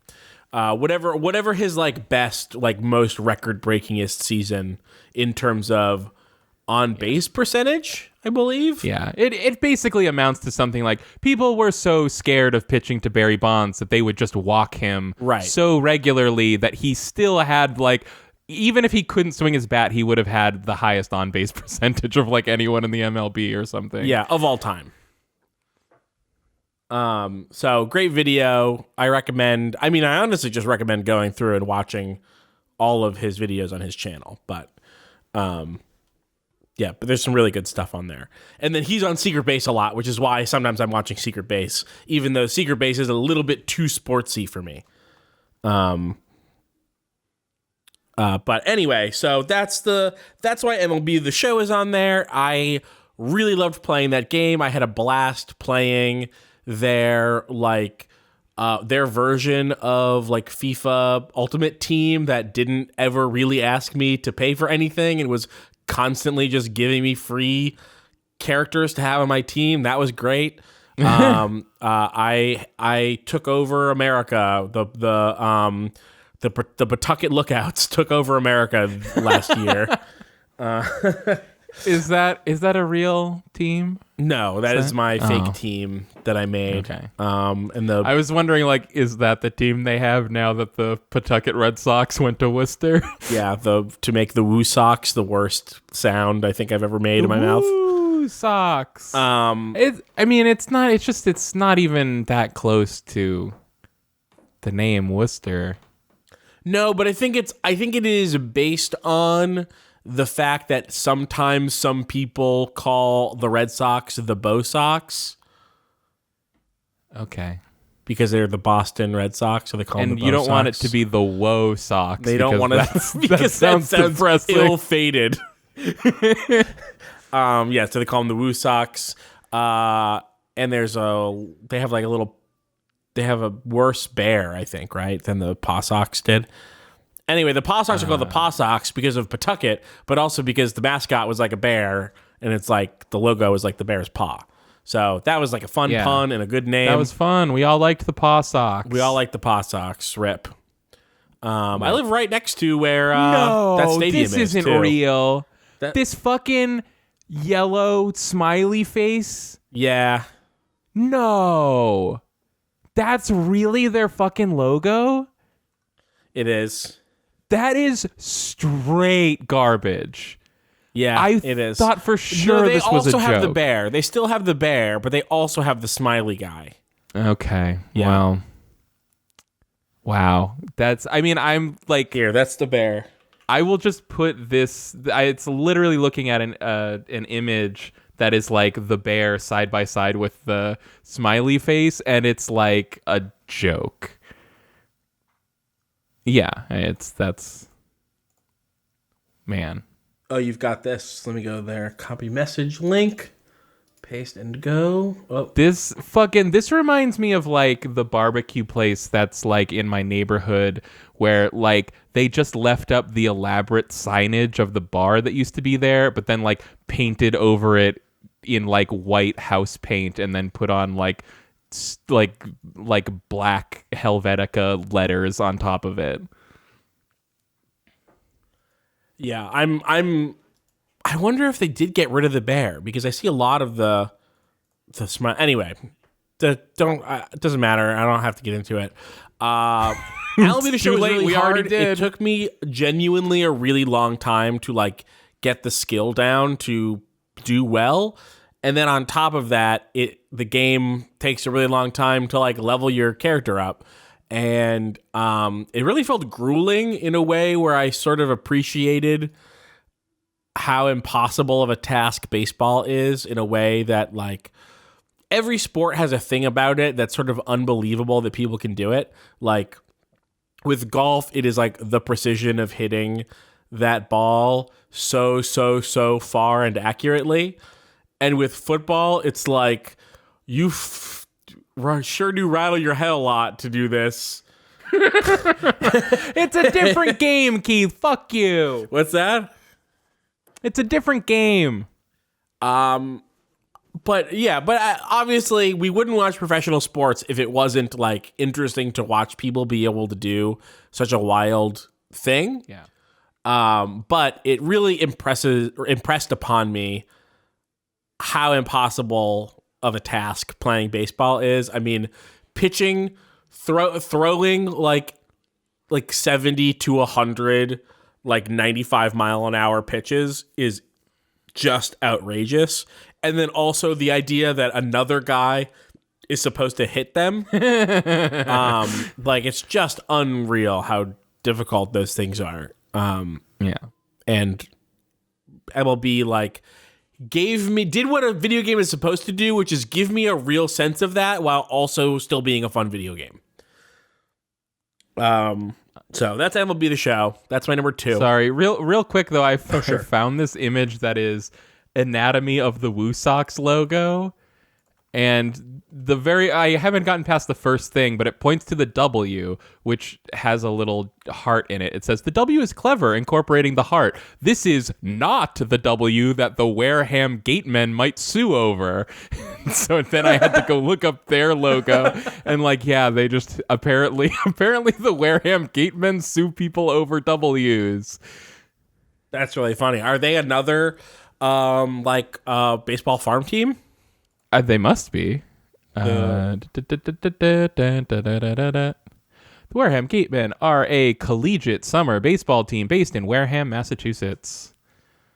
Whatever his like best, like most record-breakingest season in terms of on base percentage, I believe. Yeah, it basically amounts to something like, people were so scared of pitching to Barry Bonds that they would just walk him so regularly that he still had, like, even if he couldn't swing his bat, he would have had the highest on base percentage of like anyone in the MLB or something. Yeah, of all time. So great video. I recommend. I mean, I honestly just recommend going through and watching all of his videos on his channel. But, yeah, but there's some really good stuff on there. And then he's on Secret Base a lot, which is why sometimes I'm watching Secret Base, even though Secret Base is a little bit too sportsy for me. But anyway, so that's why MLB The Show is on there. I really loved playing that game. I had a blast playing their version of like FIFA Ultimate Team that didn't ever really ask me to pay for anything and was constantly just giving me free characters to have on my team. That was great. I took over America. The Pawtucket Lookouts took over America last year. Is that a real team? No, that is my fake team that I made. Okay. I was wondering, like, is that the team they have now that the Pawtucket Red Sox went to Worcester? Yeah, to make the Woo Sox the worst sound I think I've ever made in my mouth. Woo Sox. It's not even that close to the name Worcester. No, but I think it is based on the fact that sometimes some people call the Red Sox the Bo Sox. Okay. Because they're the Boston Red Sox, so they call them the Bo Sox. And you don't want it to be the Woe Sox. They don't want it because that sounds depressing. Ill-fated. Yeah, so they call them the Woo Sox. And they have a worse bear, I think, right, than the Paw Sox did. Anyway, the Paw Sox are called the Paw Sox because of Pawtucket, but also because the mascot was like a bear, and it's like the logo was like the bear's paw. So that was like a fun pun and a good name. That was fun. We all liked the Paw Sox. We all liked the Paw Sox. Rip. I live right next to where No, that stadium this is, isn't too. real. That- This fucking yellow smiley face. Yeah. No, that's really their fucking logo. It is. That is straight garbage. Yeah, it is. Thought for sure they this was a also have the joke. bear. They still have the bear, but they also have the smiley guy. Okay. Yeah. Well. Wow. I'm like, Here, that's the bear. I will just put this. It's literally looking at an image that is like the bear side by side with the smiley face, and it's like a joke. Yeah, that's man. Oh, you've got this. Let me go there. Copy message link. Paste and go. Oh. This reminds me of like the barbecue place that's like in my neighborhood where like they just left up the elaborate signage of the bar that used to be there, but then like painted over it in like white house paint and then put on like black Helvetica letters on top of it. Yeah, I wonder if they did get rid of the bear because I see a lot of the smile. Anyway, it doesn't matter. I don't have to get into it. MLB The Show was late. really We hard. already did. It took me genuinely a really long time to like get the skill down to do well. And then on top of that, the game takes a really long time to like level your character up. And it really felt grueling in a way where I sort of appreciated how impossible of a task baseball is in a way that like every sport has a thing about it that's sort of unbelievable that people can do it. Like with golf, it is like the precision of hitting that ball so far and accurately. And with football, it's like you sure do rattle your head a lot to do this. It's a different game, Keith. Fuck you. What's that? It's a different game. But obviously we wouldn't watch professional sports if it wasn't like interesting to watch people be able to do such a wild thing. Yeah. But it really impressed upon me how impossible of a task playing baseball is. I mean, pitching, throwing like 70 to 100, like 95 mile an hour pitches is just outrageous. And then also the idea that another guy is supposed to hit them. Like it's just unreal how difficult those things are. Yeah. And MLB like did what a video game is supposed to do, which is give me a real sense of that while also still being a fun video game. So that's MLB The Show. That's my number 2. Sorry, real quick though, I sure. found this image that is anatomy of the Woo Sox logo, and I haven't gotten past the first thing, but it points to the W, which has a little heart in it. It says the W is clever, incorporating the heart. This is not the W that the Wareham Gatemen might sue over. So then I had to go look up their logo, and like, yeah, they just apparently the Wareham Gatemen sue people over W's. That's really funny. Are they another baseball farm team? They must be. The Wareham Gatemen are a collegiate summer baseball team based in Wareham, Massachusetts.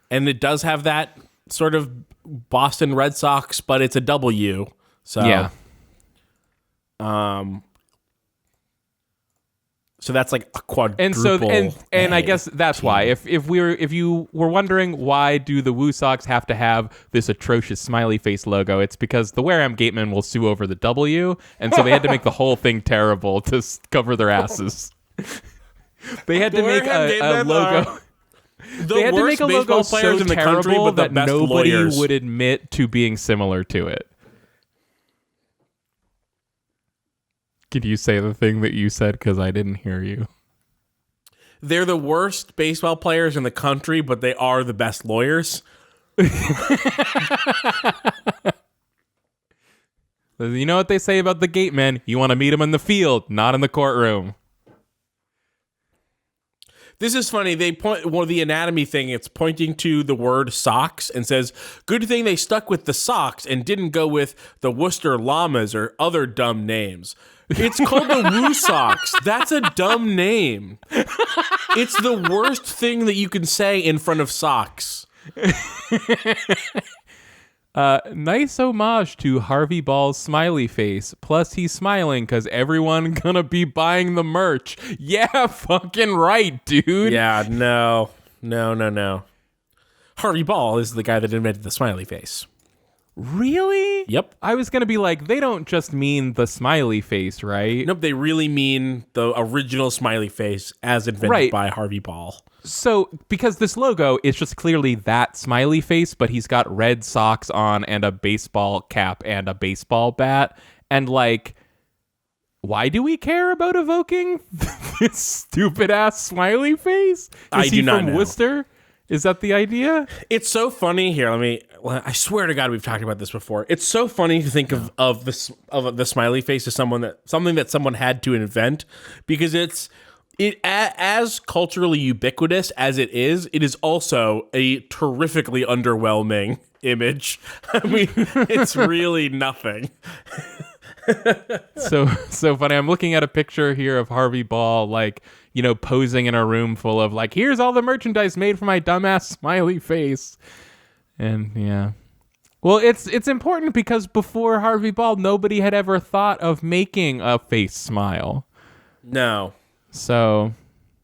And it does have that sort of Boston Red Sox, but it's a W. So yeah. So that's like a quadruple. And I guess that's team. why. If you were wondering why do the Woo Sox have to have this atrocious smiley face logo, it's because the Wareham Gatemen will sue over the W, and so they had to make the whole thing terrible to cover their asses. They had to make a logo. They had to make a logo so in the country, terrible but the that best nobody lawyers. would admit to being similar to it. Could you say the thing that you said? Because I didn't hear you. They're the worst baseball players in the country, but they are the best lawyers. You know what they say about the Gatemen? You want to meet them in the field, not in the courtroom. This is funny. They point the anatomy thing. It's pointing to the word socks and says, "Good thing they stuck with the socks and didn't go with the Worcester llamas or other dumb names." It's called the Woo Socks. That's a dumb name. It's the worst thing that you can say in front of socks. Nice homage to Harvey Ball's smiley face. Plus, he's smiling because everyone gonna be buying the merch. Yeah, fucking right, dude. Yeah, no. Harvey Ball is the guy that invented the smiley face. Really? Yep. I was gonna be like, they don't just mean the smiley face, right? Nope, they really mean the original smiley face as invented by Harvey Ball. So, because this logo is just clearly that smiley face, but he's got red socks on and a baseball cap and a baseball bat. And, like, why do we care about evoking this stupid-ass smiley face? I do not know. From Worcester? Is that the idea? It's so funny. Here, I swear to God, we've talked about this before. It's so funny to think of the smiley face as something that someone had to invent, because as culturally ubiquitous as it is also a terrifically underwhelming image. I mean, it's really nothing. So funny. I'm looking at a picture here of Harvey Ball, like, you know, posing in a room full of, like, here's all the merchandise made for my dumbass smiley face. And yeah. Well, it's important because before Harvey Ball, nobody had ever thought of making a face smile. No. So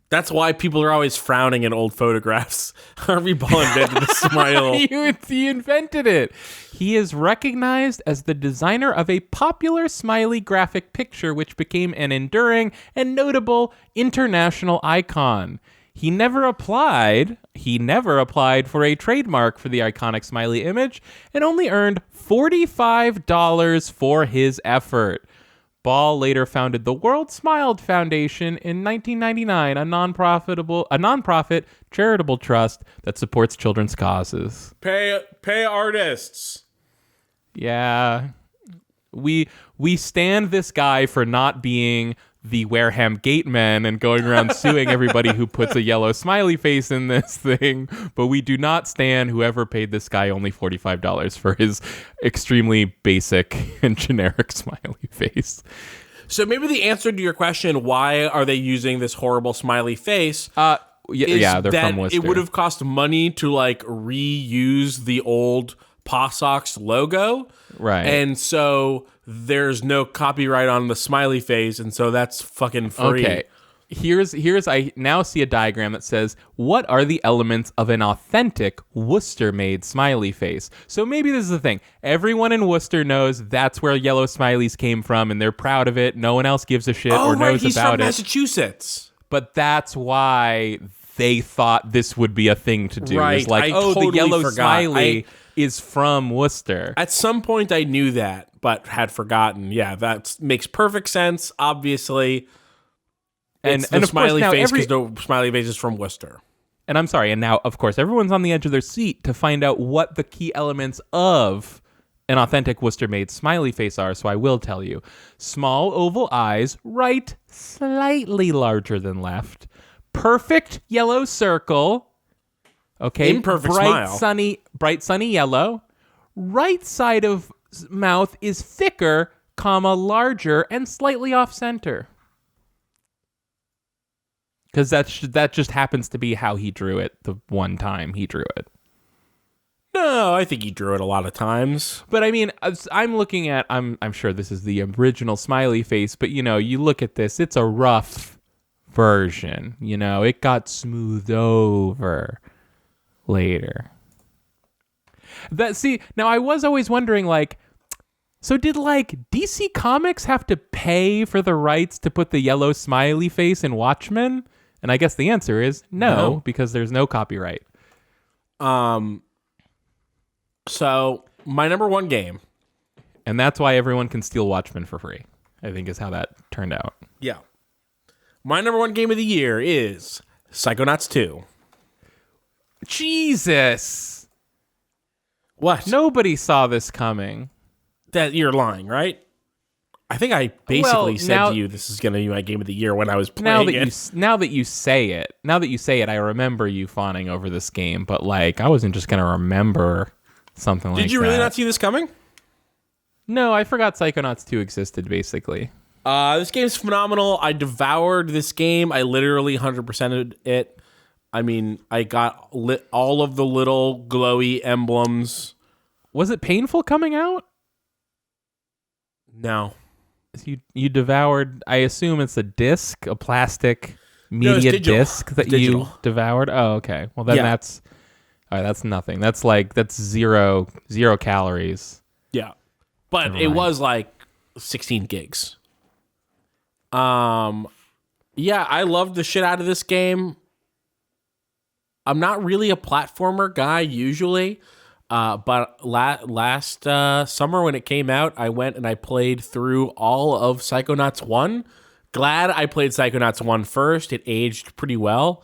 that's why people are always frowning in old photographs. Harvey Ball invented the smile. He invented it. He is recognized as the designer of a popular smiley graphic picture, which became an enduring and notable international icon. He never applied for a trademark for the iconic smiley image and only earned $45 for his effort. Ball later founded the World Smiled Foundation in 1999, a nonprofit charitable trust that supports children's causes. Pay artists. Yeah. We stand this guy for not being the Wareham Gateman and going around suing everybody who puts a yellow smiley face in this thing, but we do not stand whoever paid this guy only $45 for his extremely basic and generic smiley face. So maybe the answer to your question, why are they using this horrible smiley face? Yeah, they're from Worcester. It would have cost money to like reuse the old Paw Sox logo. Right. And so there's no copyright on the smiley face, and so that's fucking free. Okay. Here's I now see a diagram that says, what are the elements of an authentic Worcester-made smiley face? So maybe this is the thing. Everyone in Worcester knows that's where yellow smileys came from, and they're proud of it. No one else gives a shit or knows he's about from it. Massachusetts. But that's why they thought this would be a thing to do. Right. It's like, totally the yellow forgot. smiley is from Worcester. At some point I knew that, but had forgotten. Yeah, that makes perfect sense, obviously. And the smiley face, because no smiley face is from Worcester. And I'm sorry, and now, of course, everyone's on the edge of their seat to find out what the key elements of an authentic Worcester-made smiley face are, so I will tell you. Small oval eyes, right slightly larger than left. Perfect yellow circle. Okay, imperfect smile. Bright sunny yellow. Right side of mouth is thicker, larger, and slightly off center. Because that just happens to be how he drew it the one time he drew it. No, I think he drew it a lot of times. But I mean, I'm looking at, I'm sure this is the original smiley face, but you know, you look at this, it's a rough version. You know, it got smoothed over later. Now I was always wondering, like, so did like DC Comics have to pay for the rights to put the yellow smiley face in Watchmen? And I guess the answer is no, because there's no copyright. So my number one game, and that's why everyone can steal Watchmen for free, I think is how that turned out. Yeah. My number one game of the year is Psychonauts 2. Jesus. What? Nobody saw this coming. That you're lying, right? I think I basically said to you this is going to be my game of the year when I was playing it. Now that you say it, I remember you fawning over this game, but like I wasn't just going to remember something like that. Did you really not see this coming? No, I forgot Psychonauts 2 existed, basically. This game's phenomenal. I devoured this game. I literally 100%ed it. I mean, I got all of the little glowy emblems. Was it painful coming out? No. You devoured, I assume it's a disc, a plastic media disc that you devoured? Oh, okay. Well, then that's nothing. That's zero calories. Yeah. But it was like 16 gigs. Yeah, I loved the shit out of this game. I'm not really a platformer guy usually, but last summer when it came out, I went and I played through all of Psychonauts 1. Glad I played Psychonauts 1 first. It aged pretty well.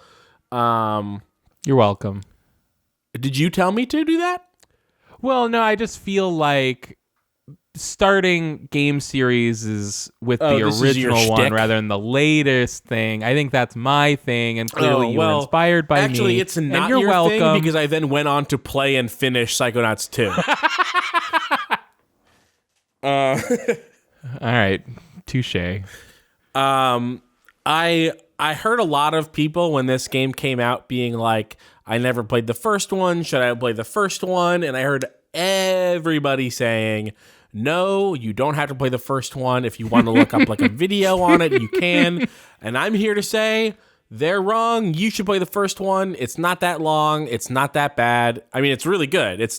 You're welcome. Did you tell me to do that? Well, no, I just feel like starting game series is with the original one rather than the latest thing. I think that's my thing, and clearly you were inspired by me. Actually, it's not your thing because I then went on to play and finish Psychonauts 2. All right, touche. I heard a lot of people when this game came out being like, I never played the first one. Should I play the first one? And I heard everybody saying, no, you don't have to play the first one. If you want to look up like a video on it, you can. And I'm here to say they're wrong. You should play the first one. It's not that long. It's not that bad. I mean, it's really good. It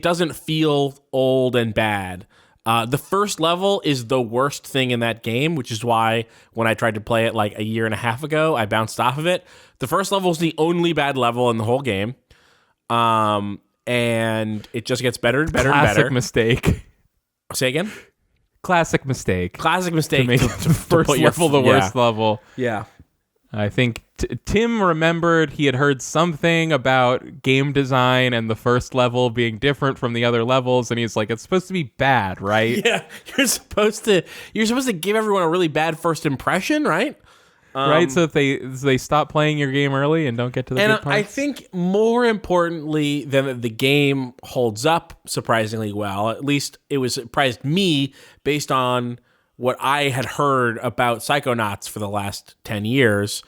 doesn't feel old and bad. The first level is the worst thing in that game, which is why when I tried to play it like a year and a half ago, I bounced off of it. The first level is the only bad level in the whole game. And it just gets better and better and better. Classic mistake. Say again? Classic mistake. Classic mistake. To make the first level the worst level. Yeah. I think Tim remembered he had heard something about game design and the first level being different from the other levels, and he's like, it's supposed to be bad, right? Yeah. You're supposed to give everyone a really bad first impression, right? Right, so if they stop playing your game early and don't get to the good parts. And I think more importantly than that the game holds up surprisingly well, at least it surprised me based on what I had heard about Psychonauts for the last 10 years,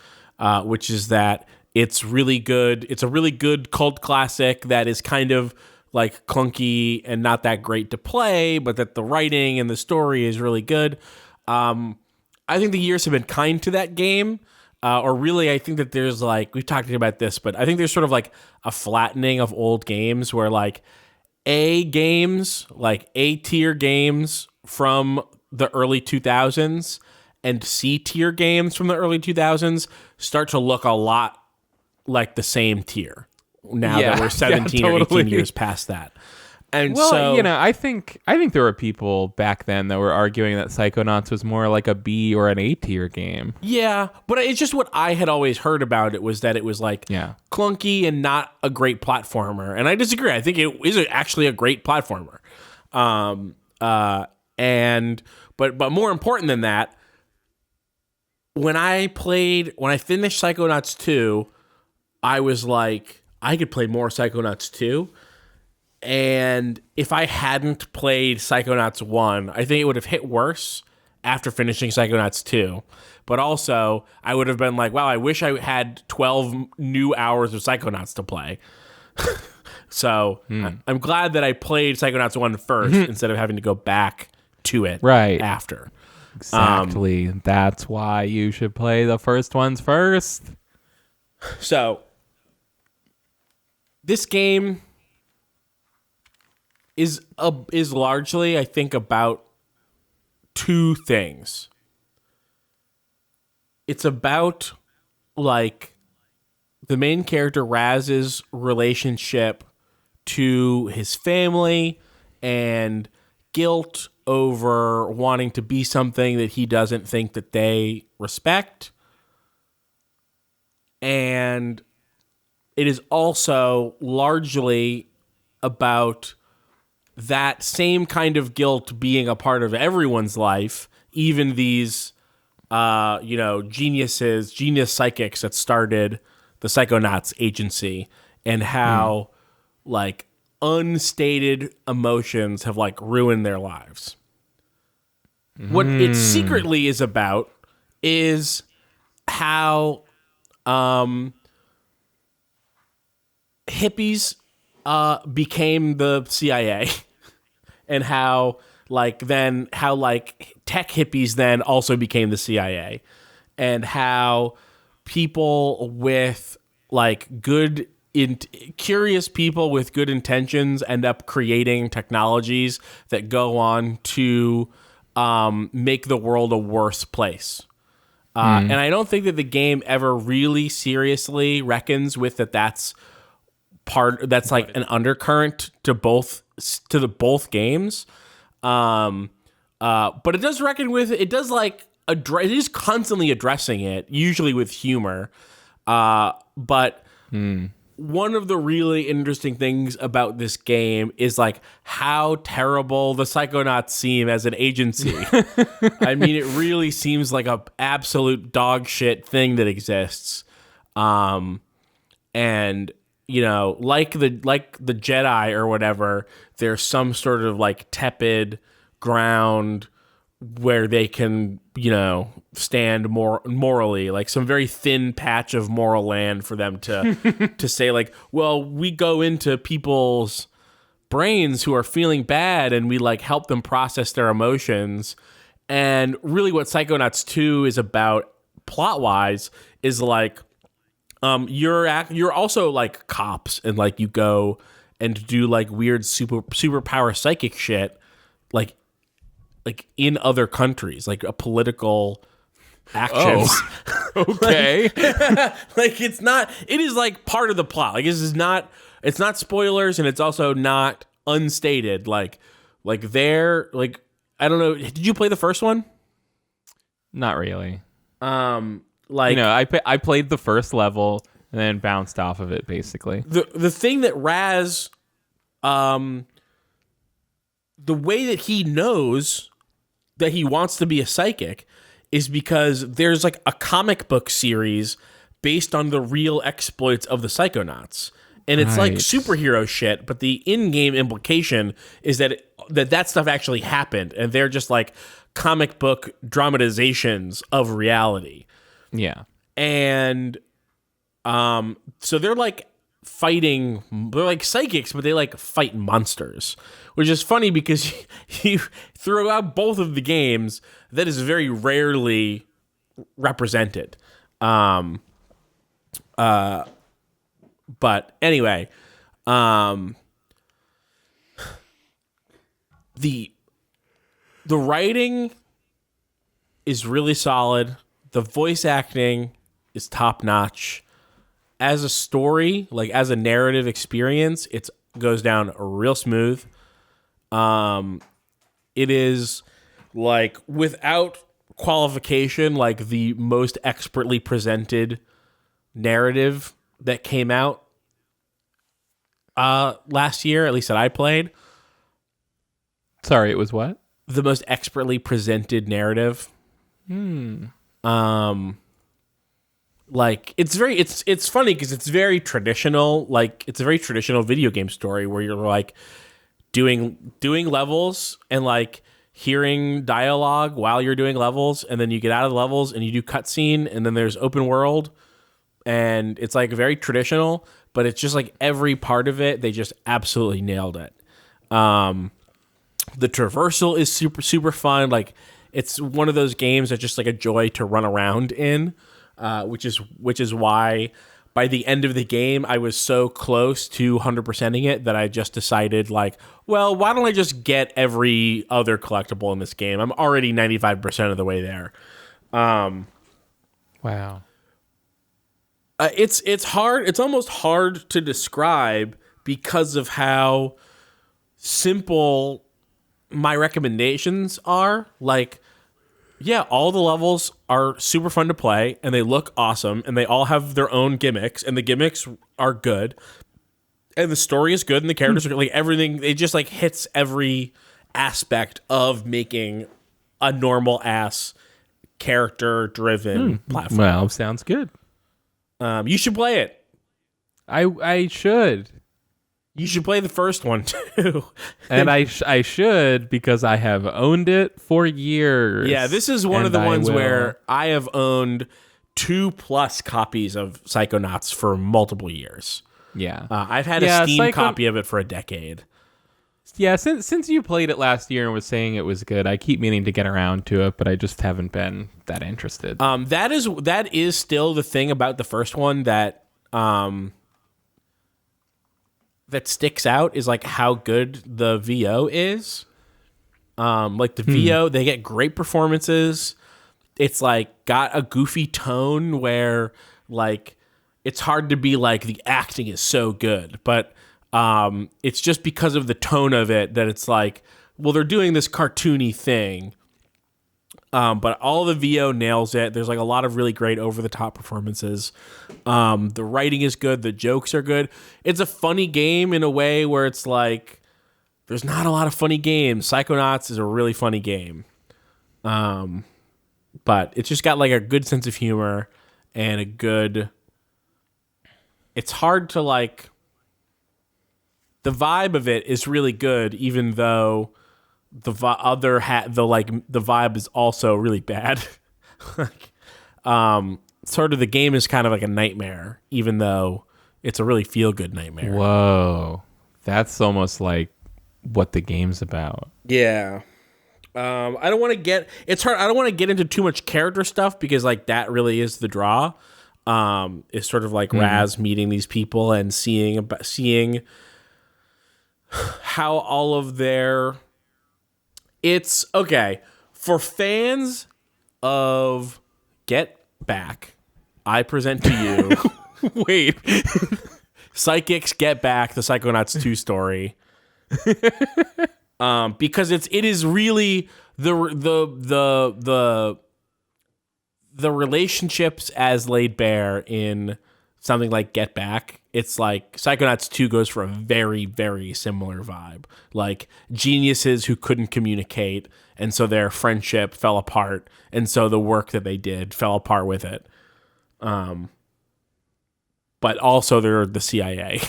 which is that it's really good. It's a really good cult classic that is kind of like clunky and not that great to play, but that the writing and the story is really good. I think the years have been kind to that game, or really I think that there's like, we've talked about this, but I think there's sort of like a flattening of old games where like A-tier games from the early 2000s and C-tier games from the early 2000s start to look a lot like the same tier now that we're 17 or 18 years past that. And so, I think there were people back then that were arguing that Psychonauts was more like a B or an A-tier game. Yeah, but it's just what I had always heard about it was that it was like clunky and not a great platformer. And I disagree. I think it is actually a great platformer. But more important than that, when I finished Psychonauts 2, I was like, I could play more Psychonauts 2. And if I hadn't played Psychonauts 1, I think it would have hit worse after finishing Psychonauts 2. But also, I would have been like, wow, I wish I had 12 new hours of Psychonauts to play. So I'm glad that I played Psychonauts 1 first instead of having to go back to it after. Exactly. That's why you should play the first ones first. So this game is largely, I think, about two things. It's about like the main character Raz's relationship to his family and guilt over wanting to be something that he doesn't think that they respect. And it is also largely about that same kind of guilt being a part of everyone's life, even these, genius psychics that started the Psychonauts agency, and how like unstated emotions have like ruined their lives. What it secretly is about is how hippies became the CIA, and how tech hippies then also became the CIA, and how people with like curious people with good intentions end up creating technologies that go on to make the world a worse place. And I don't think that the game ever really seriously reckons with that's like an undercurrent to both games. But it does reckon with it. Does like it is constantly addressing it, usually with humor. But one of the really interesting things about this game is like how terrible the Psychonauts seem as an agency. I mean, it really seems like a absolute dog shit thing that exists. And like the Jedi or whatever, there's some sort of like tepid ground where they can, stand more morally, like some very thin patch of moral land for them to to say like, well, we go into people's brains who are feeling bad and we like help them process their emotions. And really what Psychonauts 2 is about plot wise is like you're also like cops, and like you go and do like weird superpower psychic shit like in other countries, like a political actions. Oh, okay. Like it is like part of the plot. Like it's not spoilers, and it's also not unstated. Like they're like, I don't know. Did you play the first one? Not really. Like I played the first level and then bounced off of it basically. The thing that Raz, the way that he knows that he wants to be a psychic is because there's like a comic book series based on the real exploits of the Psychonauts. And it's like superhero shit, but the in-game implication is that that stuff actually happened, and they're just like comic book dramatizations of reality. Yeah. And so they're like they're like psychics, but they like fight monsters, which is funny because you throughout both of the games, that is very rarely represented. But anyway, the writing is really solid. The voice acting is top notch. As a story, like as a narrative experience, it goes down real smooth. It is like without qualification, like the most expertly presented narrative that came out last year, at least that I played. Sorry, it was what? The most expertly presented narrative. Like it's funny because it's very traditional. Like it's a very traditional video game story where you're like doing levels and like hearing dialogue while you're doing levels, and then you get out of the levels and you do cutscene, and then there's open world, and it's like very traditional, but it's just like every part of it they just absolutely nailed it. The traversal is super fun. Like it's one of those games that's just like a joy to run around in. Which is why by the end of the game I was so close to 100%ing it that I just decided like, well, why don't I just get every other collectible in this game? I'm already 95% of the way there. Wow. It's hard. It's almost hard to describe because of how simple my recommendations are. Like, yeah, all the levels are super fun to play, and they look awesome, and they all have their own gimmicks, and the gimmicks are good. And the story is good, and the characters are good. Like everything, it just like hits every aspect of making a normal ass character driven platform. Well, sounds good. You should play it. I should. You should play the first one too. And I should, because I have owned it for years. Yeah, this is one of the ones where I have owned 2+ copies of Psychonauts for multiple years. Yeah. I've had a Steam copy of it for a decade. Yeah, since you played it last year and was saying it was good, I keep meaning to get around to it, but I just haven't been that interested. That is still the thing about the first one that that sticks out is like how good the VO is. Like the VO, they get great performances. It's like got a goofy tone where like it's hard to be like the acting is so good, but it's just because of the tone of it that it's like, well, they're doing this cartoony thing. But all the VO nails it. There's like a lot of really great over-the-top performances. The writing is good. The jokes are good. It's a funny game in a way where it's like there's not a lot of funny games. Psychonauts is a really funny game. But it's just got like a good sense of humor and a good... It's hard to like... The vibe of it is really good, even though the vibe is also really bad. Like, sort of the game is kind of like a nightmare, even though it's a really feel good nightmare. Whoa, that's almost like what the game's about. Yeah. I don't want to get it's hard. I don't want to get into too much character stuff because like that really is the draw. It's sort of like Raz meeting these people and seeing how all of their... It's okay for fans of Get Back. I present to you. Wait, Psychics Get Back, the Psychonauts 2 story. Because it is really the relationships as laid bare in something like Get Back. It's like Psychonauts 2 goes for a very, very similar vibe. Like geniuses who couldn't communicate, and so their friendship fell apart, and so the work that they did fell apart with it. But also they're the CIA.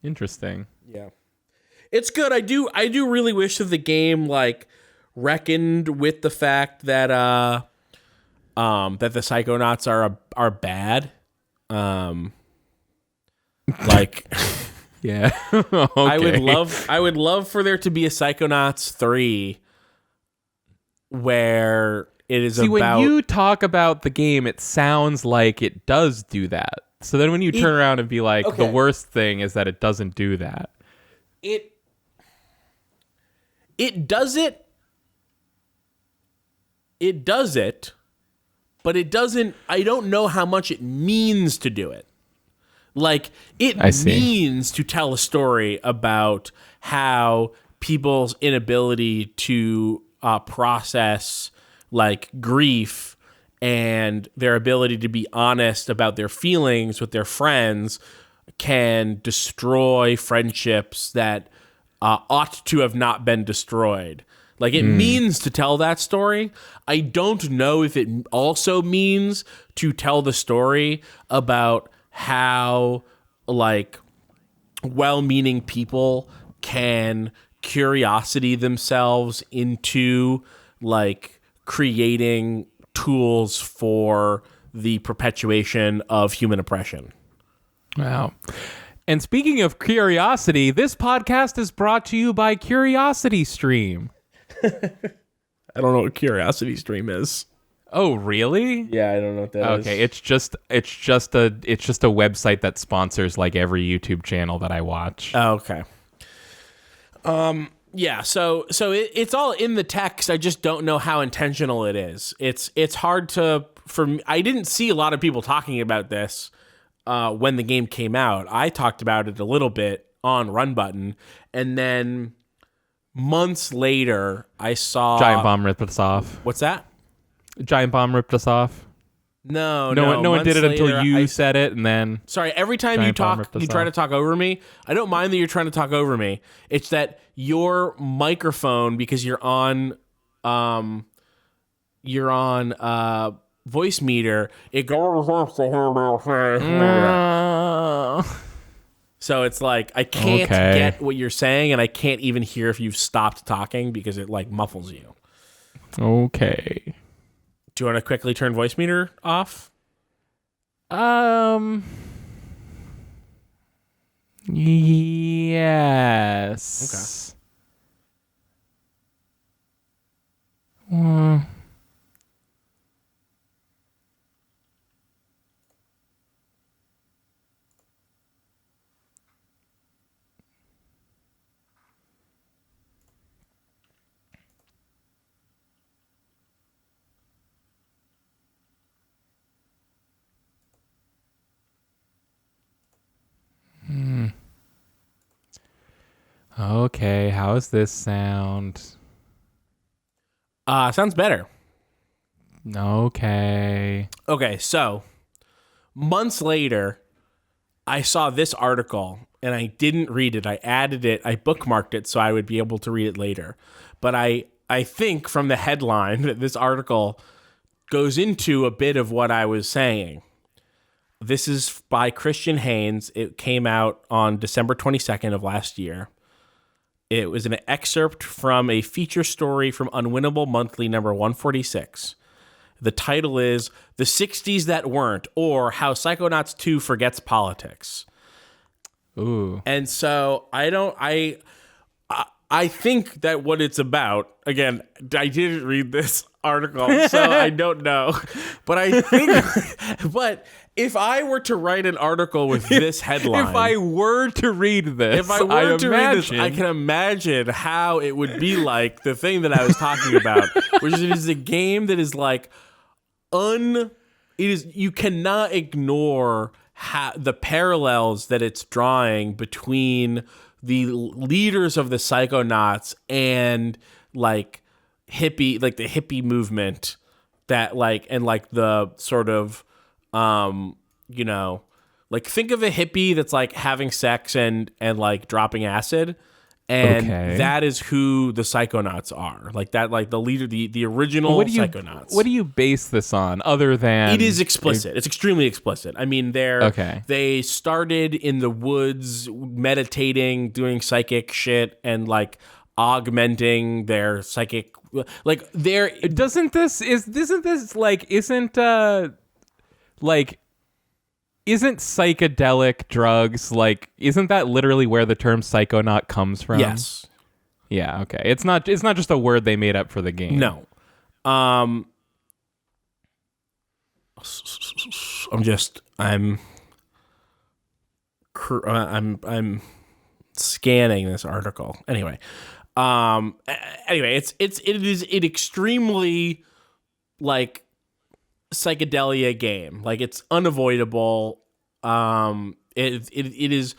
Interesting. Yeah. It's good. I do really wish that the game like reckoned with the fact that that the Psychonauts are bad. Like Yeah. Okay. I would love for there to be a Psychonauts 3 where it is when you talk about the game, it sounds like it does do that. So then when you turn around and be like, the worst thing is that it doesn't do that. It does it. It does it, but it doesn't... I don't know how much it means to do it. Like, it means to tell a story about how people's inability to process, like, grief and their ability to be honest about their feelings with their friends can destroy friendships that ought to have not been destroyed. Like, it means to tell that story. I don't know if it also means to tell the story about how, like, well-meaning people can curiosity themselves into, like, creating tools for the perpetuation of human oppression. Wow. And speaking of curiosity, this podcast is brought to you by Curiosity Stream. I don't know what Curiosity Stream is. Oh, really? Yeah, I don't know what that is. Okay, it's just a website that sponsors like every YouTube channel that I watch. Oh, okay. Yeah, so it's all in the text. I just don't know how intentional it is. It's hard to for me. I didn't see a lot of people talking about this when the game came out. I talked about it a little bit on Run Button, and then months later, I saw Giant Bomb ripped us off. What's that? Giant Bomb ripped us off. No one did it Months until later, you said it, and then Sorry, every time Giant bomb ripped us you try off. to talk over me. I don't mind that you're trying to talk over me. It's that your microphone, because you're on voice meter, it goes. So it's like I can't get what you're saying, and I can't even hear if you've stopped talking because it like muffles you. Okay. Do you want to quickly turn voice meter off? Yes. Okay. Okay, how's this sound? Sounds better. Okay. Okay, so months later, I saw this article and I didn't read it. I added it, I bookmarked it so I would be able to read it later. But I think from the headline that this article goes into a bit of what I was saying. This is by Christian Haynes. It came out on December 22nd of last year. It was an excerpt from a feature story from Unwinnable Monthly number 146. The title is The 60s That Weren't, or How Psychonauts 2 Forgets Politics. Ooh. And so I think that what it's about, again, I didn't read this article, so I don't know. But I think, but if I were to write an article with this headline, If I were to read this, I can imagine how it would be like the thing that I was talking about, which is a game that is like you cannot ignore the parallels that it's drawing between the leaders of the Psychonauts and like the hippie movement that like, and like the sort of, like think of a hippie that's like having sex and like dropping acid. And that is who the Psychonauts are. Like that, like the leader, the original Psychonauts. What do you base this on other than... It is explicit. It's extremely explicit. I mean, they started in the woods meditating, doing psychic shit, and like augmenting their psychic... Like, Isn't psychedelic drugs, like, isn't that literally where the term psychonaut comes from? Yes. Yeah, okay. It's not just a word they made up for the game. No. I'm scanning this article. Anyway, it is an extremely like psychedelia game. Like it's unavoidable. It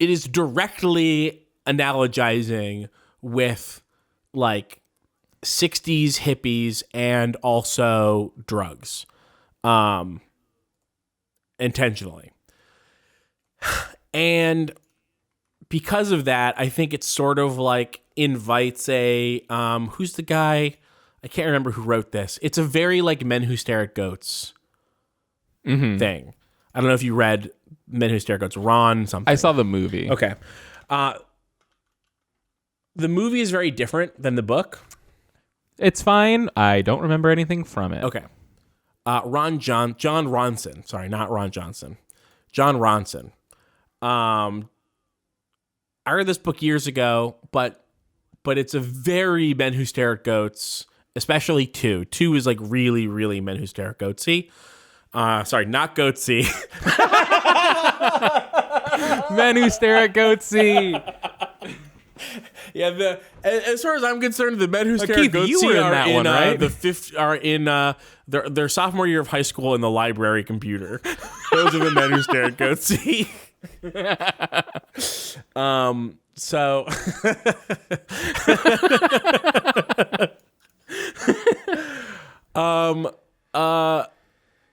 is directly analogizing with like 60s hippies and also drugs, intentionally. And because of that, I think it sort of like invites a who's the guy? I can't remember who wrote this. It's a very like Men Who Stare at Goats thing. I don't know if you read Men Who Stare at Goats. Ron something. I saw the movie. Okay. The movie is very different than the book. It's fine. I don't remember anything from it. Okay. John Ronson. Sorry, not Ron Johnson. John Ronson. I read this book years ago, but it's a very Men Who Stare at Goats, especially 2. 2 is like really, really Men Who Stare at Goatsy. Sorry, not Goatsy. Men Who Stare at Goatsy. Yeah, as far as I'm concerned, the Men Who Stare at Goatsy you were in that one, right? are in their sophomore year of high school in the library computer. Those are the Men Who Stare at Goatsy. So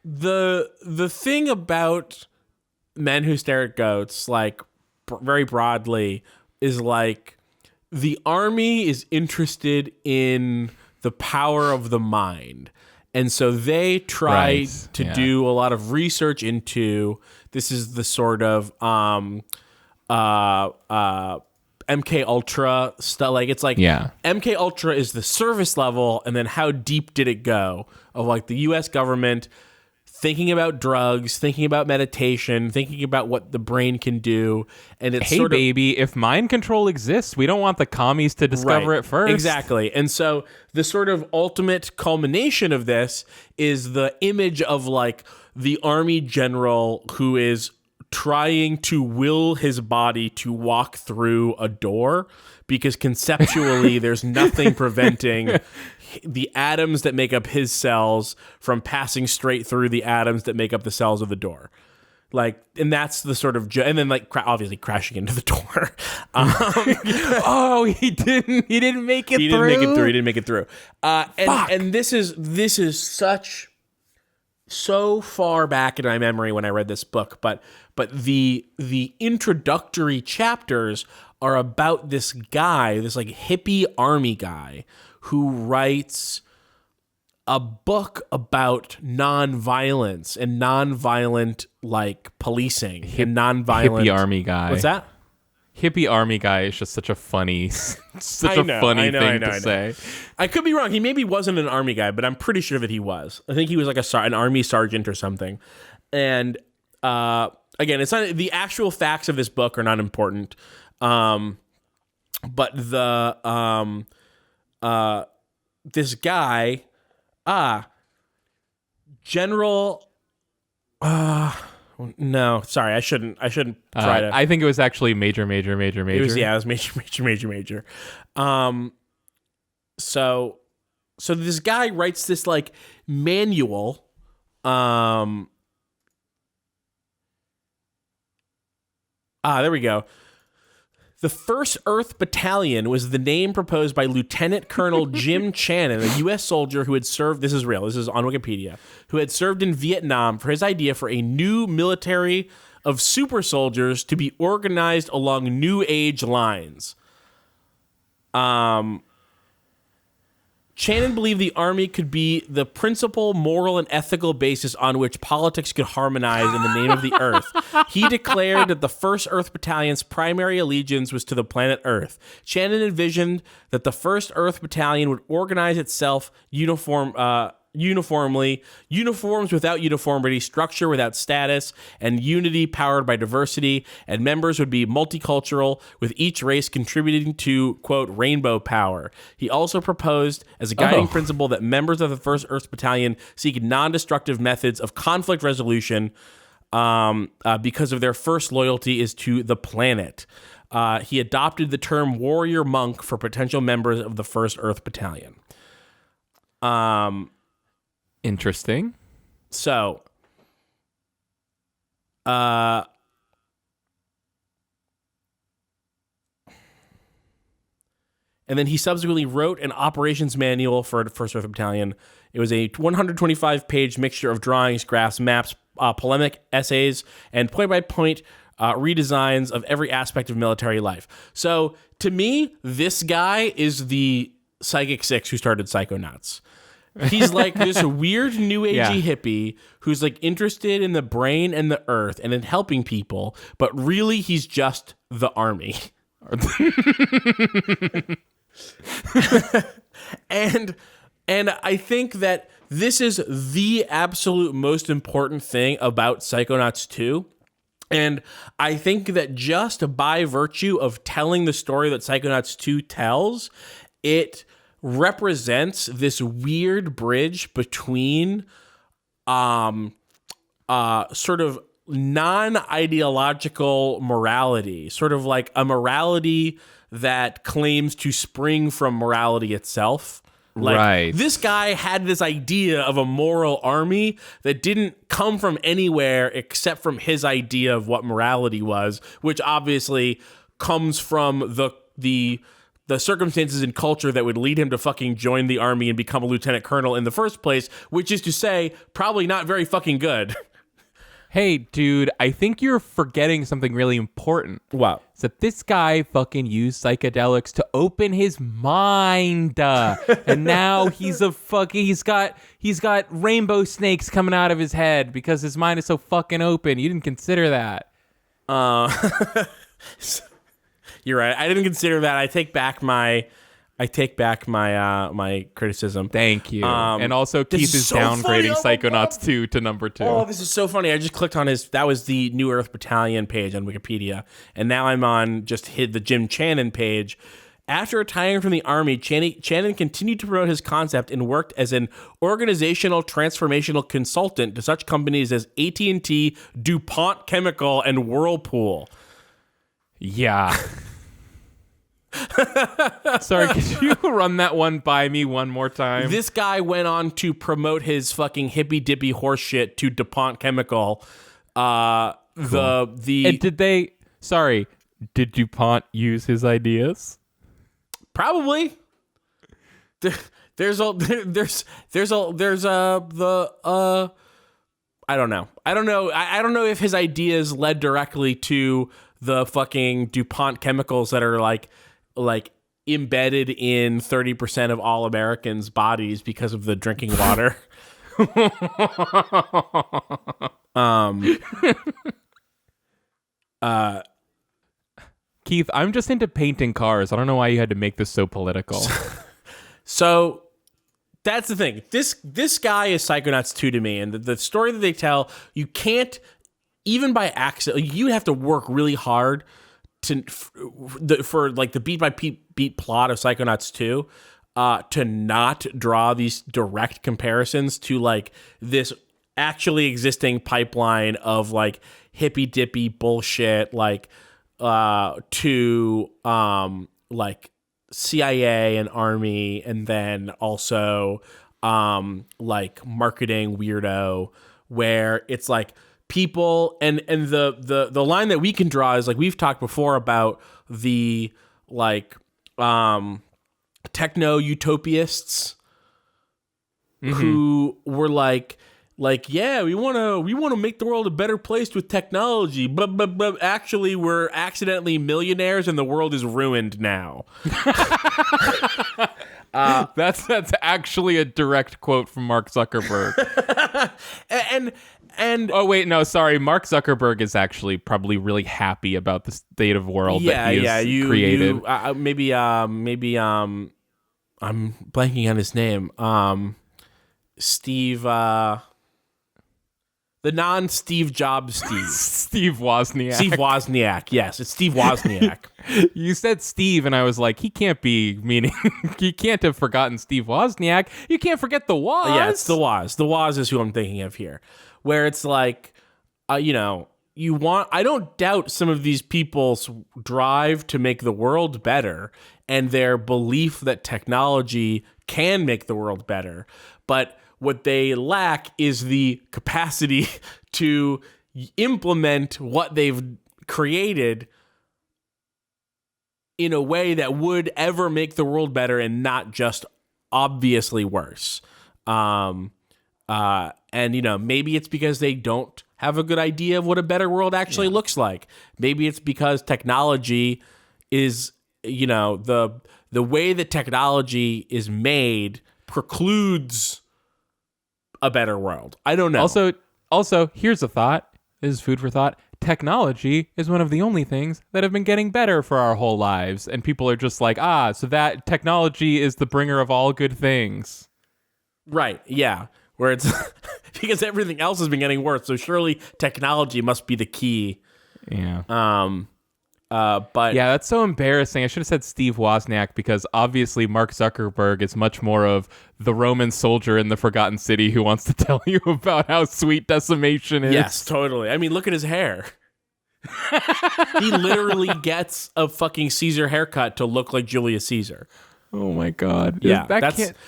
the thing about Men Who Stare at Goats, like very broadly, is like the army is interested in the power of the mind. And so they try to do a lot of research into this is the sort of MK Ultra stuff. Like it's like MK Ultra is the service level, and then how deep did it go of like the US government thinking about drugs, thinking about meditation, thinking about what the brain can do. And it's baby, if mind control exists, we don't want the commies to discover it first. Exactly. And so the sort of ultimate culmination of this is the image of like the army general who is trying to will his body to walk through a door because conceptually there's nothing preventing the atoms that make up his cells from passing straight through the atoms that make up the cells of the door. Like, and that's the sort of, and then like obviously crashing into the door. Oh, he didn't make it through. He didn't make it through. And this is so far back in my memory when I read this book, but the introductory chapters are about this guy, this like hippie army guy who writes a book about nonviolence and nonviolent like policing and nonviolent hippie army guy. What's that? Hippie army guy is just such a funny thing to say. I could be wrong. He maybe wasn't an army guy, but I'm pretty sure that he was. I think he was like an army sergeant or something. And again, it's not the actual facts of this book are not important. But the this guy, General. No, sorry, I shouldn't try to. I think it was actually major. It was major. So this guy writes this like manual. There we go. The 1st Earth Battalion was the name proposed by Lieutenant Colonel Jim Channon, a U.S. soldier who had served, this is real, this is on Wikipedia, who had served in Vietnam for his idea for a new military of super soldiers to be organized along New Age lines. Channon believed the army could be the principal moral and ethical basis on which politics could harmonize in the name of the Earth. He declared that the 1st Earth Battalion's primary allegiance was to the planet Earth. Channon envisioned that the 1st Earth Battalion would organize itself uniformly, uniforms without uniformity, structure without status, and unity powered by diversity, and members would be multicultural, with each race contributing to, quote, rainbow power. He also proposed as a guiding principle that members of the 1st Earth Battalion seek non-destructive methods of conflict resolution because of their first loyalty is to the planet. He adopted the term warrior monk for potential members of the 1st Earth Battalion. Interesting. So, and then he subsequently wrote an operations manual for the 1st Earth Battalion. It was a 125-page mixture of drawings, graphs, maps, polemic essays, and point-by-point redesigns of every aspect of military life. So, to me, this guy is the Psychic Six who started Psychonauts. He's like this weird new agey hippie who's like interested in the brain and the earth and in helping people, but really he's just the army. and I think that this is the absolute most important thing about Psychonauts 2. And I think that just by virtue of telling the story that Psychonauts 2 tells, it represents this weird bridge between sort of non-ideological morality, sort of like a morality that claims to spring from morality itself. Like, right. This guy had this idea of a moral army that didn't come from anywhere except from his idea of what morality was, which obviously comes from the the circumstances and culture that would lead him to fucking join the army and become a lieutenant colonel in the first place, which is to say, probably not very fucking good. Hey, dude, I think you're forgetting something really important. Wow. It's that this guy fucking used psychedelics to open his mind. And now he's he's got rainbow snakes coming out of his head because his mind is so fucking open. You didn't consider that. You're right. I didn't consider that. I take back my my criticism. Thank you. And also, Keith is so downgrading funny. Psychonauts 2 to number 2. Oh, this is so funny. I just clicked on that was the New Earth Battalion page on Wikipedia. And now I'm on the Jim Channon page. After retiring from the Army, Channon continued to promote his concept and worked as an organizational transformational consultant to such companies as AT&T, DuPont Chemical, and Whirlpool. Yeah. Sorry, could you run that one by me one more time? This guy went on to promote his fucking hippy dippy horse shit to DuPont Chemical. And did DuPont use his ideas? Probably. I don't know. I don't know if his ideas led directly to the fucking DuPont chemicals that are like embedded in 30% of all Americans' bodies because of the drinking water. Keith, I'm just into painting cars. I don't know why you had to make this so political. So that's the thing. This guy is Psychonauts 2 to me, and the story that they tell, you can't, even by accident, you have to work really hard for like the beat by beat plot of Psychonauts 2 to not draw these direct comparisons to like this actually existing pipeline of like hippy dippy bullshit like to like CIA and Army, and then also like marketing weirdo, where it's like people and the line that we can draw is like we've talked before about the like techno utopists who were like yeah, we want to make the world a better place with technology, but actually we're accidentally millionaires and the world is ruined now. That's actually a direct quote from Mark Zuckerberg. and oh wait, no, sorry. Mark Zuckerberg is actually probably really happy about the state of world that he has created. Maybe I'm blanking on his name. Steve. The non-Steve Jobs Steve. Steve Wozniak. Steve Wozniak. Yes, it's Steve Wozniak. You said Steve, and I was like, he can't be meaning. He can't have forgotten Steve Wozniak. You can't forget the Woz. Yeah, it's the Woz. The Woz is who I'm thinking of here. Where it's like, you want. I don't doubt some of these people's drive to make the world better and their belief that technology can make the world better, but what they lack is the capacity to implement what they've created in a way that would ever make the world better and not just obviously worse. And, maybe it's because they don't have a good idea of what a better world actually looks like. Maybe it's because technology is, the way that technology is made precludes a better world. I don't know. Also, here's a thought. This is food for thought. Technology is one of the only things that have been getting better for our whole lives. And people are just like, so that technology is the bringer of all good things. Right, yeah. Where it's because everything else has been getting worse. So surely technology must be the key. Yeah. But yeah, that's so embarrassing. I should have said Steve Wozniak because obviously Mark Zuckerberg is much more of the Roman soldier in the Forgotten City who wants to tell you about how sweet decimation is. Yes, totally. I mean, look at his hair. He literally gets a fucking Caesar haircut to look like Julius Caesar. Oh my God. Yeah,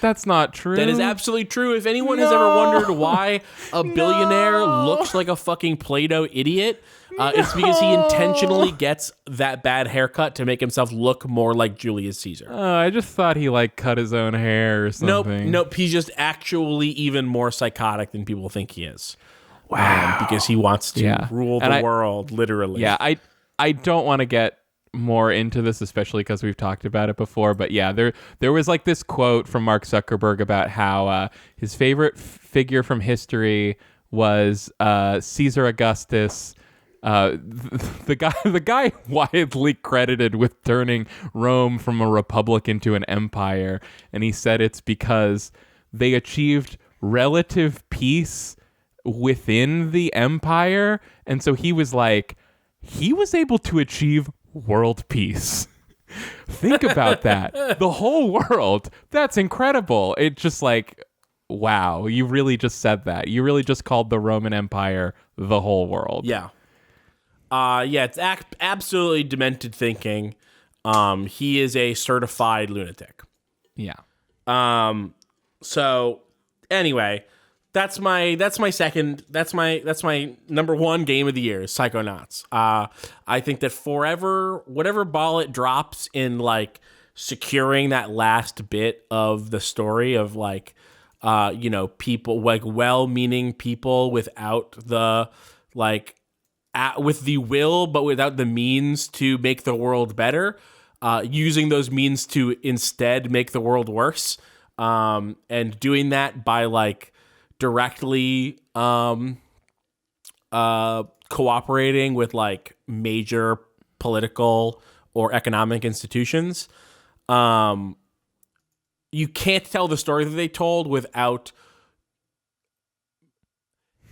That's not true. That is absolutely true. If anyone has ever wondered why a billionaire looks like a fucking Play-Doh idiot, it's because he intentionally gets that bad haircut to make himself look more like Julius Caesar. I just thought he like cut his own hair or something. Nope. He's just actually even more psychotic than people think he is. Wow. Because he wants to rule the world, literally. Yeah, I don't want to get more into this, especially because we've talked about it before, but yeah, there was like this quote from Mark Zuckerberg about how his favorite figure from history was Caesar Augustus, the guy widely credited with turning Rome from a republic into an empire, and he said it's because they achieved relative peace within the empire, and so he was able to achieve world peace. Think about that. The whole world. That's incredible. It's just like, wow, you really just said that. You really just called the Roman Empire the whole world. Yeah. It's absolutely demented thinking. He is a certified lunatic. Yeah. So anyway, that's my number one game of the year is Psychonauts. I think that forever, whatever ball it drops in like securing that last bit of the story of like, people like well-meaning people without the like, with the will but without the means to make the world better, using those means to instead make the world worse, and doing that by like directly cooperating with like major political or economic institutions. You can't tell the story that they told without...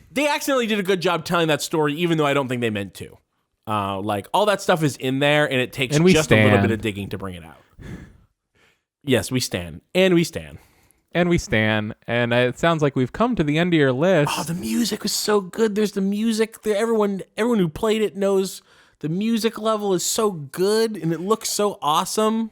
They accidentally did a good job telling that story, even though I don't think they meant to. Like, all that stuff is in there, and it takes just a little bit of digging to bring it out. Yes, we stand. And we stand. And we stand. And it sounds like we've come to the end of your list. Oh, the music was so good. There's the music. Everyone who played it knows the music level is so good, and it looks so awesome.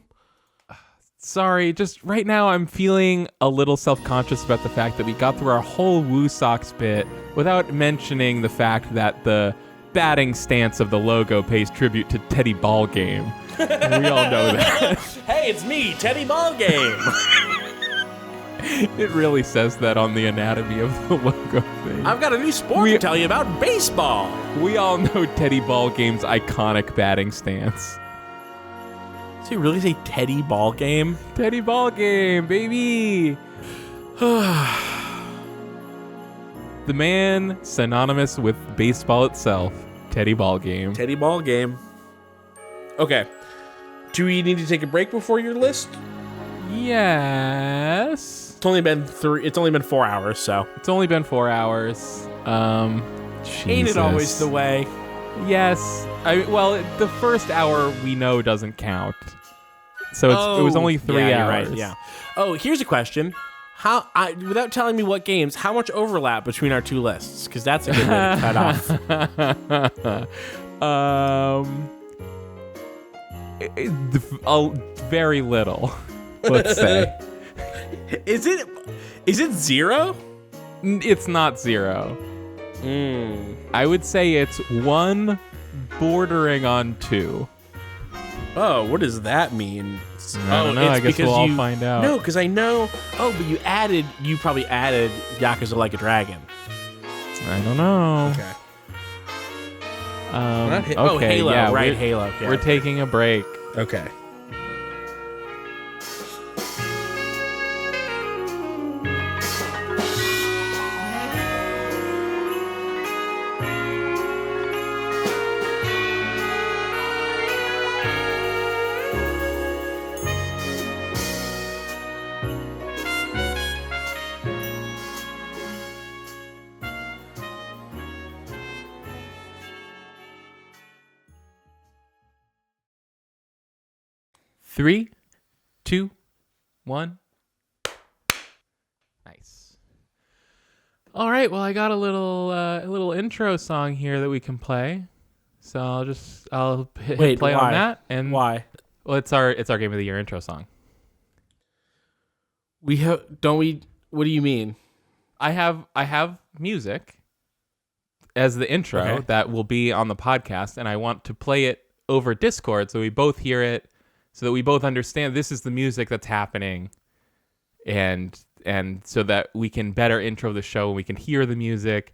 Sorry, just right now I'm feeling a little self-conscious about the fact that we got through our whole Woo Sox bit without mentioning the fact that the batting stance of the logo pays tribute to Teddy Ballgame. We all know that. Hey, it's me, Teddy Ballgame. It really says that on the anatomy of the logo thing. I've got a new sport to tell you about, baseball. We all know Teddy Ballgame's iconic batting stance. Did he really say Teddy Ballgame? Teddy Ballgame, baby! The man synonymous with baseball itself, Teddy Ballgame. Teddy Ballgame. Okay. Do we need to take a break before your list? Yes. It's only been 4 hours, so. It's only been 4 hours. Ain't it always the way? Yes. The first hour we know doesn't count. So it was only 3 hours. Right, yeah. Oh, here's a question. Without telling me what games, how much overlap between our two lists? Because that's a good way to cut off. Very little, let's say. Is it 0? It's not 0. I would say it's 1 bordering on 2. Oh, what does that mean? I don't know. I guess we'll all find out. No, because I know. Oh, but you probably added Yakuza Like a Dragon. I don't know. Okay. Okay. Halo. Yeah, right, Halo. Yeah, we're taking a break. Okay. Three, 2, 1. Nice. All right. Well, I got a little intro song here that we can play. So I'll hit play on that. And why? Well, it's our Game of the Year intro song. We have don't we? What do you mean? I have music as the intro Okay. that will be on the podcast, and I want to play it over Discord so we both hear it, so that we both understand this is the music that's happening, and so that we can better intro the show and we can hear the music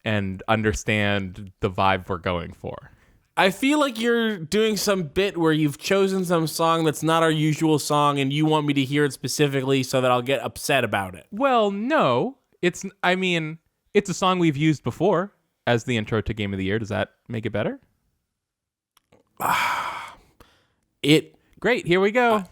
and understand the vibe we're going for. I feel like you're doing some bit where you've chosen some song that's not our usual song, and you want me to hear it specifically so that I'll get upset about it. Well, no, it's a song we've used before as the intro to Game of the Year. Does that make it better? It Great, here we go.